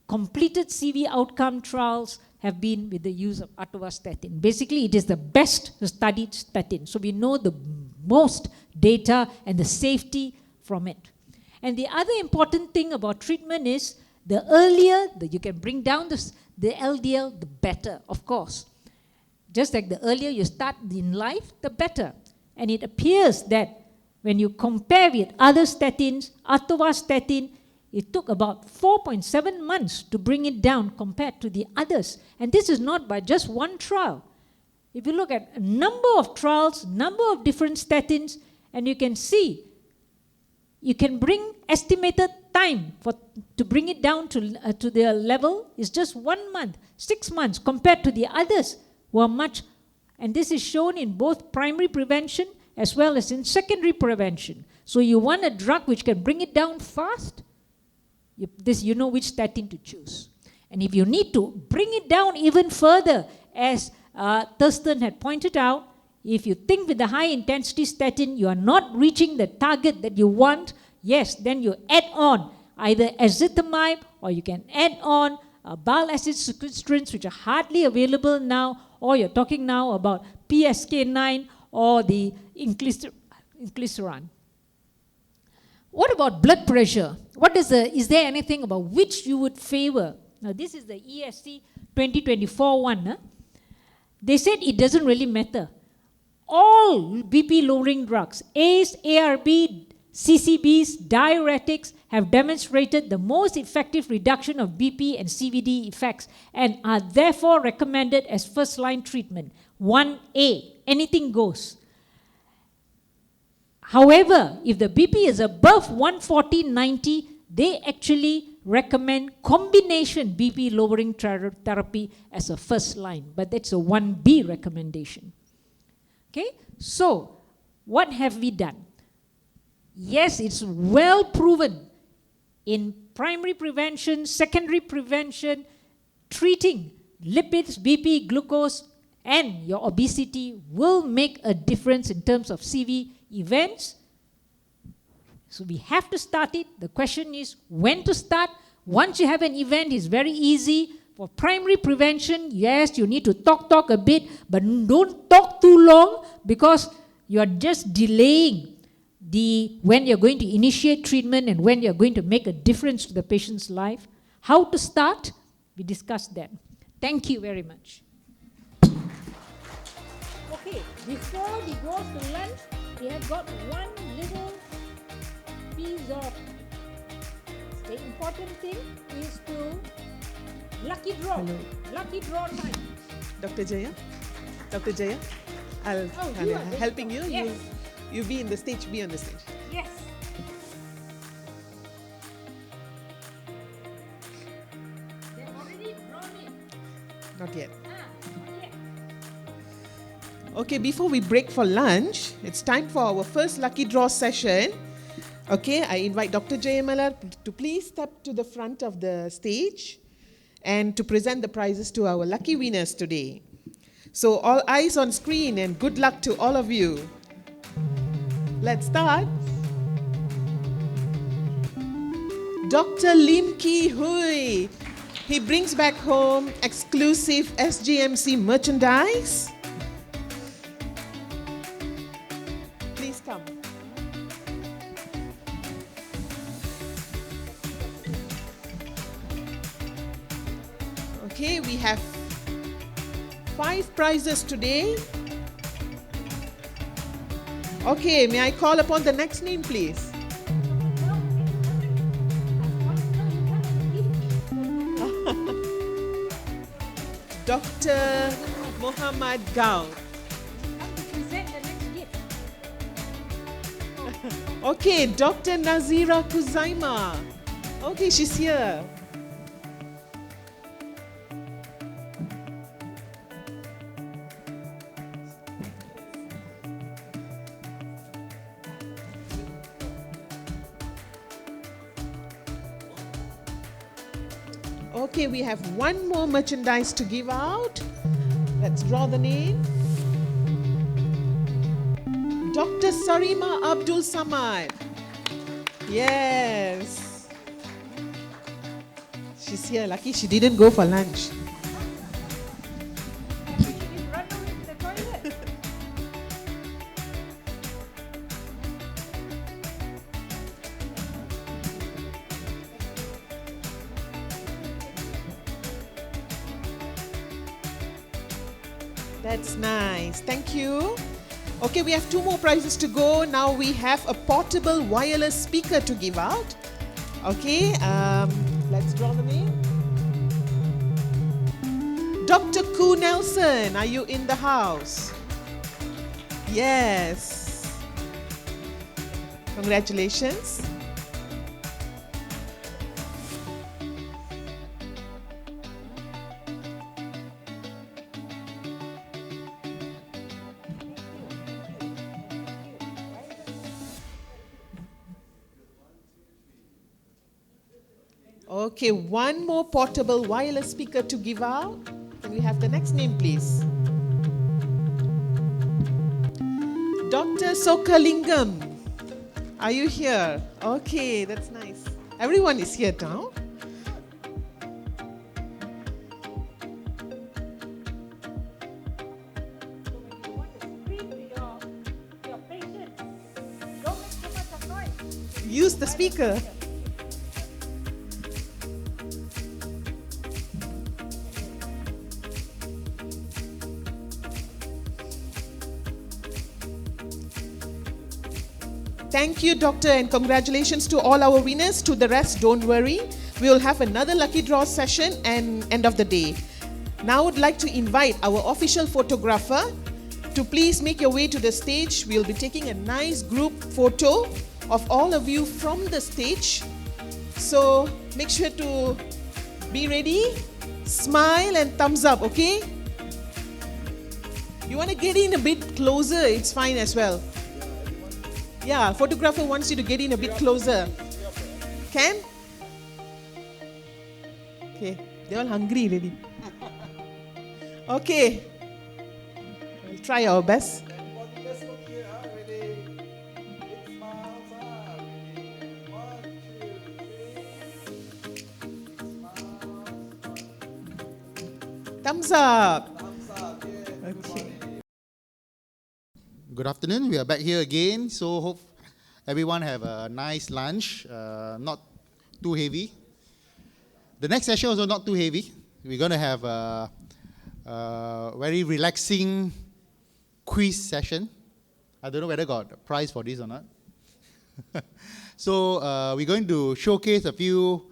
completed CV outcome trials have been with the use of atorvastatin. Basically, it is the best studied statin. So we know the most data and the safety from it. And the other important thing about treatment is the earlier that you can bring down the LDL, the better, of course. Just like the earlier you start in life, the better. And it appears that when you compare with other statins, atorvastatin, it took about 4.7 months to bring it down compared to the others. And this is not by just one trial. If you look at a number of trials, number of different statins, and you can see, you can bring estimated time to bring it down to their level is just 1 month, 6 months compared to the others who are much. And this is shown in both primary prevention as well as in secondary prevention. So you want a drug which can bring it down fast, you know which statin to choose. And if you need to bring it down even further, as Thurston had pointed out, if you think with the high-intensity statin you are not reaching the target that you want, yes, then you add on either ezetimibe or you can add on bile acid sequestrants, which are hardly available now, or you're talking now about PSK9 or the inclisiran. What about blood pressure? Is there anything about which you would favor? Now this is the ESC 2024 one. They said it doesn't really matter. All BP lowering drugs, ACE, ARB, CCBs, diuretics have demonstrated the most effective reduction of BP and CVD effects and are therefore recommended as first-line treatment. 1A, anything goes. However, if the BP is above 140/90, they actually recommend combination BP lowering therapy as a first line, but that's a 1B recommendation. Okay, so what have we done? Yes, it's well proven in primary prevention, secondary prevention, treating lipids, BP, glucose, and your obesity will make a difference in terms of CV events. So we have to start it. The question is when to start. Once you have an event, it's very easy For primary prevention, yes, you need to talk a bit, but don't talk too long because you are just delaying when you're going to initiate treatment and when you're going to make a difference to the patient's life. How to start? We discussed that. Thank you very much. Okay, before we go to lunch, we have got one little piece of, the important thing is to lucky draw. Hello. Lucky draw time. Dr. Jaya? Dr. Jaya? I'll you are helping you. Yes. You be in the stage, be on the stage. Yes. They've already drawn it. Not yet. Not yet. Okay, before we break for lunch, it's time for our first lucky draw session. Okay, I invite Dr. Jayamala to please step to the front of the stage and to present the prizes to our lucky winners today. So all eyes on screen and good luck to all of you. Let's start. Dr. Lim Ki Hui. He brings back home exclusive SJMC merchandise. Please come. Okay, we have 5 prizes today. Okay, may I call upon the next name, please? Dr. Muhammad Gaul. Come to present the next gift. Okay, Dr. Nazira Kuzaima. Okay, she's here. Okay, we have one more merchandise to give out. Let's draw the name. Dr. Sarima Abdul Samad. Yes. She's here. Lucky she didn't go for lunch. You run away to the toilet. That's nice. Thank you. Okay, we have 2 more prizes to go. Now we have a portable wireless speaker to give out. Okay, let's draw the name. Dr. Ku Nelson, are you in the house? Yes. Congratulations. Okay, one more portable wireless speaker to give out. Can we have the next name, please? Dr. Sokalingam, are you here? Okay, that's nice. Everyone is here now. You want to scream to your patient. Don't make so much of noise. Use the speaker. Thank you, Doctor, and congratulations to all our winners. To the rest, don't worry. We will have another lucky draw session and end of the day. Now I would like to invite our official photographer to please make your way to the stage. We'll be taking a nice group photo of all of you from the stage. So make sure to be ready, smile and thumbs up, okay? You want to get in a bit closer, it's fine as well. Yeah, photographer wants you to get in a bit closer. Can? Okay, they're all hungry already. Okay, we'll try our best. Thumbs up. Okay. Good afternoon. We are back here again. So hope everyone have a nice lunch, not too heavy. The next session also not too heavy. We're going to have a very relaxing quiz session. I don't know whether I got a prize for this or not. So we're going to showcase a few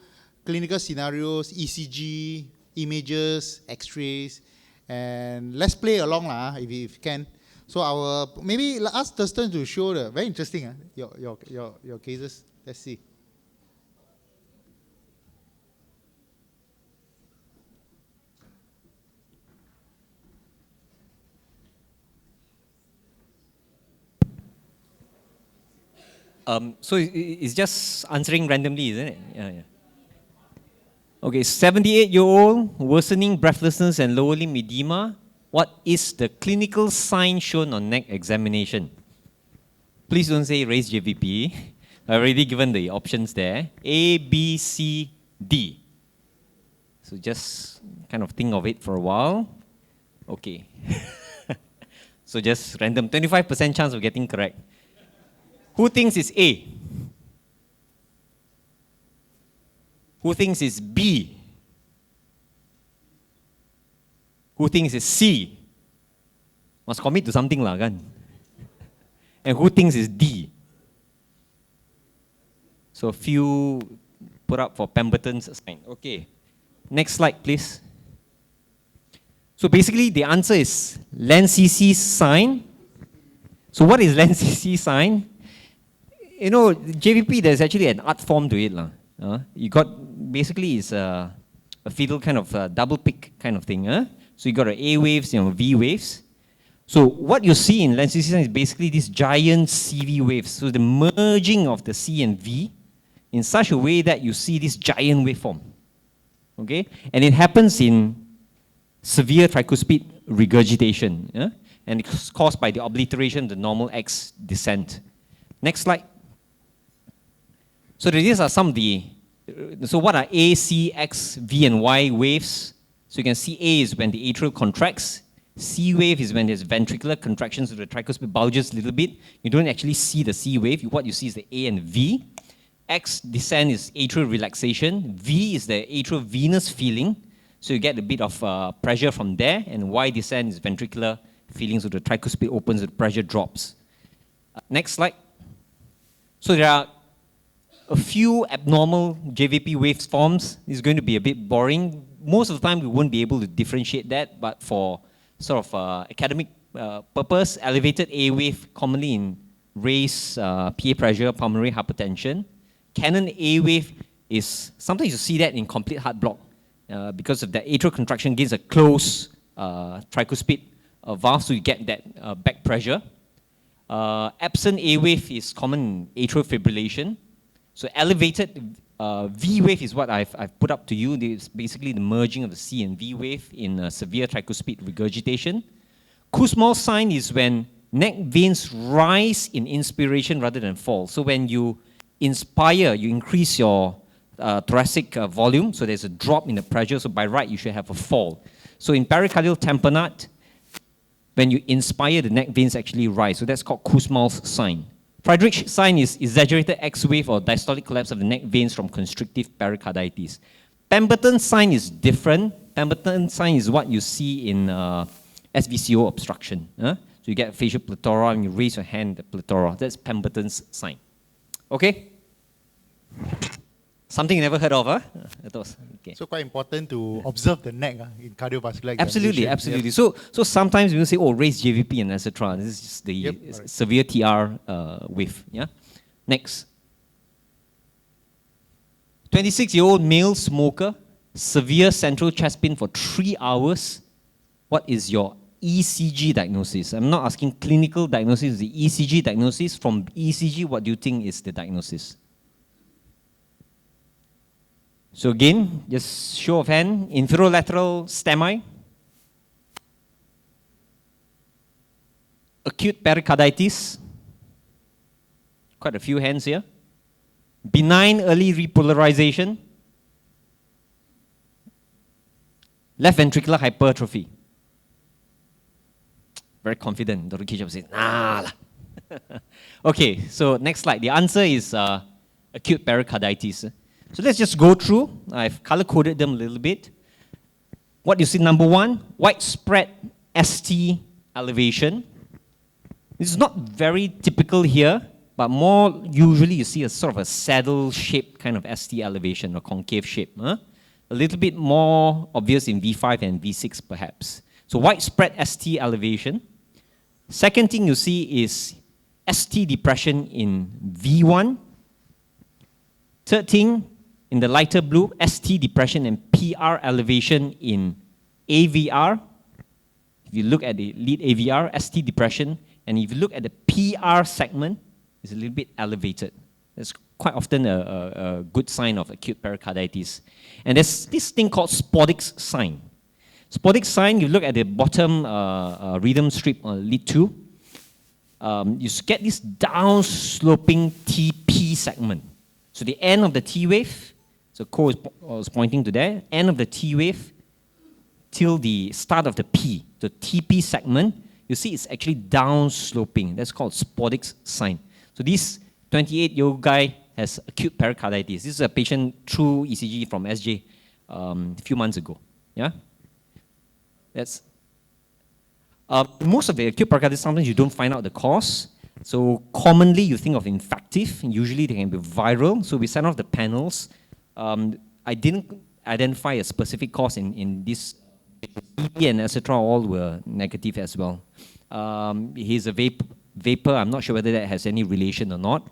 clinical scenarios, ECG, images, X-rays, and let's play along if you can. So maybe ask Thurston to show the very interesting your cases. Let's see. So it's just answering randomly, isn't it? Yeah. Okay, 78-year-old, worsening breathlessness and lower limb edema. What is the clinical sign shown on neck examination? Please don't say raise JVP. I've already given the options there. A, B, C, D. So just kind of think of it for a while. Okay. So just random, 25% chance of getting correct. Who thinks it's A? Who thinks it's B? Who thinks it's C? Must commit to something lah, kan? And who thinks it's D? So a few put up for Pemberton's sign. Okay. Next slide, please. So basically the answer is Lenz-CC sign. So what is Lenz-CC sign? You know, JVP, there's actually an art form to it. You got, basically it's a fiddle kind of double pick kind of thing. So you got A waves, V waves. So what you see in Lenz-CC sign is basically these giant CV waves. So the merging of the C and V in such a way that you see this giant waveform. Okay? And it happens in severe tricuspid regurgitation. And it's caused by the obliteration of the normal X descent. Next slide. So these are some of the, so what are A, C, X, V, and Y waves? So you can see A is when the atrial contracts. C wave is when there's ventricular contractions, so the tricuspid bulges a little bit. You don't actually see the C wave. What you see is the A and V. X descent is atrial relaxation. V is the atrial venous feeling. So you get a bit of pressure from there. And Y descent is ventricular feeling, so the tricuspid opens, the pressure drops. Next slide. So there are a few abnormal JVP waveforms. It's going to be a bit boring. Most of the time, we won't be able to differentiate that, but for sort of academic purpose, elevated A wave, commonly in raised PA pressure, pulmonary hypertension. Canon A wave is, sometimes you see that in complete heart block because of the atrial contraction gives a closed tricuspid valve, so you get that back pressure. Absent A wave is common in atrial fibrillation. So elevated V wave is what I've put up to you. It's basically the merging of the C and V wave in severe tricuspid regurgitation. Kussmaul's sign is when neck veins rise in inspiration rather than fall. So when you inspire, you increase your thoracic volume, so there's a drop in the pressure, so by right you should have a fall. So in pericardial tamponade, when you inspire, the neck veins actually rise, so that's called Kussmaul's sign. Friedreich's sign is exaggerated X wave or diastolic collapse of the neck veins from constrictive pericarditis. Pemberton's sign is different. Pemberton's sign is what you see in SVCO obstruction. So you get facial plethora and you raise your hand, the plethora. That's Pemberton's sign. Okay? Something you never heard of, huh? Okay. So quite important to observe the neck in cardiovascular examination. Absolutely. Yep. So sometimes we will say, oh, raise JVP and etc. This is just the severe TR wave. Yeah. Next. 26-year-old male smoker, severe central chest pain for 3 hours. What is your ECG diagnosis? I'm not asking clinical diagnosis, the ECG diagnosis. From ECG, what do you think is the diagnosis? So again, just show of hand, inferolateral STEMI, acute pericarditis, quite a few hands here, benign early repolarization, Left ventricular hypertrophy. Very confident. Dr. Kishab says, nah. Okay, so next slide. The answer is acute pericarditis. So let's just go through. I've color-coded them a little bit. What you see, number one, widespread ST elevation. This is not very typical here, but more usually you see a sort of a saddle-shaped kind of ST elevation or concave shape. A little bit more obvious in V5 and V6 perhaps. So widespread ST elevation. Second thing you see is ST depression in V1. Third thing, in the lighter blue, ST depression and PR elevation in AVR. If you look at the lead AVR, ST depression, and if you look at the PR segment, it's a little bit elevated. That's quite often a good sign of acute pericarditis. And there's this thing called Spoddick's sign. Spoddick's sign, you look at the bottom rhythm strip on lead 2, you get this down-sloping TP segment. So the end of the T wave, so Ko was pointing to there, end of the T wave till the start of the P, the TP segment, you see it's actually down-sloping. That's called Spoddick's sign. So this 28-year-old guy has acute pericarditis. This is a patient through ECG from SJ a few months ago. Yeah? That's most of the acute pericarditis, sometimes you don't find out the cause. So commonly you think of infective, usually they can be viral. So we send off the panels. I didn't identify a specific cause in this, EP and etc. all were negative as well. He's a vapor, I'm not sure whether that has any relation or not.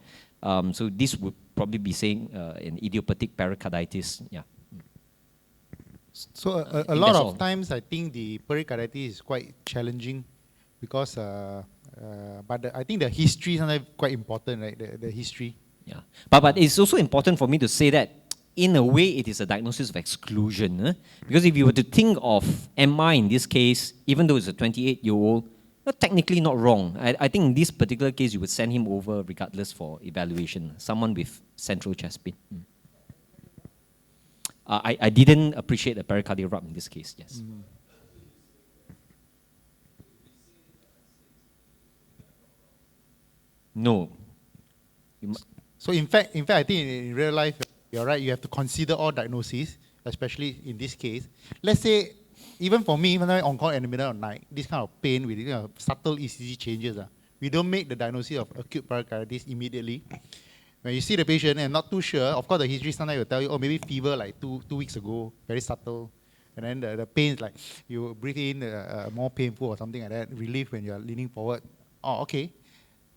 So this would probably be saying an idiopathic pericarditis, yeah. So a lot of times I think the pericarditis is quite challenging because, but I think the history is sometimes quite important, right? The history. Yeah, but it's also important for me to say that in a way it is a diagnosis of exclusion. Because if you were to think of MI in this case, even though it's a 28-year-old, technically not wrong. I think in this particular case you would send him over regardless for evaluation, someone with central chest pain. I didn't appreciate the pericardial rub in this case, yes. No. So in fact, I think in real life, you're right, you have to consider all diagnoses, especially in this case. Let's say, even for me, when I'm on call in the middle of the night, this kind of pain with subtle ECG changes, we don't make the diagnosis of acute pericarditis immediately. When you see the patient and not too sure, of course the history sometimes will tell you, oh, maybe fever like two weeks ago, very subtle. And then the pain is like, you breathe in, more painful or something like that, relief when you're leaning forward. Oh, okay.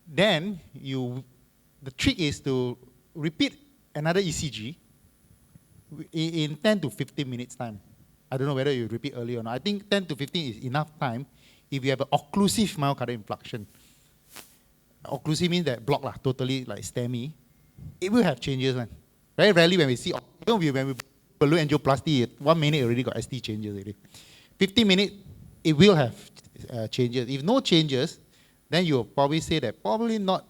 Then the trick is to repeat another ECG in 10 to 15 minutes time. I don't know whether you repeat early or not. I think 10 to 15 is enough time if you have an occlusive myocardial infarction. Occlusive means that block, totally like STEMI. It will have changes, man. Very rarely when we see, when we balloon angioplasty, 1 minute already got ST changes already. 15 minutes, it will have changes. If no changes, then you'll probably say that probably not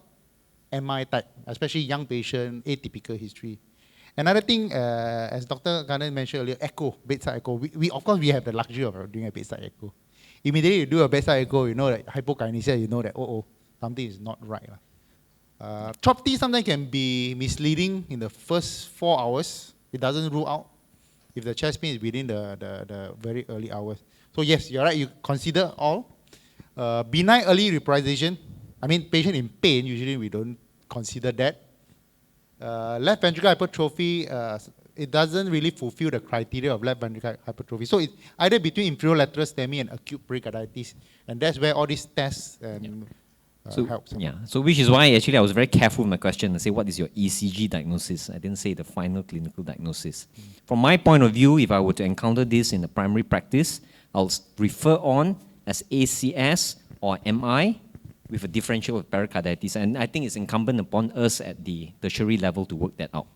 MI type, especially young patient, atypical history. Another thing, as Dr. Garner mentioned earlier, echo, bedside echo. We of course, we have the luxury of doing a bedside echo. Immediately you do a bedside echo, you know that hypokinesia, you know that, something is not right. CHOP T sometimes can be misleading in the first 4 hours. It doesn't rule out if the chest pain is within the very early hours. So yes, you're right, you consider all. Benign early reprisation, I mean patient in pain, usually we don't consider that. Left ventricular hypertrophy, it doesn't really fulfill the criteria of left ventricular hypertrophy. So it's either between inferior lateral STEMI and acute pericarditis. And that's where all these tests helps. Yeah, so which is why actually I was very careful with my question and say, what is your ECG diagnosis? I didn't say the final clinical diagnosis. From my point of view, if I were to encounter this in the primary practice, I'll refer on as ACS or MI with a differential of pericarditis. And I think it's incumbent upon us at the tertiary level to work that out.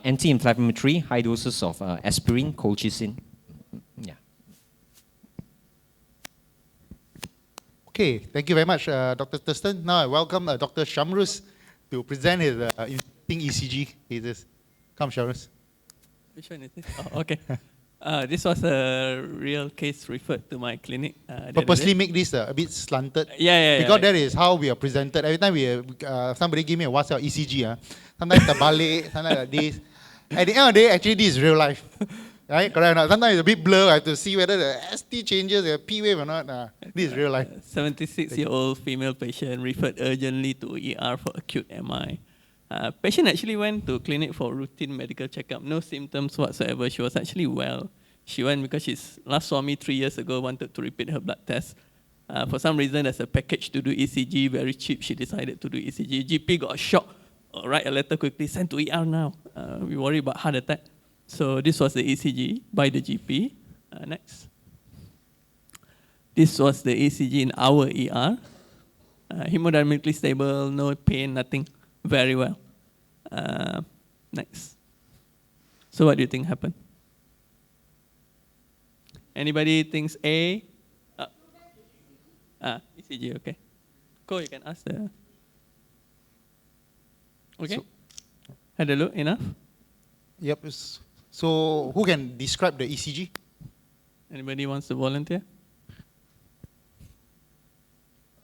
Anti-inflammatory, high doses of aspirin, colchicine. Yeah. Okay, thank you very much, Dr. Thurston. Now I welcome Dr. Shamrus to present his interesting ECG cases. Come, Shamrus. Which one is this? Oh, okay. This was a real case referred to my clinic. The other Purposely day. make this a bit slanted. Yeah. Because that is how we are presented. Every time somebody give me a WhatsApp ECG, sometimes terbalik, sometimes like this. At the end of the day, actually this is real life. Right? Correct or not? Sometimes it's a bit blur. I have to see whether the ST changes, the P wave or not. This is real life. 76-year-old female patient referred urgently to ER for acute MI. Patient actually went to clinic for routine medical checkup. No symptoms whatsoever. She was actually well. She went because she last saw me 3 years ago, wanted to repeat her blood test. For some reason, there's a package to do ECG, very cheap. She decided to do ECG. GP got a shock. Write a letter quickly, send to ER now. We worry about heart attack. So this was the ECG by the GP. Next. This was the ECG in our ER. Hemodynamically stable, no pain, nothing. Very well. Next. So what do you think happened? Anybody thinks A? ECG, okay. Go, you can ask the... Okay. Had a look, enough? Yep. So who can describe the ECG? Anybody wants to volunteer?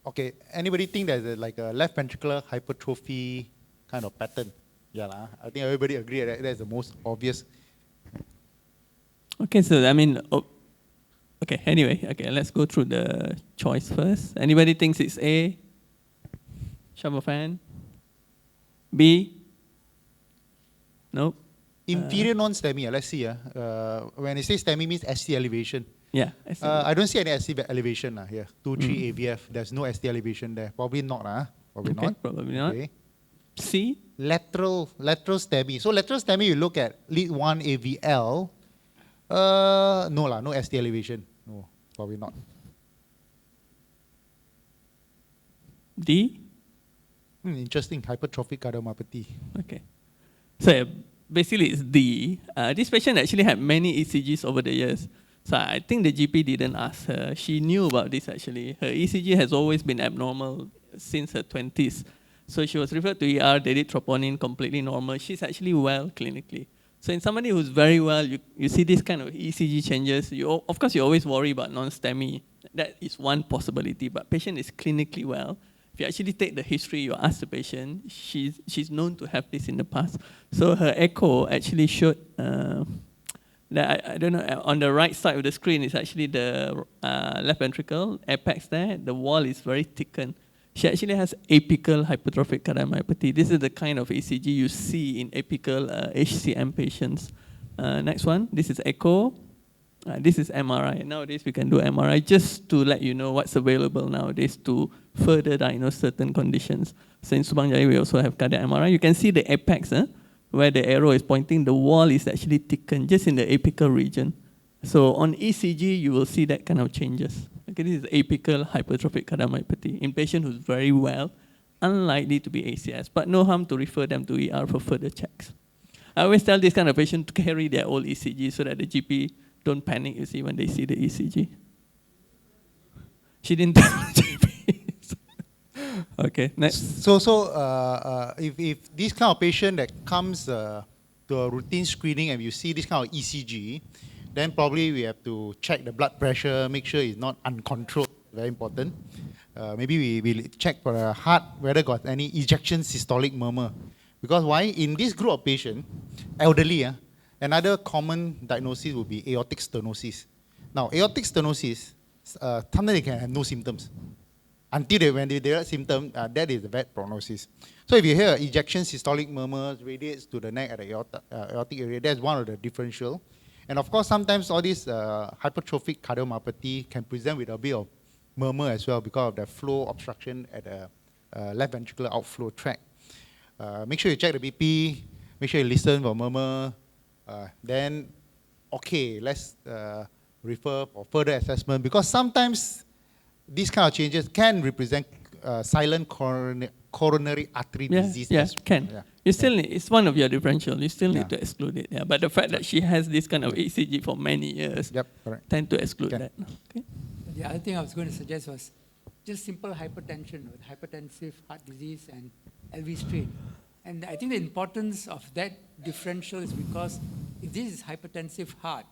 Okay. Anybody think there's like a left ventricular hypertrophy kind of pattern? Yeah, I think everybody agree that that's the most obvious. Okay, so I mean, okay, anyway, okay, let's go through the choice first. Anybody thinks it's A? Show of hand. B? Nope. Inferior non-STEMI, let's see. When it says STEMI means ST elevation. Yeah. I don't see any ST elevation here. 2-3 AVF, there's no ST elevation there. Probably not. Probably okay, not. Probably not. Okay. C? Lateral STEMI. So lateral STEMI, you look at lead 1 AVL. No ST elevation. No, probably not. D? Interesting, hypertrophic cardiomyopathy. Okay. So basically it's D. This patient actually had many ECGs over the years. So I think the GP didn't ask her. She knew about this actually. Her ECG has always been abnormal since her 20s. So she was referred to ER, they did troponin, completely normal. She's actually well clinically. So in somebody who's very well, you see this kind of ECG changes, of course you always worry about non-STEMI. That is one possibility, but patient is clinically well. If you actually take the history, you ask the patient, she's known to have this in the past. So her echo actually showed, that I don't know, on the right side of the screen is actually the left ventricle, apex there, the wall is very thickened. She actually has apical hypertrophic cardiomyopathy. This is the kind of ECG you see in apical HCM patients. Next one, this is echo. This is MRI. Nowadays we can do MRI just to let you know what's available nowadays to further diagnose certain conditions. So in Subang Jaya we also have cardiac MRI. You can see the apex, where the arrow is pointing. The wall is actually thickened just in the apical region. So on ECG you will see that kind of changes. Okay, this is apical hypertrophic cardiomyopathy in patient who's very well, unlikely to be ACS, but no harm to refer them to ER for further checks. I always tell this kind of patient to carry their old ECG so that the GP don't panic, you see, when they see the ECG. She didn't tell the GP. Okay, next. So if this kind of patient that comes to a routine screening and you see this kind of ECG, then probably we have to check the blood pressure, make sure it's not uncontrolled, very important. Maybe we check for a heart, whether got any ejection systolic murmur. Because why? In this group of patients, elderly, another common diagnosis would be aortic stenosis. Now, aortic stenosis, sometimes they can have no symptoms. Until when they develop symptoms, that is a bad prognosis. So if you hear ejection systolic murmurs radiates to the neck at the aortic area, that's one of the differential. And of course, sometimes all this hypertrophic cardiomyopathy can present with a bit of murmur as well because of the flow obstruction at the left ventricular outflow tract. Make sure you check the BP, make sure you listen for murmur. Then, okay, let's refer for further assessment because sometimes these kind of changes can represent silent coronary artery disease. Yeah, can. Yeah. You still need, it's one of your differential. You still need to exclude it. Yeah, but the fact that she has this kind of ECG for many years, tend to exclude that. Okay. The other thing I was going to suggest was just simple hypertension with hypertensive heart disease and LV strain. And I think the importance of that differential is because if this is hypertensive heart,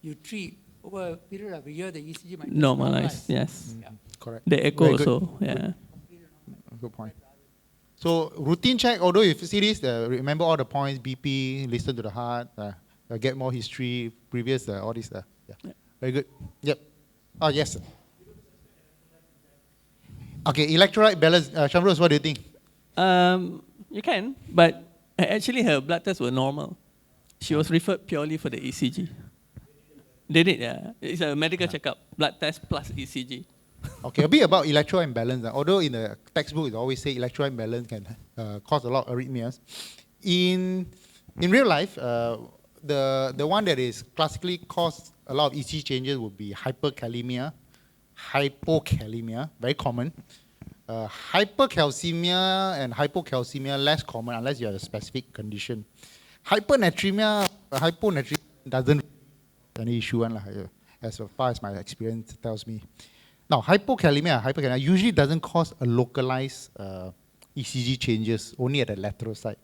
you treat over a period of a year, the ECG might Normalize, yes. Yeah. Correct. The echo Very good. also, yeah. Good point. So routine check, although if you see this, remember all the points, BP, listen to the heart, get more history, previous, all this. Yeah. Very good. Yep. Oh, yes, sir. Okay, electrolyte balance. Shamros, what do you think? You can, but actually her blood tests were normal. She was referred purely for the ECG. They did, yeah. It's a medical checkup, blood test plus ECG. Okay, a bit about electrolyte imbalance. Although in the textbook it always say electrolyte imbalance can cause a lot of arrhythmias. In real life, the one that is classically cause a lot of ECG changes would be hyperkalemia, hypokalemia, very common. Hypercalcemia and hypocalcemia less common unless you have a specific condition. Hyponatremia doesn't any issue as far as my experience tells me. Now, hypokalemia usually doesn't cause a localized ECG changes only at the lateral side.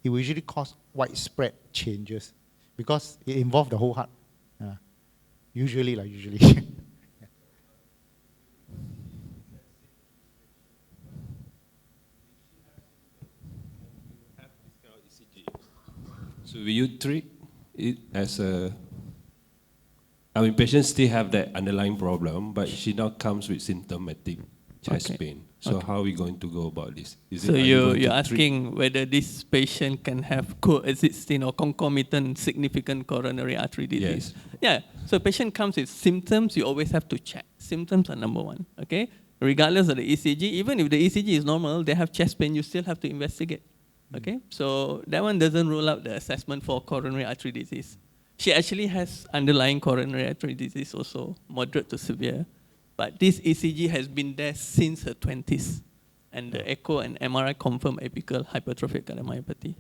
It will usually cause widespread changes because it involves the whole heart. Usually. So will you treat it as a, I mean, patients still have that underlying problem, but she now comes with symptomatic chest pain. So how are we going to go about this? So you're asking whether this patient can have coexisting or concomitant significant coronary artery disease? Yes. Yeah, so patient comes with symptoms, you always have to check. Symptoms are number one, okay? Regardless of the ECG, even if the ECG is normal, they have chest pain, you still have to investigate, okay? So that one doesn't rule out the assessment for coronary artery disease. She actually has underlying coronary artery disease also, moderate to severe. But this ECG has been there since her 20s. And the echo and MRI confirm apical hypertrophic cardiomyopathy.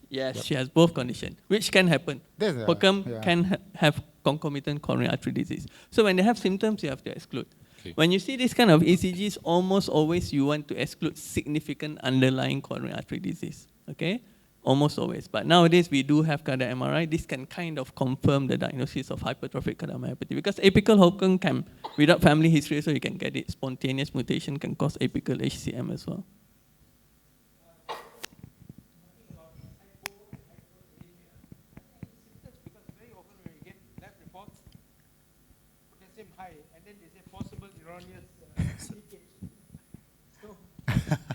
Yes, she has both conditions, which can happen. PERCM can have concomitant coronary artery disease. So when they have symptoms, you have to exclude. Okay. When you see this kind of ECGs, almost always you want to exclude significant underlying coronary artery disease, okay? Almost always. But nowadays, we do have cardiac MRI. This can kind of confirm the diagnosis of hypertrophic cardiomyopathy because apical HOFCM can, without family history, so you can get it. Spontaneous mutation can cause apical HCM as well.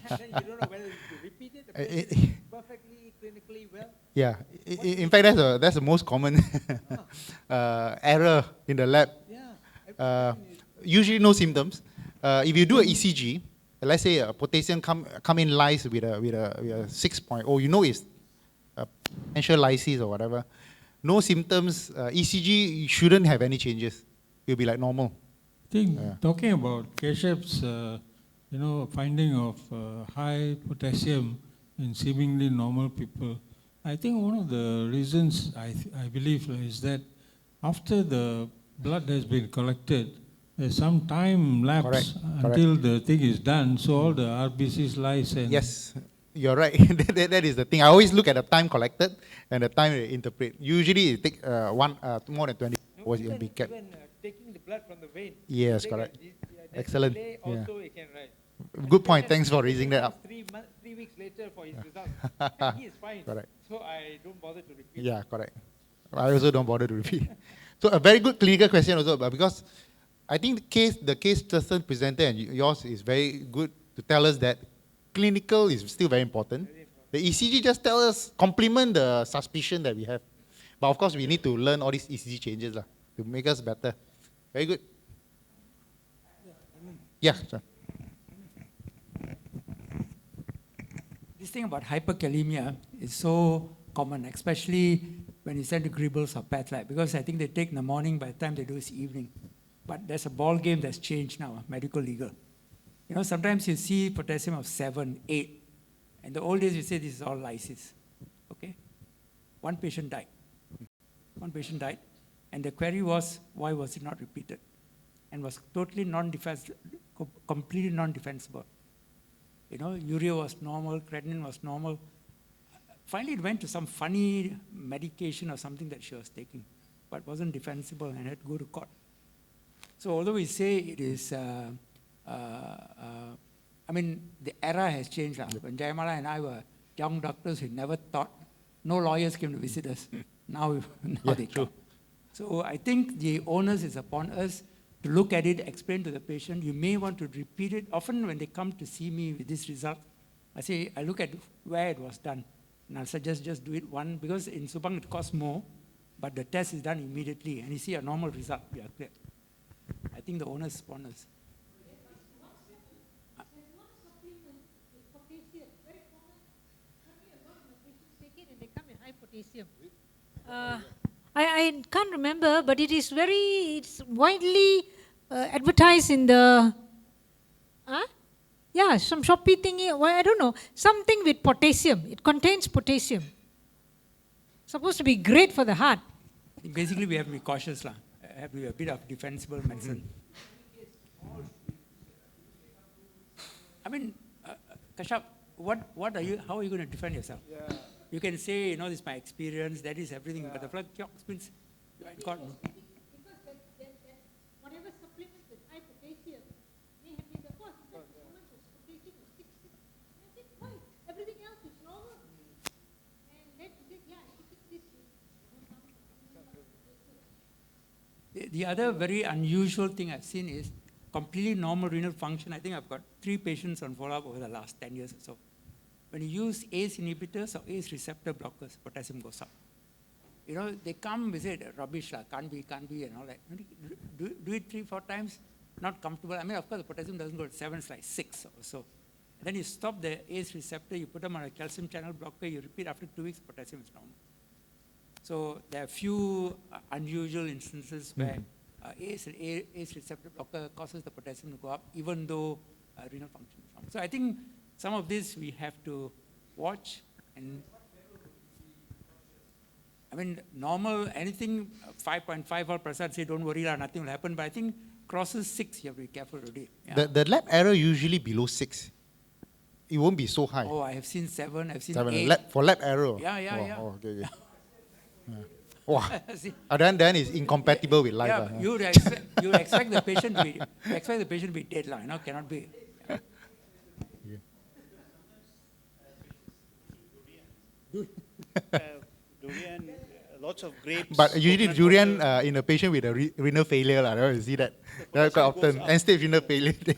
Then you don't know whether to repeat it. Perfectly, clinically well. Yeah, in fact, that's the most common error in the lab. Yeah. Usually no symptoms. If you do an ECG, let's say a potassium come in lies with a 6.0, you know it's a potential lysis or whatever. No symptoms. ECG shouldn't have any changes. It'll be like normal. I think talking about Keshev's finding of high potassium in seemingly normal people, I think one of the reasons I believe is that after the blood has been collected, there's some time lapse until the thing is done, so all the RBCs lies and... Yes, you're right. that is the thing. I always look at the time collected and the time they interpret. Usually it takes more than 20 hours to be kept. Even taking the blood from the vein. Yes, correct. Excellent. Also it can rise. Good point. Thanks for raising that up. 3 weeks later for his results. He is fine. Correct. So I don't bother to repeat. Yeah, correct. I also don't bother to repeat. So a very good clinical question also, but because I think the case Justin presented and yours is very good to tell us that clinical is still very important. The ECG just tells us, complement the suspicion that we have. But of course, we need to learn all these ECG changes to make us better. Very good. Yeah, sir. This thing about hyperkalemia is so common, especially when you send to Gribbles or Path Lab, because I think they take in the morning, by the time they do it's evening. But there's a ball game that's changed now, medical legal. You know, sometimes you see potassium of 7, 8. In the old days, you say this is all lysis. Okay? One patient died. And the query was, why was it not repeated? And was totally completely non-defensible. You know, urea was normal, creatinine was normal. finally it went to some funny medication or something that she was taking, but wasn't defensible and had to go to court. So although we say it is, I mean, the era has changed. When Jayamala and I were young doctors, we never thought, no lawyers came to visit us. Now they come. So I think the onus is upon us to look at it, explain to the patient. You may want to repeat it. Often when they come to see me with this result, I look at where it was done. And I'll suggest just do it one, because in Subang it costs more, but the test is done immediately, and you see a normal result, we are clear. I think the onus is upon us. I can't remember, but it's widely advertised in the, some Shopee thingy, well, I don't know, something with potassium. It contains potassium. Supposed to be great for the heart. Basically, we have to be cautious. Have to be a bit of defensible medicine. I mean, Kashyap, how are you going to defend yourself? Yeah. You can say, this is my experience, that is everything, but the blood clots means you are in court. Because whatever supplements with high potassium may have been the cause. Because the woman was potassium was 6. I said, why? Everything else is normal. And then she said, she took this. The other very unusual thing I've seen is completely normal renal function. I think I've got 3 patients on follow-up over the last 10 years or so. When you use ACE inhibitors or ACE receptor blockers, potassium goes up. They come with it, rubbish, can't be, and all that. Do it 3-4 times, not comfortable. I mean, of course, the potassium doesn't go to 7, it's like 6 or so. And then you stop the ACE receptor, you put them on a calcium channel blocker, you repeat after 2 weeks, potassium is normal. So there are few unusual instances where ACE receptor blocker causes the potassium to go up, even though renal function is normal. So I think some of this we have to watch, and I mean, normal, anything 5.5 or percent, say don't worry, nothing will happen, but I think crosses 6, you have to be careful already. Yeah. The lab error usually below 6. It won't be so high. Oh, I have seen 7, I've seen 7. 8. For lab error? Yeah. Oh, okay. Wow. Then it's incompatible with life. Yeah, you expect the patient to be dead, cannot be. Durian, lots of grapes. But usually durian in a patient with a renal failure, you see that quite often. End-stage renal failure, they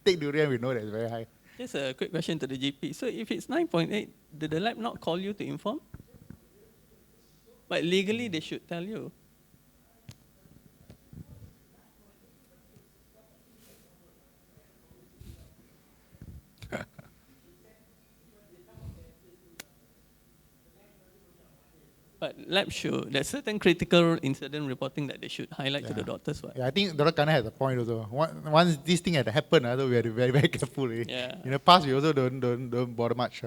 take durian, we know that's very high. Just a quick question to the GP. So if it's 9.8, did the lab not call you to inform? But legally, they should tell you. But lab should, there's certain critical incident reporting that they should highlight to the doctors. Right? Yeah, I think Dr. Kana has a point also. Once this thing had happened, we have to be very, very careful. Yeah. In the past, we also don't bother much.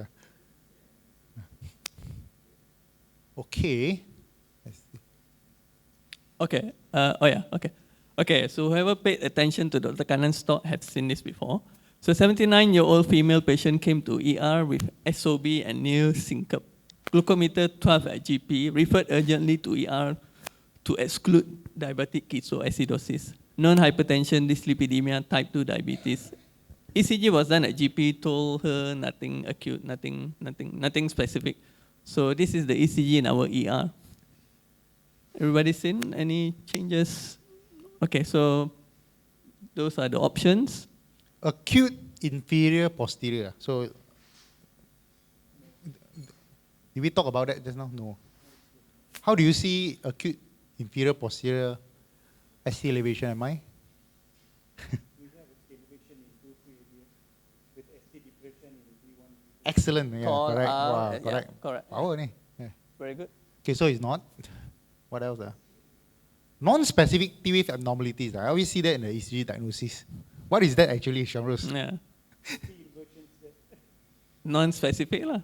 Okay. Okay. Okay, so whoever paid attention to Dr. Kanan's talk had seen this before. So 79-year-old female patient came to ER with SOB and near syncope. Glucometer 12 at GP, referred urgently to ER to exclude diabetic ketoacidosis, non-hypertension, dyslipidemia, type 2 diabetes. ECG was done at GP, told her nothing acute, nothing specific. So this is the ECG in our ER. Everybody seen any changes? Okay, so those are the options. Acute inferior posterior. So did we talk about that just now? No. How do you see acute inferior posterior ST elevation, MI? We have ST elevation in 2-3 areas with ST depression in V1. Excellent, yeah, correct. Wow, yeah, correct. Correct. Power, yeah. Very good. Okay, so it's not. What else? Non-specific T-wave abnormalities. I always see that in the ECG diagnosis. What is that actually, Shamrus? Yeah. Non-specific lah.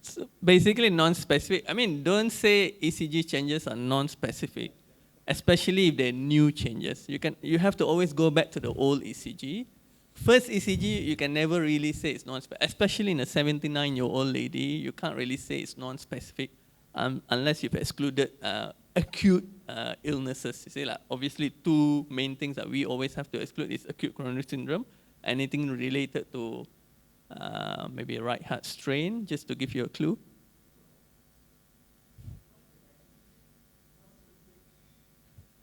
So basically non-specific. I mean, don't say ECG changes are non-specific, especially if they're new changes. You have to always go back to the old ECG first ECG, you can never really say it's non-specific, especially in a 79-year-old lady, you can't really say it's non-specific unless you've excluded acute illnesses. You see, like, obviously, two main things that we always have to exclude is acute coronary syndrome, anything related to maybe a right heart strain, just to give you a clue.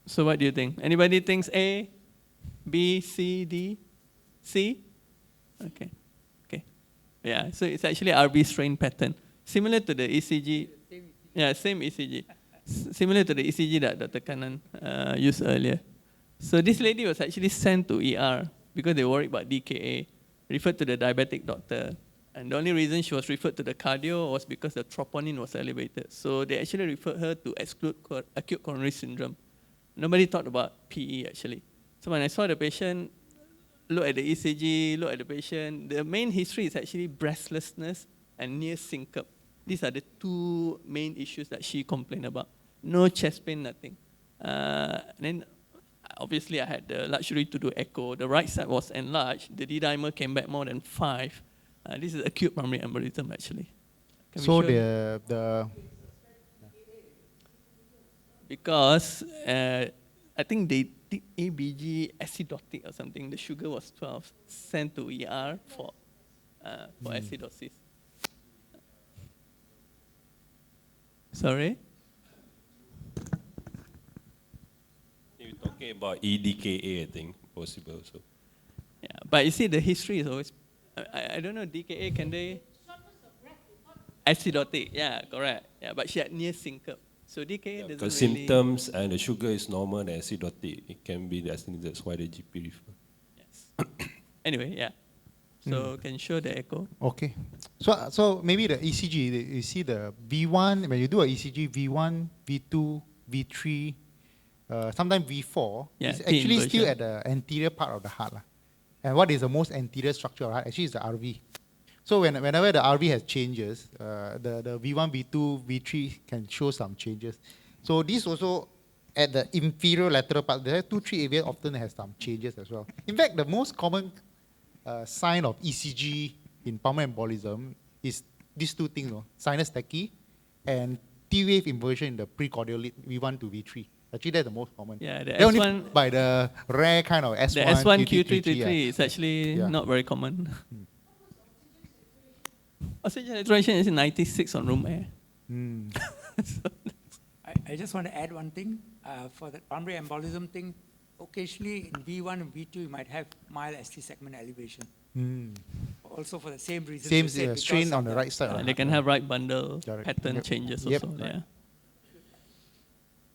So what do you think? Anybody thinks A, B, C, D, C? Okay, okay. Yeah, so it's actually RV strain pattern. Similar to the ECG. Yeah, same ECG. Similar to the ECG that Dr. Kannan used earlier. So this lady was actually sent to ER because they worried about DKA, referred to the diabetic doctor. And the only reason she was referred to the cardio was because the troponin was elevated. So they actually referred her to exclude acute coronary syndrome. Nobody thought about PE actually. So when I saw the patient, look at the ECG, look at the patient, the main history is actually breathlessness and near syncope. These are the two main issues that she complained about. No chest pain, nothing. Then obviously I had the luxury to do echo. The right side was enlarged. The D-dimer came back more than 5. This is acute pulmonary embolism actually. So the because I think they did ABG acidotic or something. The sugar was 12, sent to ER for acidosis. Sorry? You're talking about EDKA, I think, possible. So. Yeah, but you see, the history is always, I don't know, DKA, can they? Acidotic, yeah, correct. Yeah, but she had near syncope. So DKA doesn't really... Because symptoms and the sugar is normal and acidotic. It can be, I think that's why the GP refer. Yes. Anyway, yeah. So can show the echo. Okay. So maybe the ECG, you see the V1, when you do a ECG, V1, V2, V3, sometimes V4, it's actually still at the anterior part of the heart. And what is the most anterior structure of the heart? Actually, is the RV. So whenever the RV has changes, the V1, V2, V3 can show some changes. So this also at the inferior lateral part, the 2-3 areas often has some changes as well. In fact, the most common sign of ECG in pulmonary embolism is these two things, sinus tachy and T-wave inversion in the precordial lead, V1 to V3. Actually, that's the most common. Yeah, the S1, only by the rare kind of S1, the S1 Q3, is actually not very common. Oxygen saturation is 96 on room air. So I just want to add one thing. For the pulmonary embolism thing, occasionally in V1 and V2, you might have mild ST segment elevation. Also for the same reason. Same strain on the right side. They can have right bundle pattern changes also. Right. Yeah.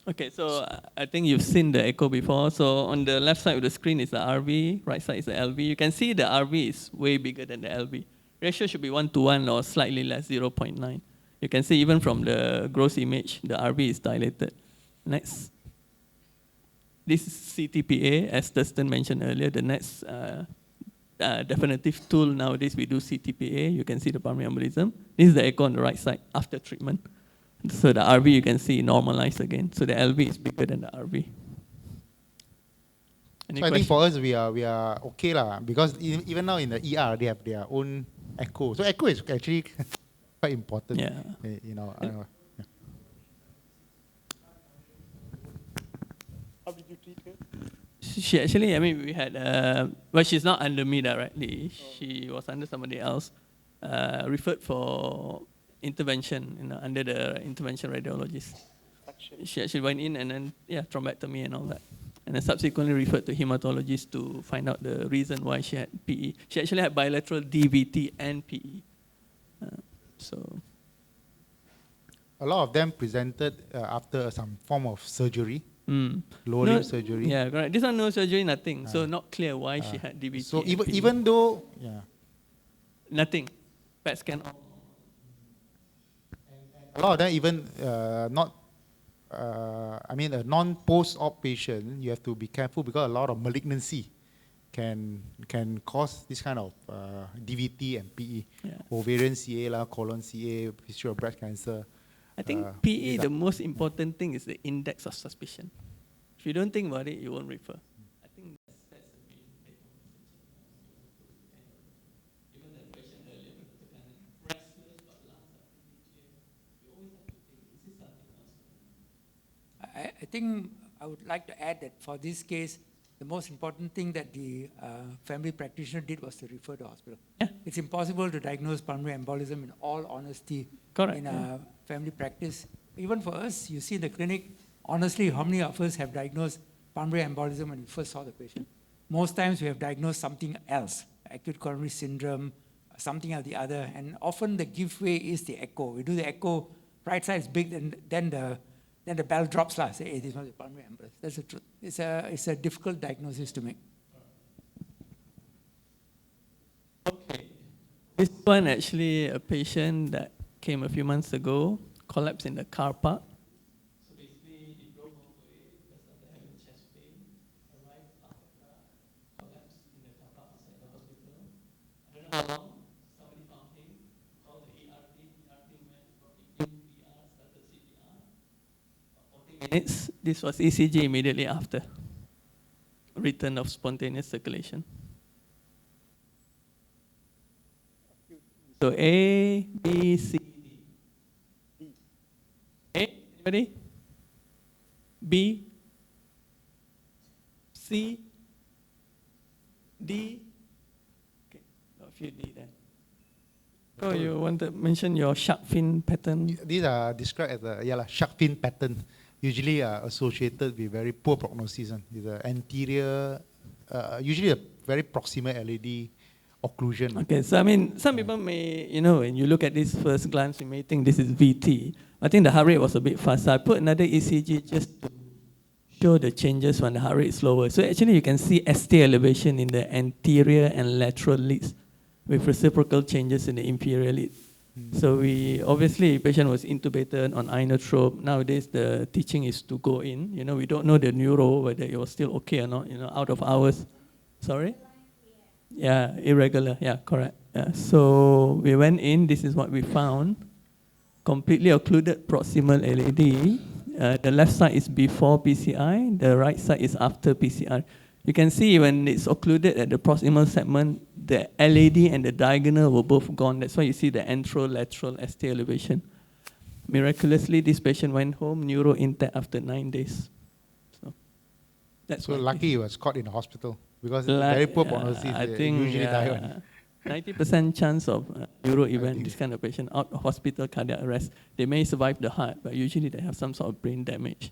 Okay, so I think you've seen the echo before. So on the left side of the screen is the RV, right side is the LV. You can see the RV is way bigger than the LV. Ratio should be 1:1 or slightly less, 0.9. You can see even from the gross image, the RV is dilated. Next. This is CTPA, as Thurston mentioned earlier. The next definitive tool nowadays, we do CTPA. You can see the pulmonary embolism. This is the echo on the right side after treatment. So the RV, you can see normalized again. So the LV is bigger than the RV. So I think for us, we are okay because even now in the ER, they have their own echo. So echo is actually quite important. Yeah. How did you treat her? She actually, we had, well, she's not under me directly. She was under somebody else. Referred for intervention, under the intervention radiologist. She actually went in and then, thrombectomy and all that. And then subsequently referred to hematologist to find out the reason why she had PE. She actually had bilateral DVT and PE. So a lot of them presented after some form of surgery, lower limb surgery. Yeah, correct. This one no surgery, nothing. So not clear why she had DVT. So even though, nothing, PET scan. A lot of them even not. A non-post-op patient, you have to be careful because a lot of malignancy can cause this kind of DVT and PE. Ovarian CA, colon CA, history of breast cancer. I think PE, the most important thing is the index of suspicion. If you don't think about it, you won't refer. I think that's the main thing. I think I would like to add that for this case, the most important thing that the family practitioner did was to refer to hospital. Yeah. It's impossible to diagnose pulmonary embolism in all honesty Correct, in yeah. family practice. Even for us, you see in the clinic, honestly, how many of us have diagnosed pulmonary embolism when we first saw the patient? Most times we have diagnosed something else, acute coronary syndrome, something or the other, and often the giveaway is the echo. We do the echo, right side is big, and then the bell drops. Say, hey, this was a pulmonary embolism. That's the truth. It's a difficult diagnosis to make. Okay. This one actually a patient that came a few months ago, collapsed in the car park. So basically, he drove all the way, started having chest pain, arrived after collapsed in the car park outside the hospital. I don't know how long. Somebody found him, called the ERT. ERT went, brought him in, ER, started CPR. 40 minutes. This was ECG immediately after. Return of spontaneous circulation. So A, B, C, D. A, anybody? B, C, D. Okay, got a few D there. Oh, you want to mention your shark fin pattern? These are described as a shark fin pattern, usually associated with very poor prognosis. With the anterior, usually a very proximal LAD occlusion. Okay, so I mean, some people may, when you look at this first glance, you may think this is VT. I think the heart rate was a bit fast. So I put another ECG just to show the changes when the heart rate is lower. So actually you can see ST elevation in the anterior and lateral leads with reciprocal changes in the inferior lead. So we, obviously, patient was intubated on inotrope. Nowadays the teaching is to go in. We don't know the neuro, whether it was still okay or not, out of hours. Sorry? Yeah, irregular. Yeah, correct. Yeah. So we went in. This is what we found. Completely occluded proximal LAD. The left side is before PCI. The right side is after PCI. You can see when it's occluded at the proximal segment, the LAD and the diagonal were both gone. That's why you see the anterolateral ST elevation. Miraculously, this patient went home, neuro intact after 9 days. So that's so lucky he was caught in the hospital. Because very poor prognosis, I think usually die. 90% chance of neuro event, this kind of patient, out of hospital cardiac arrest. They may survive the heart, but usually they have some sort of brain damage.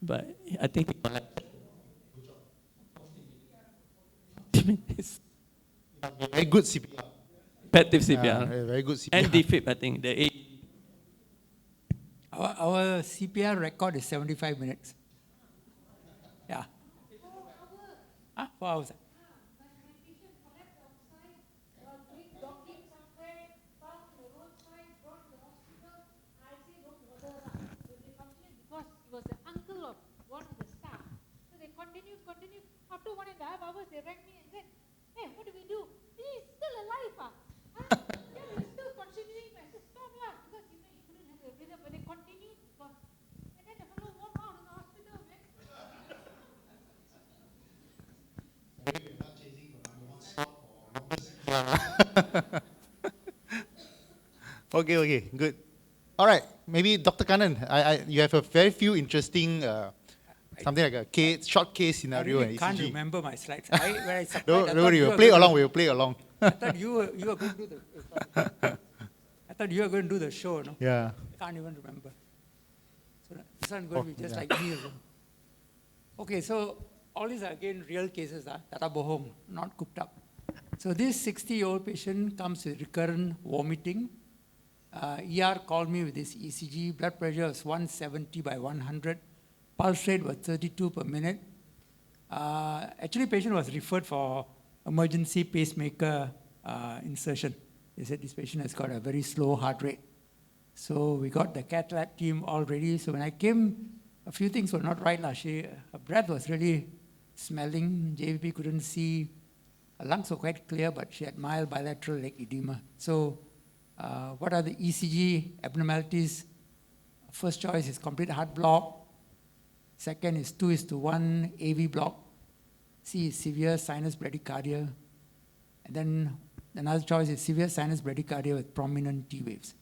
But I think very good CPR. Effective CPR. Very good CPR. And defib, I think. The A. Our CPR record is 75 minutes. Yeah. 4 hours. Was the uncle of one of the staff. So they continued. After 1.5 hours, they rang me and said, hey, what do we do? He's still alive. Yeah, he's still continuing. I said, stop, because you couldn't have a rhythm, but they continued. And then the fellow walked out of the hospital, man. Okay, good. All right, maybe Dr. Kannan, you have a very few interesting, something like a short case scenario. I really can't remember my slides. Don't worry, we'll play along. I thought you were going to do I thought you were going to do the show, no? Yeah. I can't even remember. So this one's going to be just like me. Okay, so all these are again real cases, tata bohong, not cooked up. So this 60-year-old patient comes with recurrent vomiting. ER called me with this ECG. Blood pressure was 170/100. Pulse rate was 32 per minute. Actually, patient was referred for emergency pacemaker insertion. They said this patient has got a very slow heart rate. So we got the cath lab team all ready. So when I came, a few things were not right. Her breath was really smelling. JVP couldn't see. Her lungs were quite clear, but she had mild bilateral leg edema. So what are the ECG abnormalities? First choice is complete heart block. Second is 2:1 AV block. C is severe sinus bradycardia. And then another choice is severe sinus bradycardia with prominent T waves.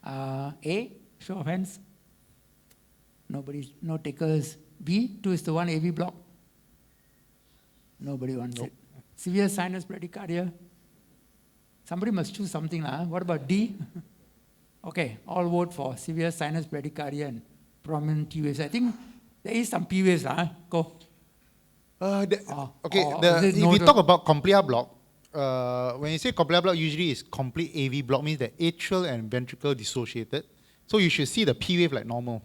A, show of hands. Nobody, no takers. B, 2:1 AV block. Nobody wants it. Severe sinus bradycardia. Somebody must choose something. What about D? Okay, all vote for severe sinus bradycardia and prominent T waves. I think there is some P waves. Go. If we talk about complete heart block, when you say complete heart block, usually it's complete AV block, means that atrial and ventricle dissociated. So you should see the P wave like normal.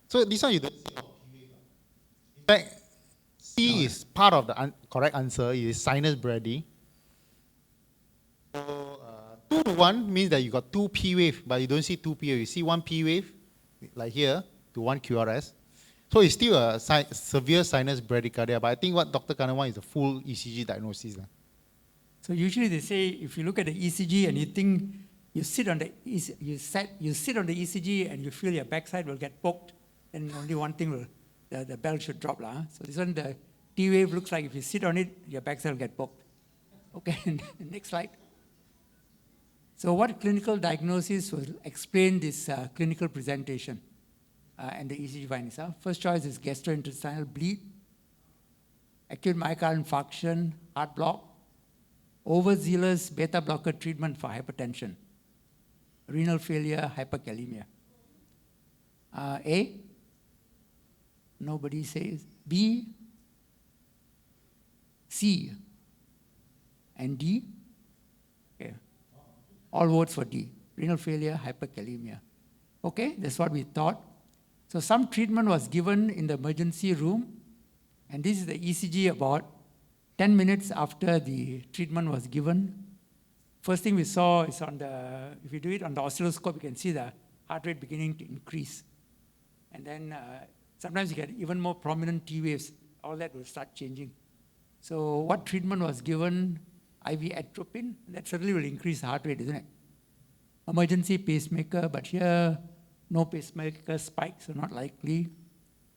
So this one you don't see P wave. In fact, C is part of the correct answer. It is sinus brady. So 2:1 means that you got 2 P wave, but you don't see 2 P wave. You see 1 P wave, like here, to 1 QRS. So it's still a severe sinus bradycardia, but I think what Dr. Kannan wants is a full ECG diagnosis. So usually they say if you look at the ECG and you think you sit on the ECG and you feel your backside will get poked, then only one thing will the bell should drop. So this one, the T wave looks like if you sit on it, your backside will get poked. Okay, next slide. So what clinical diagnosis will explain this clinical presentation and the ECG findings? First choice is gastrointestinal bleed, acute myocardial infarction, heart block, overzealous beta blocker treatment for hypertension, renal failure, hyperkalemia. A? Nobody says. B? C? And D? Okay. All votes for D. Renal failure, hyperkalemia. Okay, that's what we thought. So some treatment was given in the emergency room, and this is the ECG about 10 minutes after the treatment was given. First thing we saw is on the, if you do it on the oscilloscope, you can see the heart rate beginning to increase. And then sometimes you get even more prominent T waves. All that will start changing. So what treatment was given? IV atropine. That certainly will increase the heart rate, isn't it? Emergency pacemaker, but here no pacemaker spike, so not likely.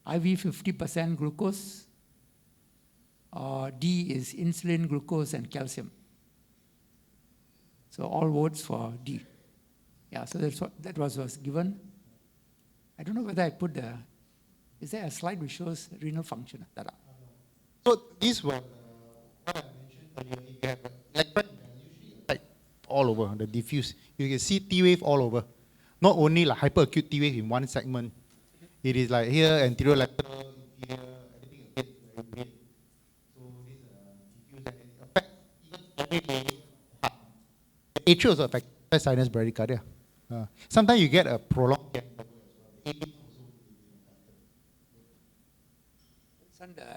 IV 50% glucose. D is insulin, glucose, and calcium. So all votes for D. Yeah, so that's what that was given. I don't know whether I put the, is there a slide which shows renal function? So this was what I mentioned earlier. You have electron usually all over, the diffuse. You can see T wave all over. Not only like hyperacute T wave in one segment. It is like here, anterior lateral, here, everything again very red. So this diffuse and it affects even every heart. The atrial also affects sinus bradycardia. Sometimes you get a prolonged gap.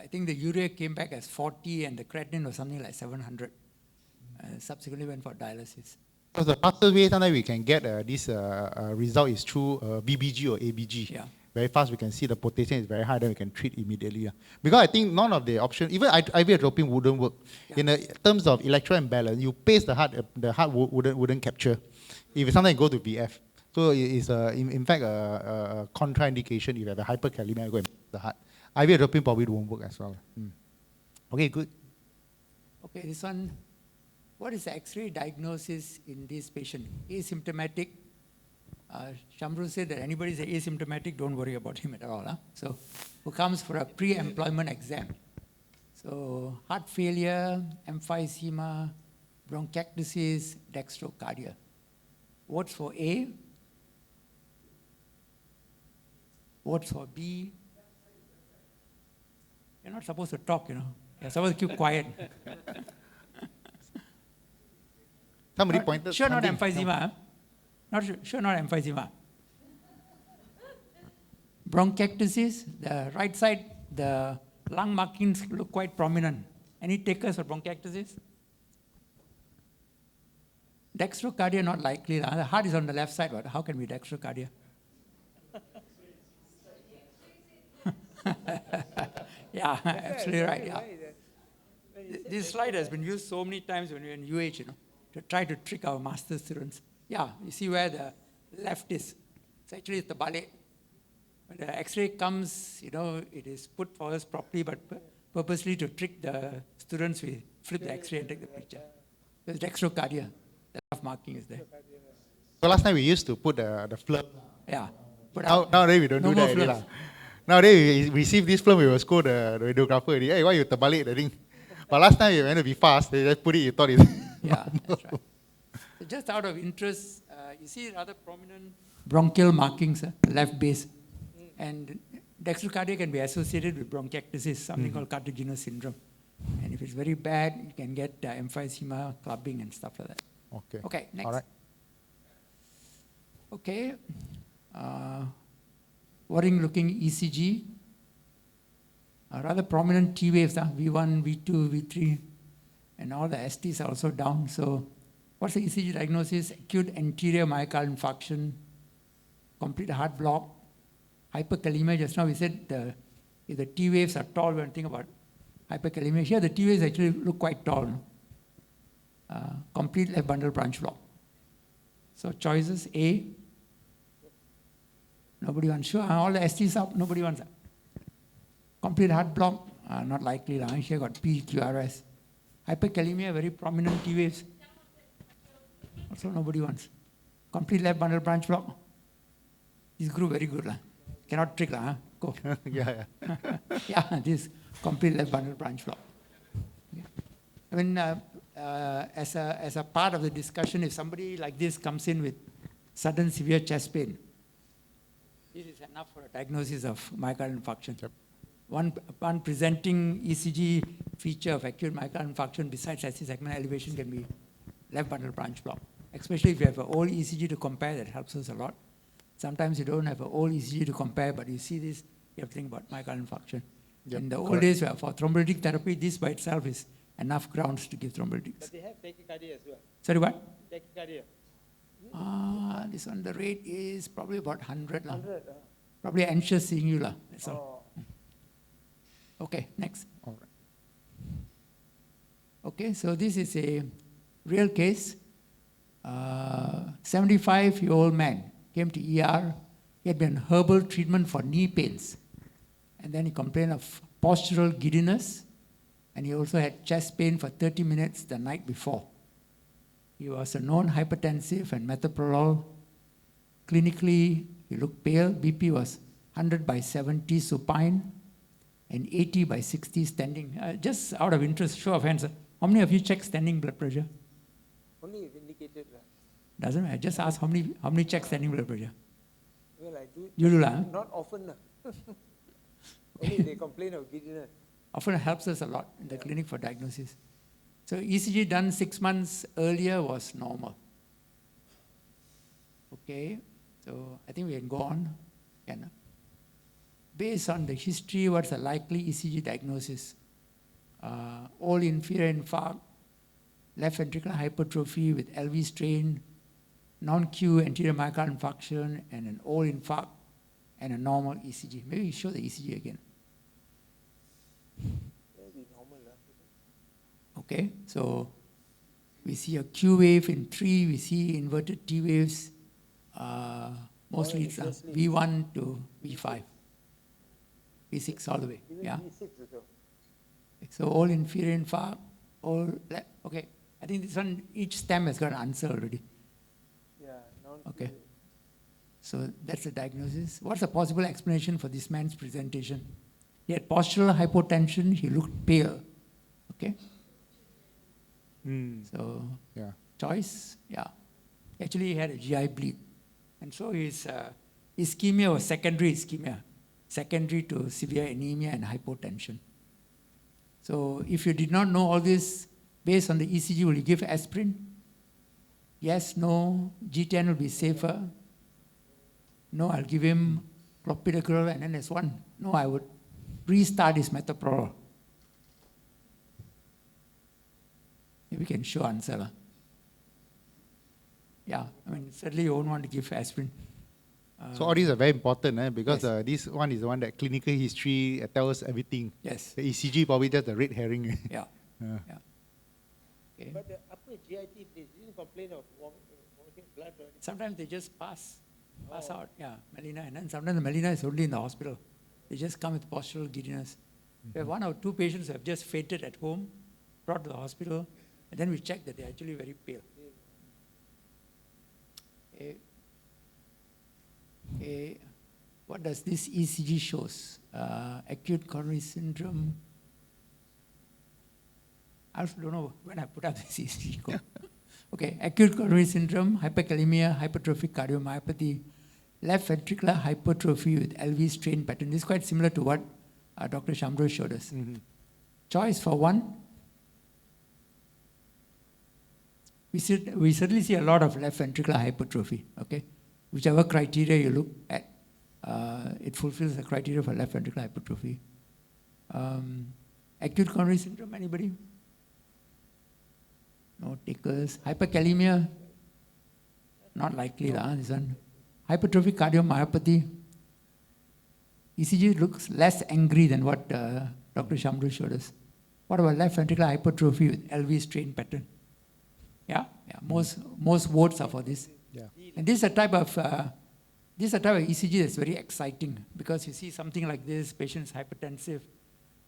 I think the urea came back as 40 and the creatinine was something like 700. Subsequently went for dialysis. Because the fastest way sometimes we can get this result is through BBG or ABG. Yeah. Very fast we can see the potassium is very high, then we can treat immediately. Because I think none of the options, even IV atropine wouldn't work. Yeah. In terms of electro imbalance, you pace the heart wouldn't capture. If sometimes go to VF. So it's in fact a contraindication. If you have a hyperkalemia, you go and pace the heart. IV atropine probably won't work as well. Okay, good. Okay, this one. What is the X-ray diagnosis in this patient? Asymptomatic. Shamru said that anybody is asymptomatic, don't worry about him at all. So, who comes for a pre-employment exam? So, heart failure, emphysema, bronchiectasis, dextrocardia. Votes for A. Votes for B. You're not supposed to talk, You're supposed to keep quiet. Somebody pointed. Sure, not emphysema. Sure, not emphysema. Bronchiectasis, the right side, the lung markings look quite prominent. Any takers for bronchiectasis? Dextrocardia, not likely. The heart is on the left side, but how can be dextrocardia? Yeah, absolutely right. Yeah. This slide has been used so many times when we're in UH, to try to trick our master students. Yeah, you see where the left is. It's actually the ballet. When the X-ray comes, it is put for us properly, but purposely to trick the students, we flip the X-ray and take the picture. There's dextrocardia. The left marking is there. So last time we used to put the flip. Yeah. Now we don't do that anymore. Nowadays, we receive this film, we will scold the radiographer already. Hey, why you terbalik the thing? But last time, you went to be fast, they just put it, you thought it. Yeah, that's right. So just out of interest, you see rather prominent bronchial markings, left base. And dextrocardia can be associated with bronchiectasis, something called cardiac syndrome. And if it's very bad, you can get emphysema, clubbing, and stuff like that. Okay. Okay, next. All right. Okay. Worrying looking ECG. Rather prominent T waves, V1, V2, V3, and all the STs are also down. So what's the ECG diagnosis? Acute anterior myocardial infarction, complete heart block, hyperkalemia. Just now we said if the T waves are tall, we're going to think about hyperkalemia. Here the T waves actually look quite tall. Complete left bundle branch block. So choices A. Nobody wants. Sure, all the STs up, nobody wants that. Complete heart block, not likely. Here got P, QRS. Hyperkalemia, very prominent T waves. Also nobody wants. Complete left bundle branch block. This group very good. Cannot trick. Go. Yeah. Yeah, this complete left bundle branch block. Yeah. I mean, as a part of the discussion, if somebody like this comes in with sudden severe chest pain, this is enough for a diagnosis of myocardial infarction. Yep. One presenting ECG feature of acute myocardial infarction besides ST segment elevation can be left bundle branch block. Especially if you have an old ECG to compare, that helps us a lot. Sometimes you don't have an old ECG to compare, but you see this, you have to think about myocardial infarction. Yep, In the old correct. days, for thrombolytic therapy, this by itself is enough grounds to give thrombolytics. But they have tachycardia as well. Sorry, what? Tachycardia. This one, the rate is probably about 100. 100. Probably anxious seeing you. That's all. Okay, next. All right. Okay, so this is a real case. 75-year-old man came to ER. He had been on herbal treatment for knee pains. And then he complained of postural giddiness. And he also had chest pain for 30 minutes the night before. He was a known hypertensive and metoprolol. Clinically, he looked pale. BP was 100/70 supine and 80/60 standing. Just out of interest, show of hands, how many of you check standing blood pressure? Only if indicated. Doesn't matter. Just ask how many check standing blood pressure. Well, I do. You do, Not often. Only they complain of giddiness. Often helps us a lot in the clinic for diagnosis. So ECG done 6 months earlier was normal. Okay, so I think we can go on. Based on the history, what's the likely ECG diagnosis? Old inferior infarct, left ventricular hypertrophy with LV strain, non-Q anterior myocardial infarction, and an old infarct, and a normal ECG. Maybe you show the ECG again. Okay, so we see a Q wave in 3, we see inverted T waves, mostly it's V1 to V5, V6 all the way, yeah. So all inferior infarct, all, okay, I think this one, each stem has got an answer already. Yeah, okay. So that's the diagnosis. What's the possible explanation for this man's presentation? He had postural hypotension, he looked pale, okay? So, yeah. Choice, yeah. Actually, he had a GI bleed. And so his ischemia was secondary ischemia, secondary to severe anemia and hypotension. So if you did not know all this, based on the ECG, will you give aspirin? Yes, no, G10 will be safer. No, I'll give him clopidogrel, and then there's one. No, I would restart his metoprolol. Maybe we can show answer. Yeah, I mean, certainly you won't want to give aspirin. So all these are very important because yes. this one is the one that clinical history tells us everything. Yes. The ECG probably just a red herring. Yeah. Yeah. Okay. But after GIT, they didn't complain of vomiting blood or anything. Sometimes they just pass out, yeah, melena, and then sometimes the melena is only in the hospital. They just come with postural giddiness. We have 1 or 2 patients who have just fainted at home, brought to the hospital, and then we check that they're actually very pale. what does this ECG shows? Acute coronary syndrome. I also don't know when I put up this ECG code. Okay, acute coronary syndrome, hyperkalemia, hypertrophic cardiomyopathy, left ventricular hypertrophy with LV strain pattern. This is quite similar to what Dr. Shamro showed us. Choice for one. We certainly see a lot of left ventricular hypertrophy, okay? Whichever criteria you look at, it fulfills the criteria for left ventricular hypertrophy. Acute coronary syndrome, anybody? No takers. Hyperkalemia, not likely, this one. Hypertrophic cardiomyopathy. ECG looks less angry than what Dr. Shamru showed us. What about left ventricular hypertrophy with LV strain pattern? Yeah, most votes are for this. Yeah. And this is a type of ECG that's very exciting, because you see something like this, patient's hypertensive,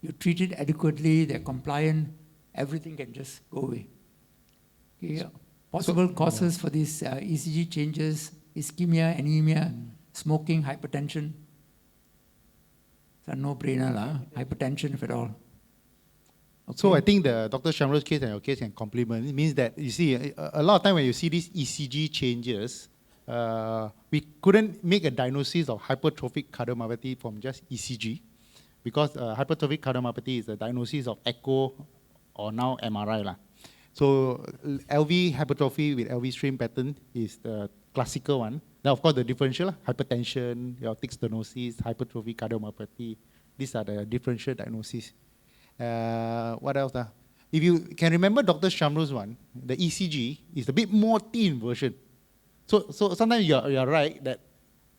you treat it adequately, they're compliant, everything can just go away. Okay. Possible causes for these ECG changes: ischemia, anemia, smoking, hypertension. It's a no-brainer, hypertension if at all. Okay. So I think the Dr. Shamro's case and your case can complement. It means that, you see, a lot of time when you see these ECG changes, we couldn't make a diagnosis of hypertrophic cardiomyopathy from just ECG, because hypertrophic cardiomyopathy is a diagnosis of echo or now MRI. So LV hypertrophy with LV strain pattern is the classical one. Now, of course, the differential, hypertension, aortic stenosis, hypertrophic cardiomyopathy, these are the differential diagnoses. What else? If you can remember Dr. Shamro's one, the ECG is a bit more thin version. So sometimes you're right that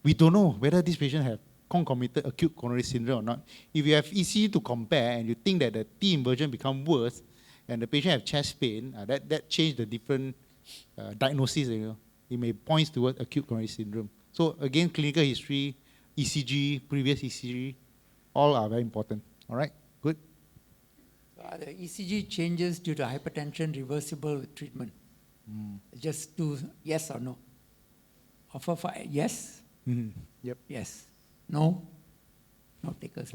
we don't know whether this patient have concomitant acute coronary syndrome or not. If you have ECG to compare and you think that the thin version become worse and the patient have chest pain, that changed the different diagnosis. It may point towards acute coronary syndrome. So again, clinical history, ECG, previous ECG, all are very important. All right, good. Are the ECG changes due to hypertension reversible with treatment? Just do yes or no. Offer for yes? Yep. Yes. No? No takers.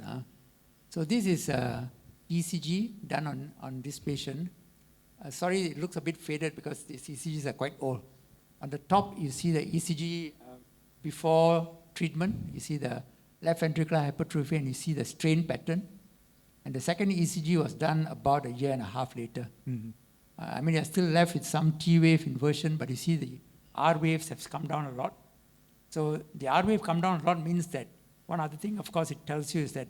So this is ECG done on this patient. Sorry, it looks a bit faded because these ECGs are quite old. On the top, you see the ECG before treatment. You see the left ventricular hypertrophy and you see the strain pattern. And the second ECG was done about a year and a half later. I mean, you're still left with some T wave inversion, but you see the R waves have come down a lot. So the R wave come down a lot means that one other thing, of course, it tells you is that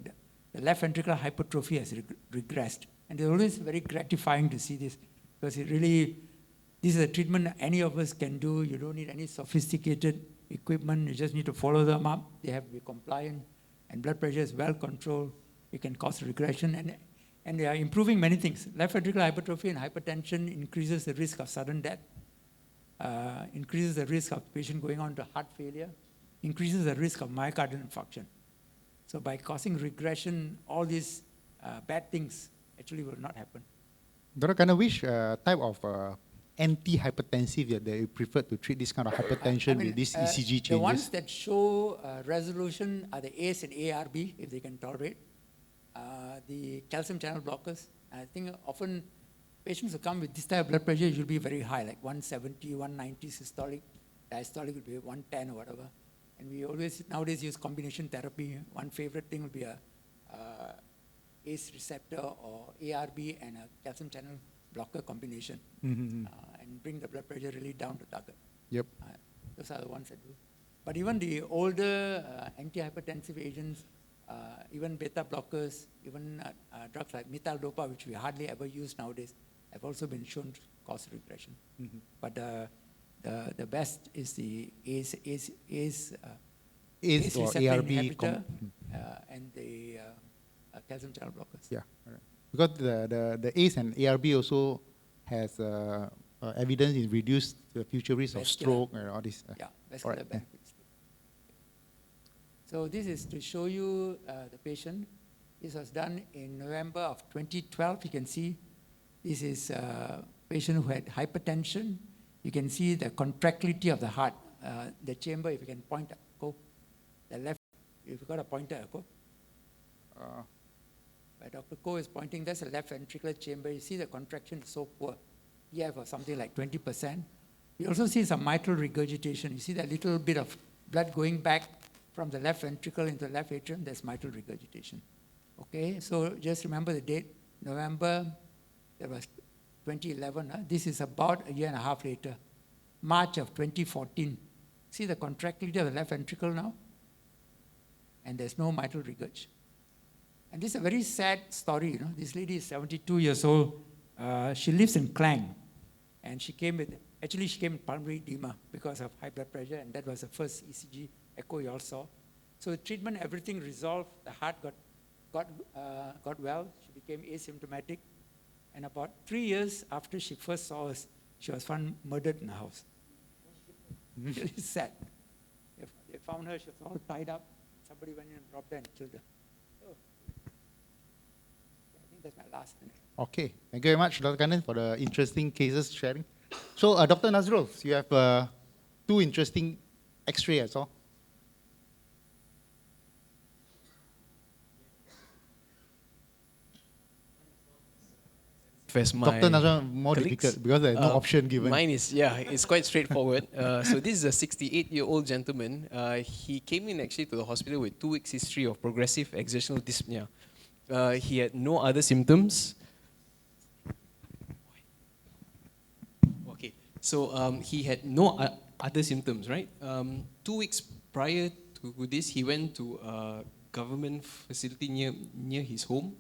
the left ventricular hypertrophy has regressed. And it's always very gratifying to see this, because it really, this is a treatment any of us can do. You don't need any sophisticated equipment. You just need to follow them up. They have to be compliant, and blood pressure is well controlled. It can cause regression, and they are improving many things. Left ventricular hypertrophy and hypertension increases the risk of sudden death, increases the risk of patient going on to heart failure, increases the risk of myocardial infarction. So by causing regression, all these bad things actually will not happen. Dr. Kana, which type of antihypertensive that you prefer to treat this kind of hypertension with these ECG changes? The ones that show resolution are the ACE and ARB, if they can tolerate. The calcium channel blockers. I think often patients who come with this type of blood pressure should be very high, like 170, 190 systolic, diastolic would be 110 or whatever. And we always nowadays use combination therapy. One favorite thing would be a ACE receptor or ARB and a calcium channel blocker combination, and bring the blood pressure really down to target. Yep. Those are the ones that do. But even the older antihypertensive agents, even beta blockers, even drugs like methyl-dopa, which we hardly ever use nowadays, have also been shown to cause regression. But the best is the ACE or receptor ARB inhibitor and the calcium channel blockers. Yeah, right. Because the ACE and ARB also has evidence in reduced future risk of stroke and all this. Vascular benefits. So this is to show you the patient. This was done in November of 2012. You can see this is a patient who had hypertension. You can see the contractility of the heart. The chamber, if you can point, go. The left You've got a pointer, Ko? Where Dr. Ko is pointing, that's the left ventricular chamber. You see the contraction is so poor. EF or something like 20%. You also see some mitral regurgitation. You see that little bit of blood going back from the left ventricle into the left atrium, there's mitral regurgitation. Okay, so just remember the date, November, that was 2011. This is about a year and a half later, March of 2014. See the contractility of the left ventricle now? And there's no mitral regurg. And this is a very sad story, you know. This lady is 72 years old. She lives in Klang. And she came with pulmonary edema because of high blood pressure, and that was the first ECG echo you all saw. So the treatment, everything resolved. The heart got well. She became asymptomatic. And about 3 years after she first saw us, she was found murdered in the house. Really sad. They found her, she was all tied up. Somebody went in and robbed her and killed her. So, I think that's my last minute. Okay, thank you very much, Dr. Kannan, for the interesting cases sharing. So, Dr. Nazrul, you have 2 interesting X-ray, I saw. Dr. Nazrul, more difficult because there's no option given. Mine is, it's quite straightforward. So this is a 68-year-old gentleman. He came in actually to the hospital with 2 weeks history of progressive exertional dyspnea. He had no other symptoms. Okay, so he had no other symptoms, right? 2 weeks prior to this, he went to a government facility near his home.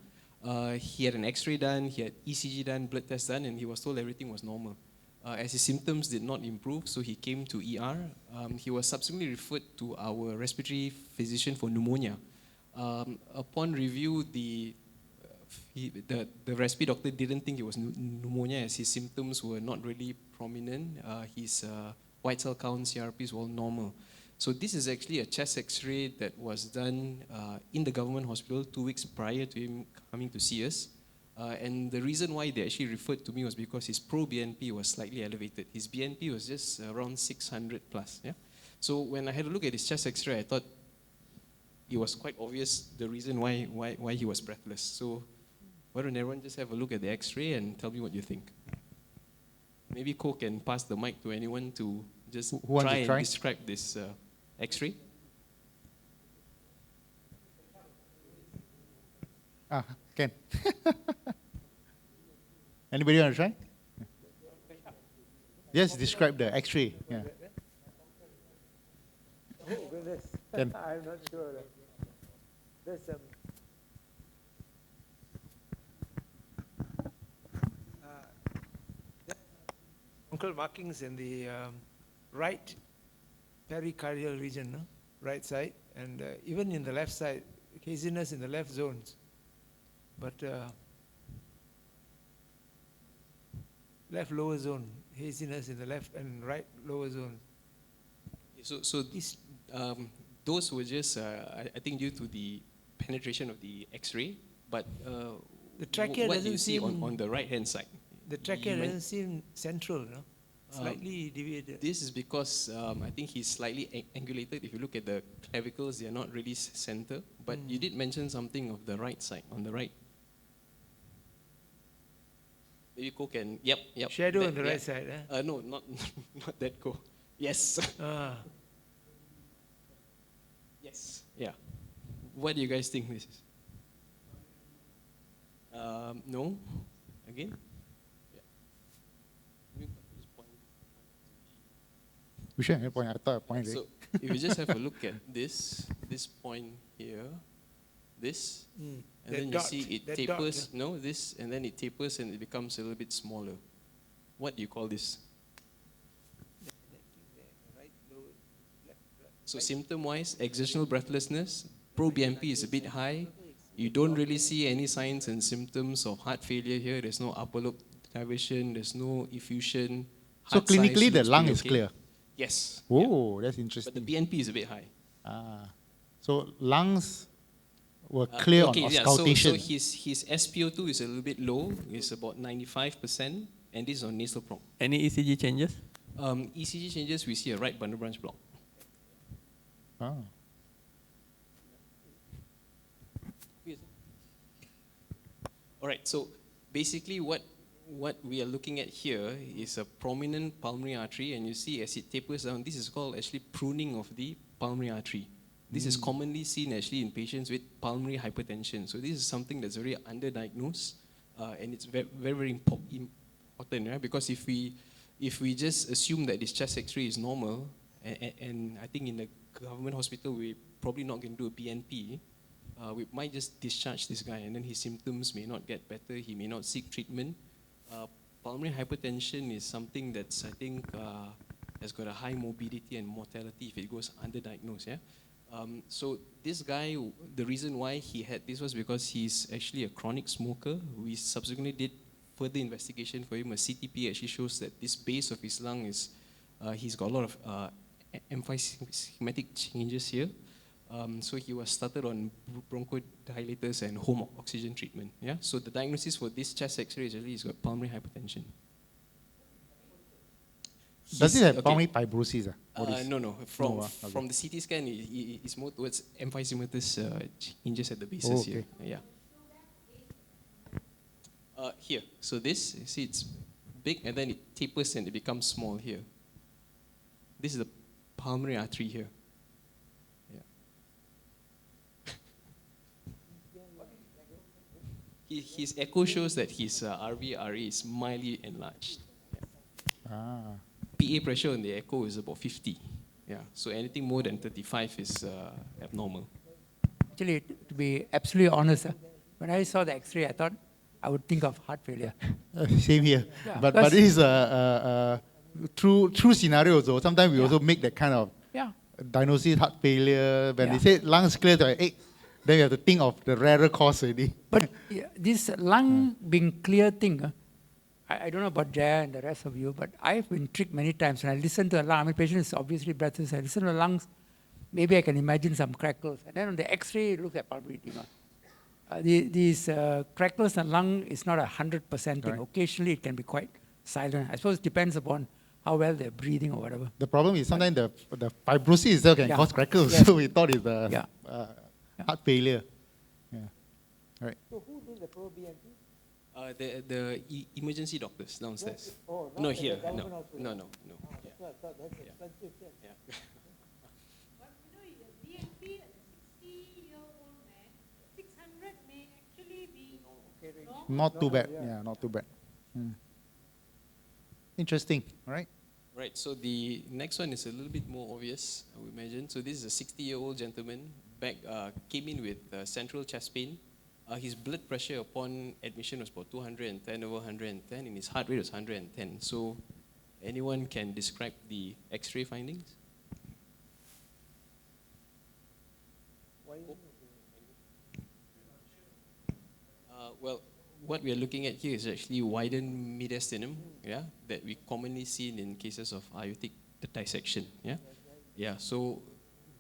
He had an X-ray done, he had ECG done, blood test done, and he was told everything was normal. As his symptoms did not improve, so he came to ER. He was subsequently referred to our respiratory physician for pneumonia. Upon review, the respiratory doctor didn't think it was pneumonia, as his symptoms were not really prominent. His white cell count, CRPs were all normal. So this is actually a chest X-ray that was done in the government hospital 2 weeks prior to him coming to see us. And the reason why they actually referred to me was because his pro-BNP was slightly elevated. His BNP was just around 600 plus. Yeah? So when I had a look at his chest X-ray, I thought it was quite obvious the reason why he was breathless. So why don't everyone just have a look at the X-ray and tell me what you think? Maybe Ko can pass the mic to anyone to just try and describe this X-ray. Ken. Anybody want to try? Just describe the X-ray. Yeah. Oh, goodness. Ken. I'm not sure. There's some uncle markings in the right pericardial region, no? Right side, and even in the left side, haziness in the left zones. But left lower zone, haziness in the left and right lower zone. So those were just, I think, due to the penetration of the X-ray, but the trachea what do doesn't you see seem on the right-hand side? The trachea doesn't seem central, no? Slightly deviated. This is because I think he's slightly angulated. If you look at the clavicles, they are not really center. But you did mention something of the right side, on the right. Maybe Ko can, yep. Shadow on the right side, eh? No, not that Ko. Yes. Yes, yeah. What do you guys think this is? No? Again? Which one? Point? I thought a point. So if you just have a look at this point here, this, and then you see it tapers, dot, no, this, and then it tapers and it becomes a little bit smaller. What do you call this? So symptom-wise, exertional breathlessness, pro-BNP is a bit high. You don't really see any signs and symptoms of heart failure here. There's no upper lobe diversion, there's no effusion. So clinically, the lung is clear? Yes. Oh, that's interesting. But the BNP is a bit high. So lungs were clear on auscultation. So his SpO2 is a little bit low. It's about 95%, and this is on nasal prong. Any ECG changes? ECG changes, we see a right bundle branch block. All right, so basically what we are looking at here is a prominent pulmonary artery, and you see as it tapers down, this is called actually pruning of the pulmonary artery. This is commonly seen actually in patients with pulmonary hypertension. So this is something that's very underdiagnosed, and it's very, very, very important, right? Because if we just assume that this chest X-ray is normal, and I think in the government hospital we're probably not going to do a BNP, we might just discharge this guy, and then his symptoms may not get better, he may not seek treatment. Pulmonary hypertension is something that's, I think, has got a high morbidity and mortality if it goes underdiagnosed, yeah? So this guy, the reason why he had this was because he's actually a chronic smoker. We subsequently did further investigation for him. A CTP actually shows that this base of his lung is, he's got a lot of emphysematic changes here. So he was started on bronchodilators and home oxygen treatment. Yeah. So the diagnosis for this chest X-ray is actually he's got pulmonary hypertension. Does it have pulmonary fibrosis? No. From the CT scan, it's more towards emphysematous changes at the bases here. Yeah. Here. So this, you see, it's big and then it tapers and it becomes small here. This is the pulmonary artery here. His echo shows that his RV-RA is mildly enlarged. Yeah. PA pressure on the echo is about 50. Yeah. So anything more than 35 is abnormal. Actually, to be absolutely honest, when I saw the X-ray, I thought I would think of heart failure. Same here. Yeah, but this is a true scenario. So sometimes we also make that kind of diagnosis, heart failure. When they say lungs clear, then you have to think of the rarer cause already. But this lung being clear thing, I don't know about Jaya and the rest of you, but I've been tricked many times. When I listen to a lung, I mean, patient is obviously breathless. I listen to the lungs, maybe I can imagine some crackles. And then on the X-ray, it looks like pulmonary edema. These crackles in the lung is not 100% thing. Right. Occasionally, it can be quite silent. I suppose it depends upon how well they're breathing or whatever. The problem is sometimes the fibrosis itself can cause crackles. Yes. So we thought it's heart failure. Yeah. All right. So who did the pro BNP? The emergency doctors downstairs. No, here. No. That's expensive. Yeah. But you know, the BNP, 60-year-old man, 600 may actually be not too bad. Yeah, not too bad. Interesting. All right. Right. So the next one is a little bit more obvious, I would imagine. So this is a 60-year-old gentleman. Came in with central chest pain. His blood pressure upon admission was about 210 over 110, and his heart rate was 110. So anyone can describe the X-ray findings? Well, what we are looking at here is actually widened mediastinum, that we commonly see in cases of aortic dissection, So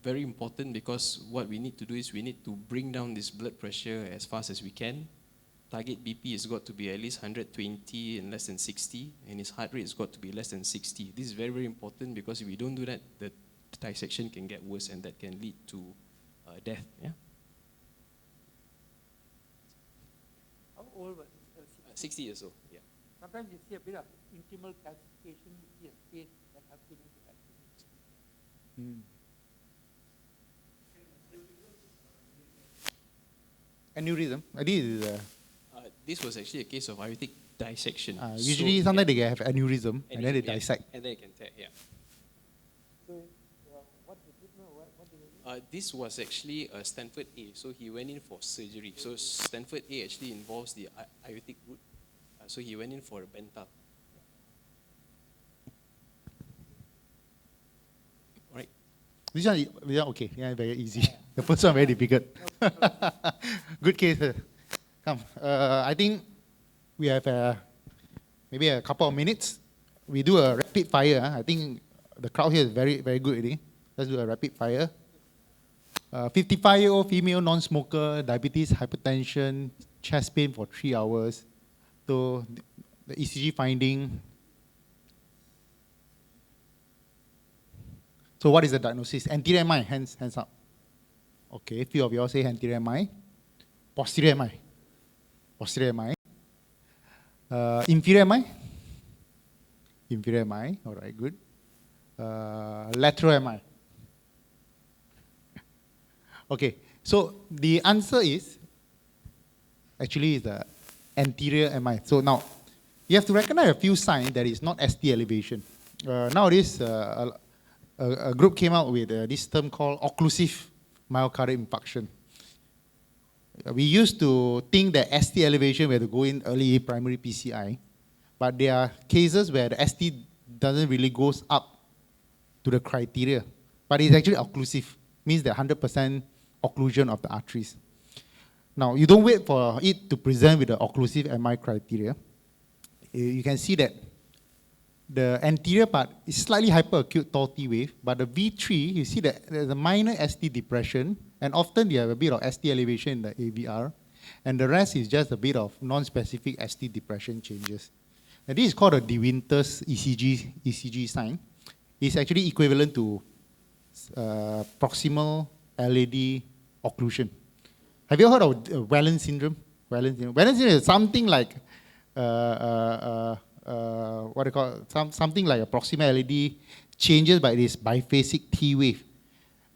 very important, because what we need to do is we need to bring down this blood pressure as fast as we can. Target BP has got to be at least 120 and less than 60, and his heart rate has got to be less than 60. This is very, very important, because if we don't do that, the dissection can get worse, and that can lead to death. Yeah. How old was he? 60 years old. Yeah. Sometimes you see a bit of intimal calcification, you see a space that has been into Aneurysm. This was actually a case of aortic dissection. Usually, sometimes they have aneurysm and then they dissect. And then it can tear, So, what's the treatment? What did they do? This was actually a Stanford A, so he went in for surgery. So Stanford A actually involves the aortic root, so he went in for a Bental. Right. This one, okay, very easy. The first one very difficult. Good case. Come, I think we have maybe a couple of minutes. We do a rapid fire. I think the crowd here is very, very good already. Let's do a rapid fire. 55-year-old female non-smoker, diabetes, hypertension, chest pain for 3 hours. So the ECG finding. So what is the diagnosis? Anterior MI, hands up. Okay, few of you all say anterior MI. Posterior MI. Posterior MI. Inferior MI? Inferior MI, all right, good. Lateral MI. Okay, so the answer is actually the anterior MI. So now, you have to recognize a few signs that is not ST elevation. Nowadays, a group came out with this term called occlusive myocardial infarction. We used to think that ST elevation we have to go in early primary PCI, but there are cases where the ST doesn't really goes up to the criteria, but it's actually occlusive, means that 100% occlusion of the arteries. Now, you don't wait for it to present with the occlusive MI criteria. You can see that the anterior part is slightly hyperacute tall T wave, but the V3, you see that there's a minor ST depression, and often you have a bit of ST elevation in the AVR, and the rest is just a bit of non-specific ST depression changes. And this is called a De Winter's ECG sign. It's actually equivalent to proximal LAD occlusion. Have you heard of Wallin syndrome? Wallin syndrome is something like what do you call it? Something like a proximal LAD changes by this biphasic T wave.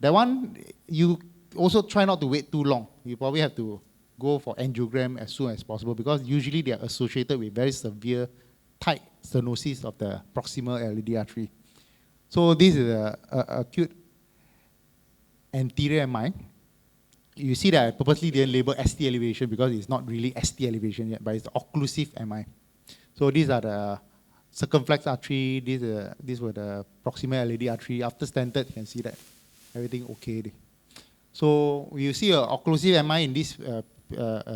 That one, you also try not to wait too long. You probably have to go for angiogram as soon as possible because usually they are associated with very severe tight stenosis of the proximal LAD artery. So this is a acute anterior MI. You see that I purposely didn't label ST elevation because it's not really ST elevation yet, but it's the occlusive MI. So these are the circumflex artery, these were the proximal LAD artery. After standard, you can see that everything okay. So you see an occlusive MI in these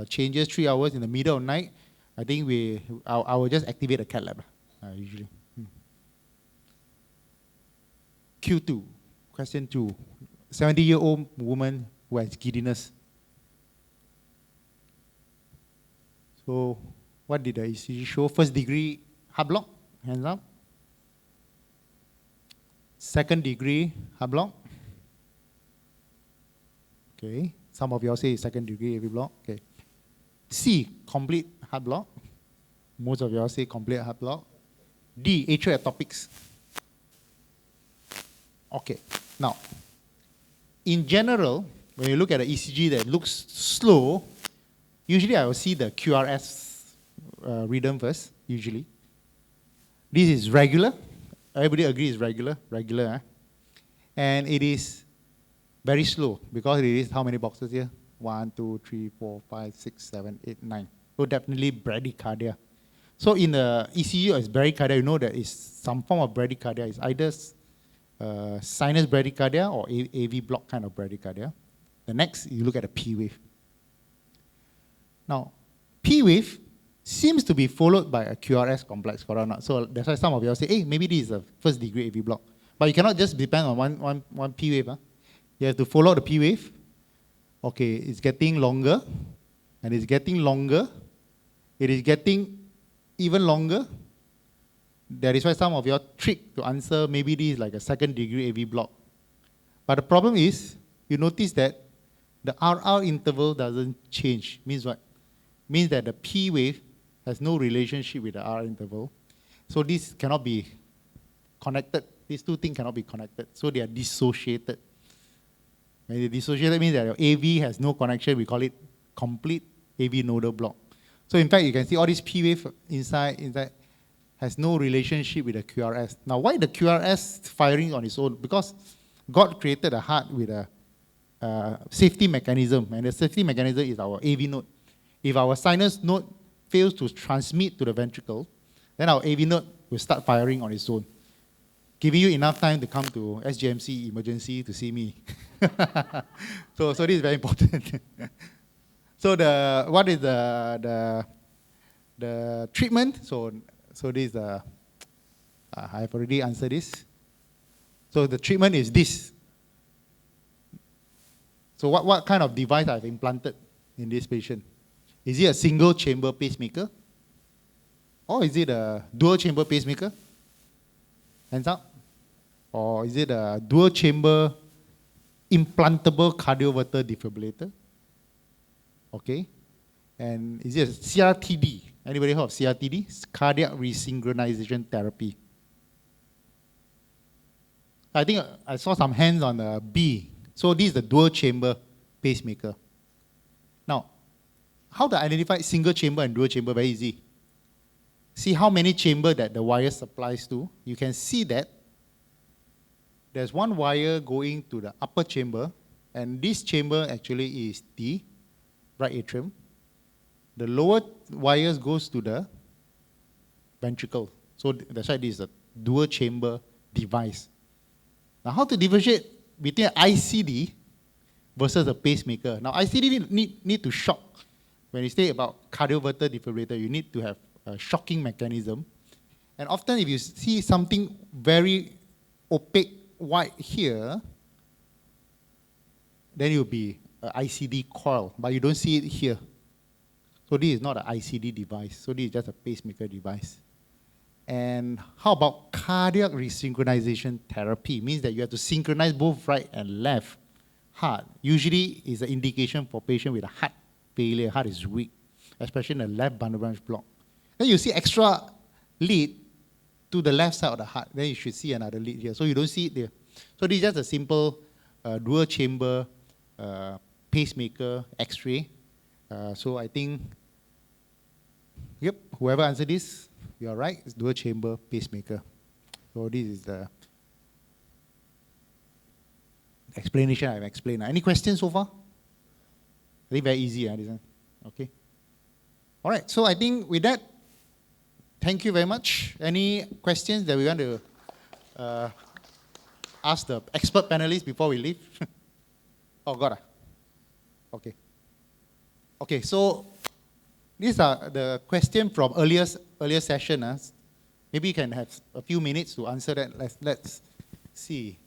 changes 3 hours in the middle of the night. I think I will just activate a cath lab usually. Q2, question 2. 70-year-old woman who has giddiness. So what did the ECG show? First degree heart block, hands up. Second degree heart block. Okay, some of you all say second degree AV block. Okay. C, complete heart block. Most of you all say complete heart block. D, atrial ectopics. Okay, now, in general, when you look at the ECG that looks slow, usually I will see the QRS rhythm first, usually. This is regular. Everybody agrees it's regular. And it is very slow because it is how many boxes here? 1, 2, 3, 4, 5, 6, 7, 8, 9. So definitely bradycardia. So in the ECG as bradycardia, you know that it's some form of bradycardia. It's either sinus bradycardia or AV block kind of bradycardia. The next, you look at a P wave. Now, P wave seems to be followed by a QRS complex, correct or not? So that's why some of you say, hey, maybe this is a first degree AV block. But you cannot just depend on one P wave. Huh? You have to follow the P wave. Okay, it's getting longer, and it's getting longer. It is getting even longer. That is why some of your trick to answer maybe this is like a second degree AV block. But the problem is, you notice that the RR interval doesn't change. Means what? Means that the P wave has no relationship with the R interval. So this cannot be connected. These two things cannot be connected. So they are dissociated. When they dissociated means that your AV has no connection. We call it complete AV nodal block. So in fact, you can see all these P wave inside has no relationship with the QRS. Now, why the QRS firing on its own? Because God created a heart with a safety mechanism, and the safety mechanism is our AV node. If our sinus node fails to transmit to the ventricle, then our AV node will start firing on its own, giving you enough time to come to SJMC emergency to see me. So this is very important. So what is the treatment? So this is I've already answered this. So the treatment is this. So what kind of device I've implanted in this patient? Is it a single chamber pacemaker? Or is it a dual chamber pacemaker? Hands up. Or is it a dual chamber implantable cardioverter defibrillator? Okay. And is it CRTD? Anybody heard of CRTD? It's cardiac resynchronization therapy. I think I saw some hands on B. So this is the dual chamber pacemaker. Now, how to identify single chamber and dual chamber? Very easy. See how many chamber that the wire supplies to. You can see that there's one wire going to the upper chamber, and this chamber actually is the right atrium. The lower wires goes to the ventricle. So that's why this is a dual chamber device. Now, how to differentiate between ICD versus a pacemaker? Now, ICD need to shock. When you say about cardioverter defibrillator, you need to have a shocking mechanism. And often if you see something very opaque white here, then it will be an ICD coil, but you don't see it here. So this is not an ICD device. So this is just a pacemaker device. And how about cardiac resynchronization therapy? It means that you have to synchronize both right and left heart. Usually is an indication for patient with a heart failure. Heart is weak, especially in the left bundle branch block. Then you see extra lead to the left side of the heart. Then you should see another lead here. So you don't see it there. So this is just a simple dual chamber pacemaker X-ray. So I think, yep, whoever answered this, you're right, it's dual chamber pacemaker. So this is the explanation I've explained. Any questions so far? I think very easy, this one. Okay. All right, so I think with that, thank you very much. Any questions that we want to ask the expert panelists before we leave? Oh, got it. Okay. Okay, so these are the questions from earlier session. Maybe you can have a few minutes to answer that. Let's see.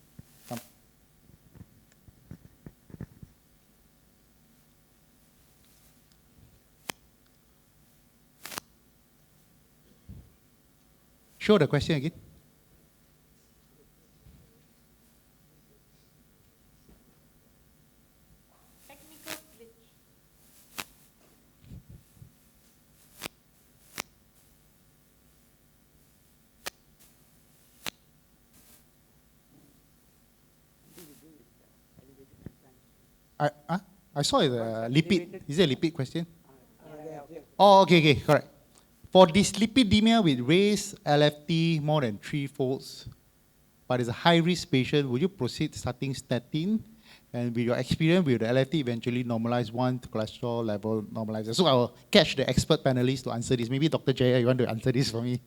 Show the question again. I saw it, lipid. Is it a lipid question? Oh, okay, correct. For dyslipidemia with raised LFT more than 3 folds, but is a high-risk patient, would you proceed starting statin? And with your experience, will the LFT eventually normalize once cholesterol level normalizes? So I will catch the expert panelists to answer this. Maybe Dr. Jaya, you want to answer this for me?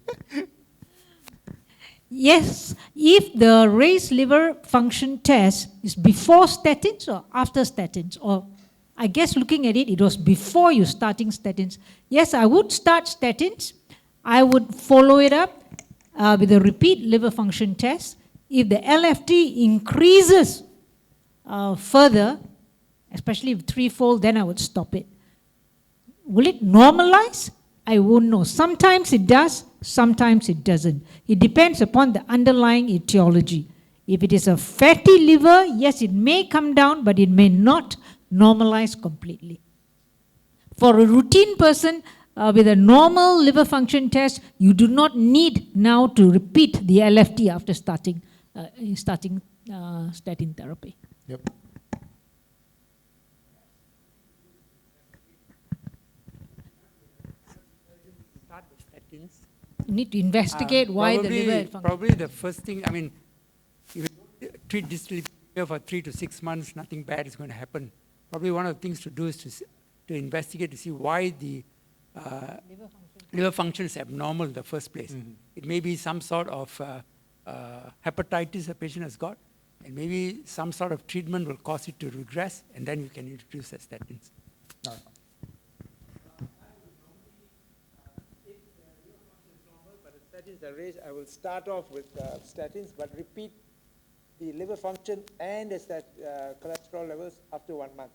Yes, if the raised liver function test is before statins or after statins, or I guess looking at it, it was before you starting statins. Yes, I would start statins. I would follow it up with a repeat liver function test. If the LFT increases further, especially if 3-fold, then I would stop it. Will it normalize? I won't know. Sometimes it does, sometimes it doesn't. It depends upon the underlying etiology. If it is a fatty liver, yes, it may come down, but it may not normalize completely. For a routine person with a normal liver function test, you do not need now to repeat the LFT after starting statin therapy. Yep. You need to investigate why the liver had function. Probably the first thing, I mean, if you treat dyslipidemia for 3 to 6 months, nothing bad is going to happen. Probably one of the things to do is to investigate to see why the liver function is abnormal in the first place. Mm-hmm. It may be some sort of hepatitis a patient has got, and maybe some sort of treatment will cause it to regress, and then you can introduce the statins. All right. Statins are raised, I will start off with statins, but repeat the liver function and the cholesterol levels after 1 month.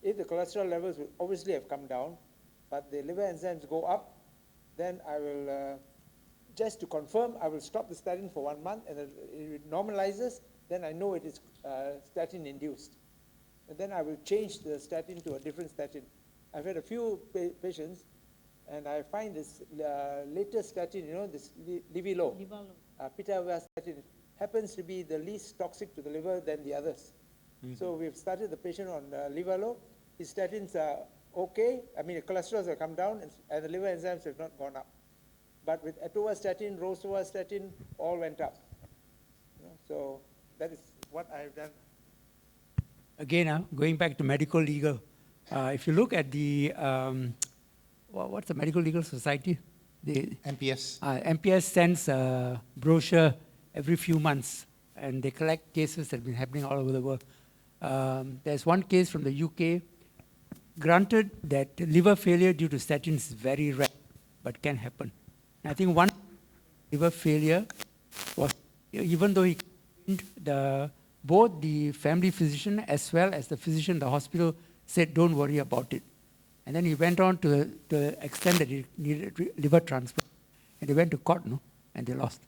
If the cholesterol levels will obviously have come down, but the liver enzymes go up, then I will, just to confirm, I will stop the statin for 1 month, and if it normalizes, then I know it is statin-induced. And then I will change the statin to a different statin. I've had a few patients, and I find this latest statin, you know, this Livilo, pitavastatin, happens to be the least toxic to the liver than the others. So we've started the patient on Livalo. His statins are okay. I mean, the cholesterols have come down, and the liver enzymes have not gone up. But with atorvastatin, rosuvastatin, all went up. You know, so that is what I've done. Again, going back to medical legal, if you look at the, what's the Medical Legal Society? The MPS. MPS sends a brochure every few months, and they collect cases that have been happening all over the world. There's one case from the UK. Granted that liver failure due to statins is very rare, but can happen. I think one liver failure was, even though he both the family physician as well as the physician in the hospital said, don't worry about it. And then he went on to the extent that he needed liver transplant. And they went to court, no? And they lost.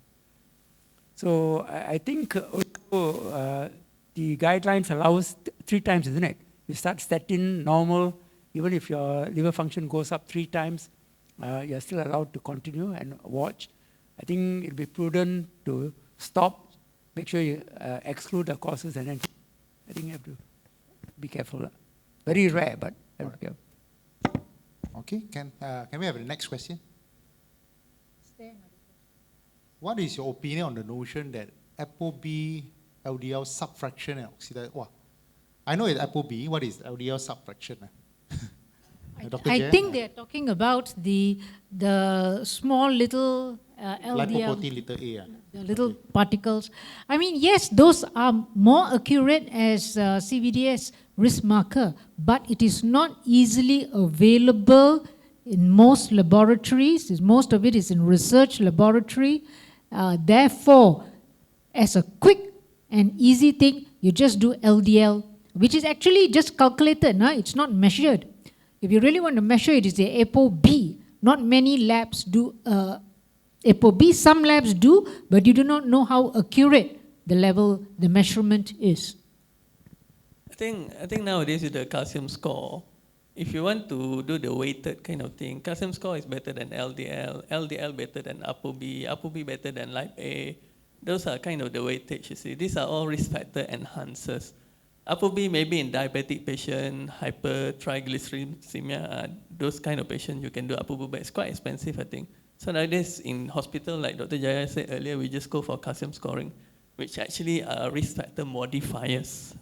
So I think also, the guidelines allows 3 times, isn't it? You start statin, normal, even if your liver function goes up 3 times, you're still allowed to continue and watch. I think it'd be prudent to stop, make sure you exclude the causes, and then I think you have to be careful. Very rare, but have to be careful. Okay, can we have the next question? What is your opinion on the notion that ApoB, LDL subfraction and oxidized? Wow. I know it's ApoB. What is LDL subfraction? I think they're talking about the small little LDL, lipoprotein little a. the little particles. I mean, yes, those are more accurate as CVDS risk marker, but it is not easily available in most laboratories. Most of it is in research laboratory. Therefore, as a quick and easy thing, you just do LDL, which is actually just calculated. No? It's not measured. If you really want to measure it, it's the ApoB. Not many labs do ApoB. Some labs do, but you do not know how accurate the measurement is. I think nowadays with the calcium score, if you want to do the weighted kind of thing, calcium score is better than LDL, LDL better than ApoB, ApoB better than Lip A. Those are kind of the weightage, you see. These are all risk factor enhancers. ApoB maybe in diabetic patient, hypertriglyceridemia, those kind of patients you can do ApoB, but it's quite expensive, I think. So nowadays in hospital, like Dr. Jaya said earlier, we just go for calcium scoring, which actually are risk factor modifiers.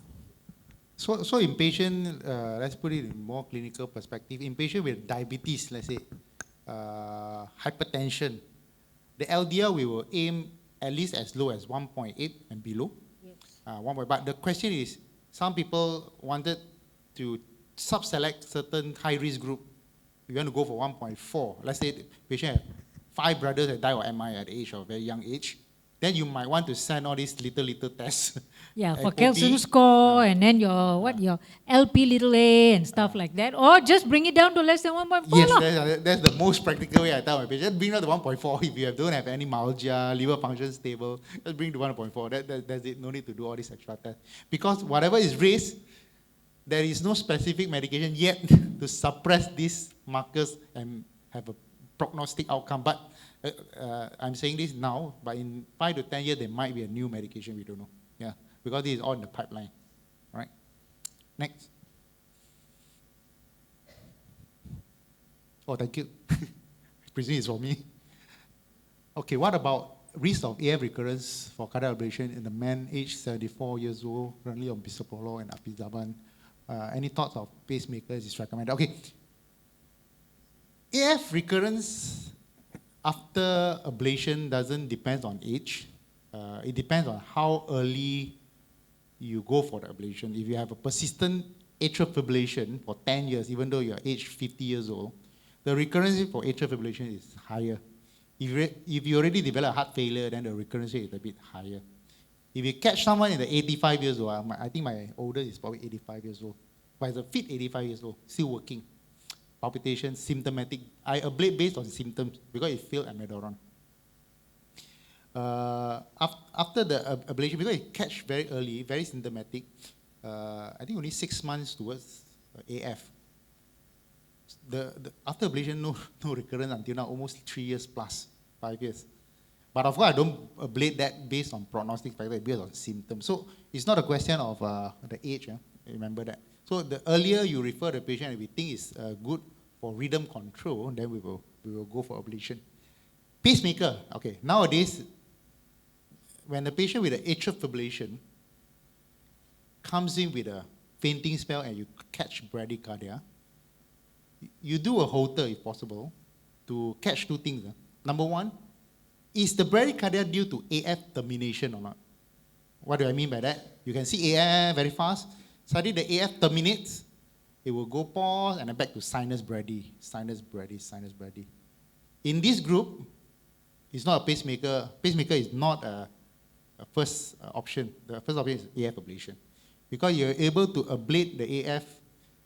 So in patient, let's put it in more clinical perspective, in patient with diabetes, let's say, hypertension, the LDL we will aim at least as low as 1.8 and below. Yes. But the question is, some people wanted to sub-select certain high-risk group. We want to go for 1.4. Let's say the patient had 5 brothers that died of MI at the age of a very young age. Then you might want to send all these little tests. Yeah, for calcium score and then your LP little a and stuff like that. Or just bring it down to less than 1.4. Yes, that's the most practical way I tell my patient. Just bring it down to 1.4. If you don't have any myalgia, liver function stable, just bring it to 1.4. That's it. No need to do all this extra tests. Because whatever is raised, there is no specific medication yet to suppress these markers and have a prognostic outcome. But I'm saying this now, but in 5 to 10 years, there might be a new medication, we don't know. Yeah, because this is all in the pipeline. All right. Next. Oh, thank you. Presume it's for me. Okay, what about risk of AF recurrence for cardiac ablation in the man aged 74 years old, currently on bisoprolol and apizaban? Any thoughts of pacemakers is recommended? Okay. AF recurrence after ablation doesn't depend on age. It depends on how early you go for the ablation. If you have a persistent atrial fibrillation for 10 years, even though you're aged 50 years old, the recurrence rate for atrial fibrillation is higher. If you already develop heart failure, then the recurrence rate is a bit higher. If you catch someone in the 85 years old, I think my oldest is probably 85 years old, but it's a fit 85 years old, still working. Palpitation, symptomatic. I ablate based on symptoms because it failed amiodarone. After the ablation, because it catch very early, very symptomatic, I think only 6 months towards AF. after ablation, no recurrence until now, almost 3 years plus, 5 years. But of course, I don't ablate that based on prognostic factor, based on symptoms. So it's not a question of the age, remember that. So the earlier you refer the patient and we think is good for rhythm control, then we will go for ablation. Pacemaker, okay, nowadays, when the patient with an atrial fibrillation comes in with a fainting spell and you catch bradycardia, you do a Holter if possible to catch two things. Number one, is the bradycardia due to AF termination or not? What do I mean by that? You can see AF very fast. Suddenly the AF terminates, it will go pause and then back to sinus brady, sinus brady, sinus brady. In this group, it's not a pacemaker. Pacemaker is not a first option. The first option is AF ablation. Because you're able to ablate the AF,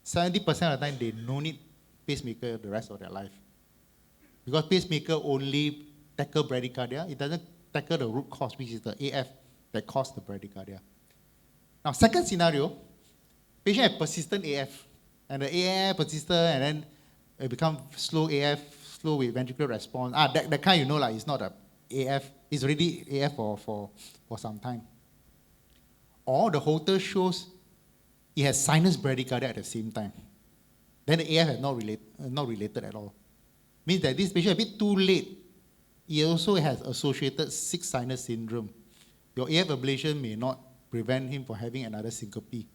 70% of the time they don't need pacemaker the rest of their life. Because pacemaker only tackle bradycardia, it doesn't tackle the root cause, which is the AF that caused the bradycardia. Now, second scenario, patient has persistent AF, and the AF persistent, and then it becomes slow AF, slow with ventricular response. That kind you know, like, it's not a AF, it's already AF for some time. Or the Holter shows it has sinus bradycardia at the same time. Then the AF is not related at all. Means that this patient is a bit too late. He also has associated 6 sinus syndrome. Your AF ablation may not prevent him from having another syncope.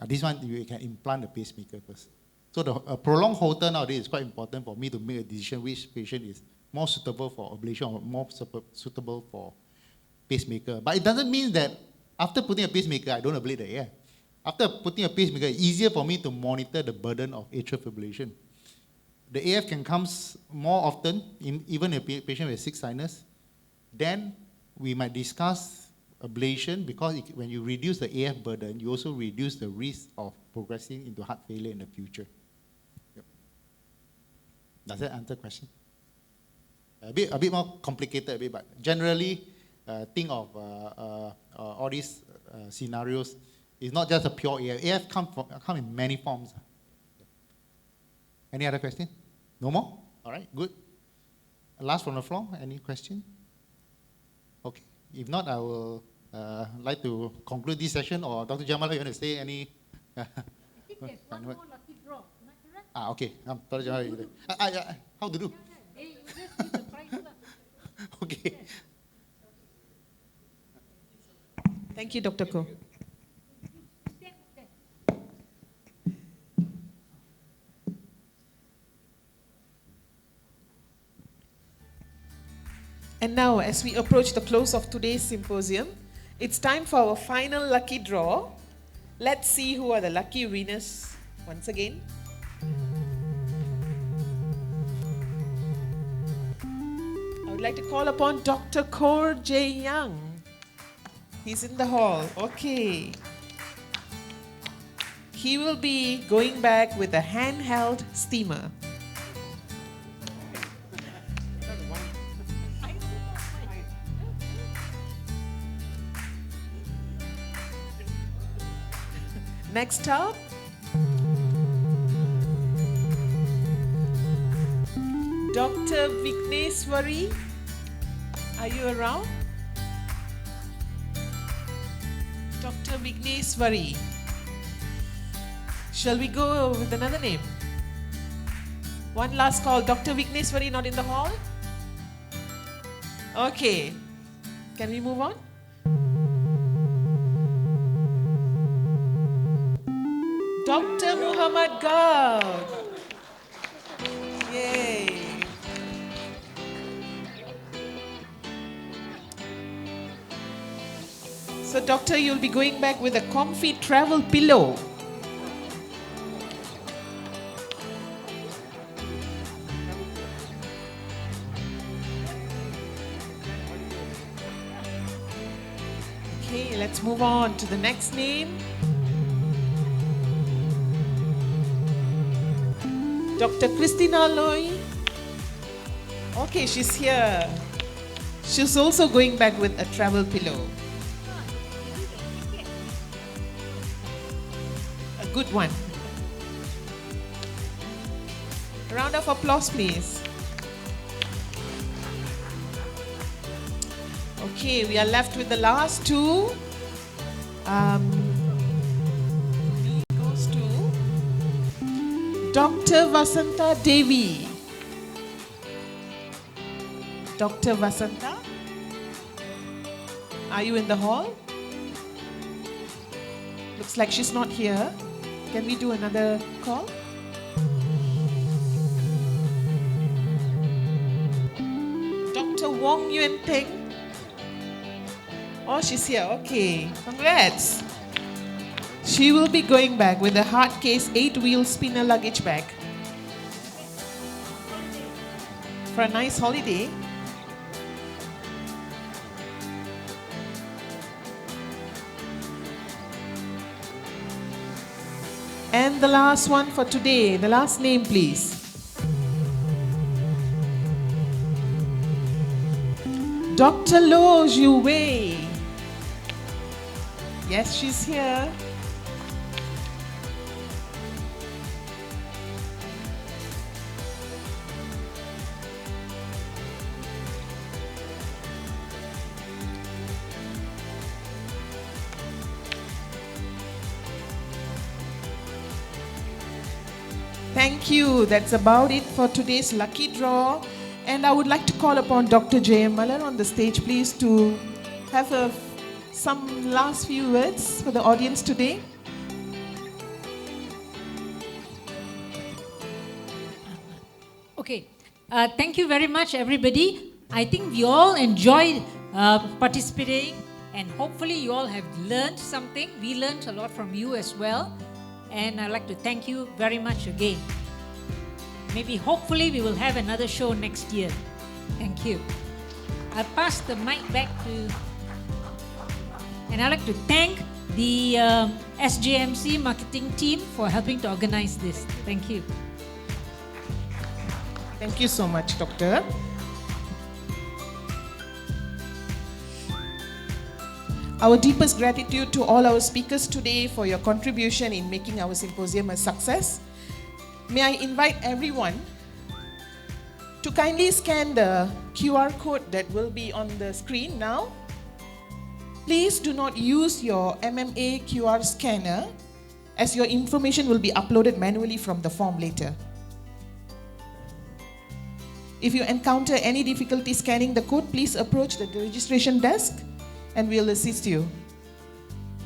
This one, you can implant the pacemaker first. So a prolonged Holter nowadays is quite important for me to make a decision which patient is more suitable for ablation or more suitable for pacemaker. But it doesn't mean that after putting a pacemaker, I don't ablate the AF. After putting a pacemaker, it's easier for me to monitor the burden of atrial fibrillation. The AF can come more often, even a patient with 6 sinus. Then we might discuss ablation because when you reduce the AF burden, you also reduce the risk of progressing into heart failure in the future. Yep. Does that answer the question? A bit more complicated, but generally, think of all these scenarios. It's not just a pure AF. AF come in many forms. Any other question? No more? All right, good. Last from the floor, any question? Okay, if not, I will like to conclude this session, or Dr. Jamal, you want to say any? I think there's one more lucky draw. Am I correct? Okay. Dr. Jamal, how to do? You just need the prize. Okay. Thank you, Dr. Ko. And now, as we approach the close of today's symposium, it's time for our final lucky draw. Let's see who are the lucky winners once again. I would like to call upon Dr. Kor J. Young. He's in the hall. Okay. He will be going back with a handheld steamer. Next up, Dr. Vigneswari. Are you around? Dr. Vigneswari. Shall we go with another name? One last call. Dr. Vigneswari not in the hall? Okay. Can we move on? Dr. Muhammad Gaud. Yay. So, doctor, you'll be going back with a comfy travel pillow. Okay, let's move on to the next name. Dr. Christina Loy. Okay, she's here. She's also going back with a travel pillow. A good one. A round of applause, please. Okay, we are left with the last two. Goes to Dr. Vasanta Devi. Dr. Vasanta, are you in the hall? Looks like she's not here. Can we do another call? Dr. Wong Yuen Teng. Oh, she's here. Okay. Congrats. She will be going back with a hard case 8-wheel spinner luggage bag for a nice holiday. And the last one for today, the last name, please. Dr. Lo Zhu Wei. Yes, she's here. Thank you. That's about it for today's lucky draw. And I would like to call upon Dr. J.M. Malar on the stage, please, to have some last few words for the audience today. Okay. Thank you very much, everybody. I think we all enjoyed participating, and hopefully you all have learned something. We learned a lot from you as well. And I'd like to thank you very much again. Maybe, hopefully, we will have another show next year. Thank you. I'll pass the mic back to... And I'd like to thank the SJMC marketing team for helping to organize this. Thank you. Thank you so much, Doctor. Our deepest gratitude to all our speakers today for your contribution in making our symposium a success. May I invite everyone to kindly scan the QR code that will be on the screen now. Please do not use your MMA QR scanner, as your information will be uploaded manually from the form later. If you encounter any difficulty scanning the code, please approach the registration desk and we'll assist you.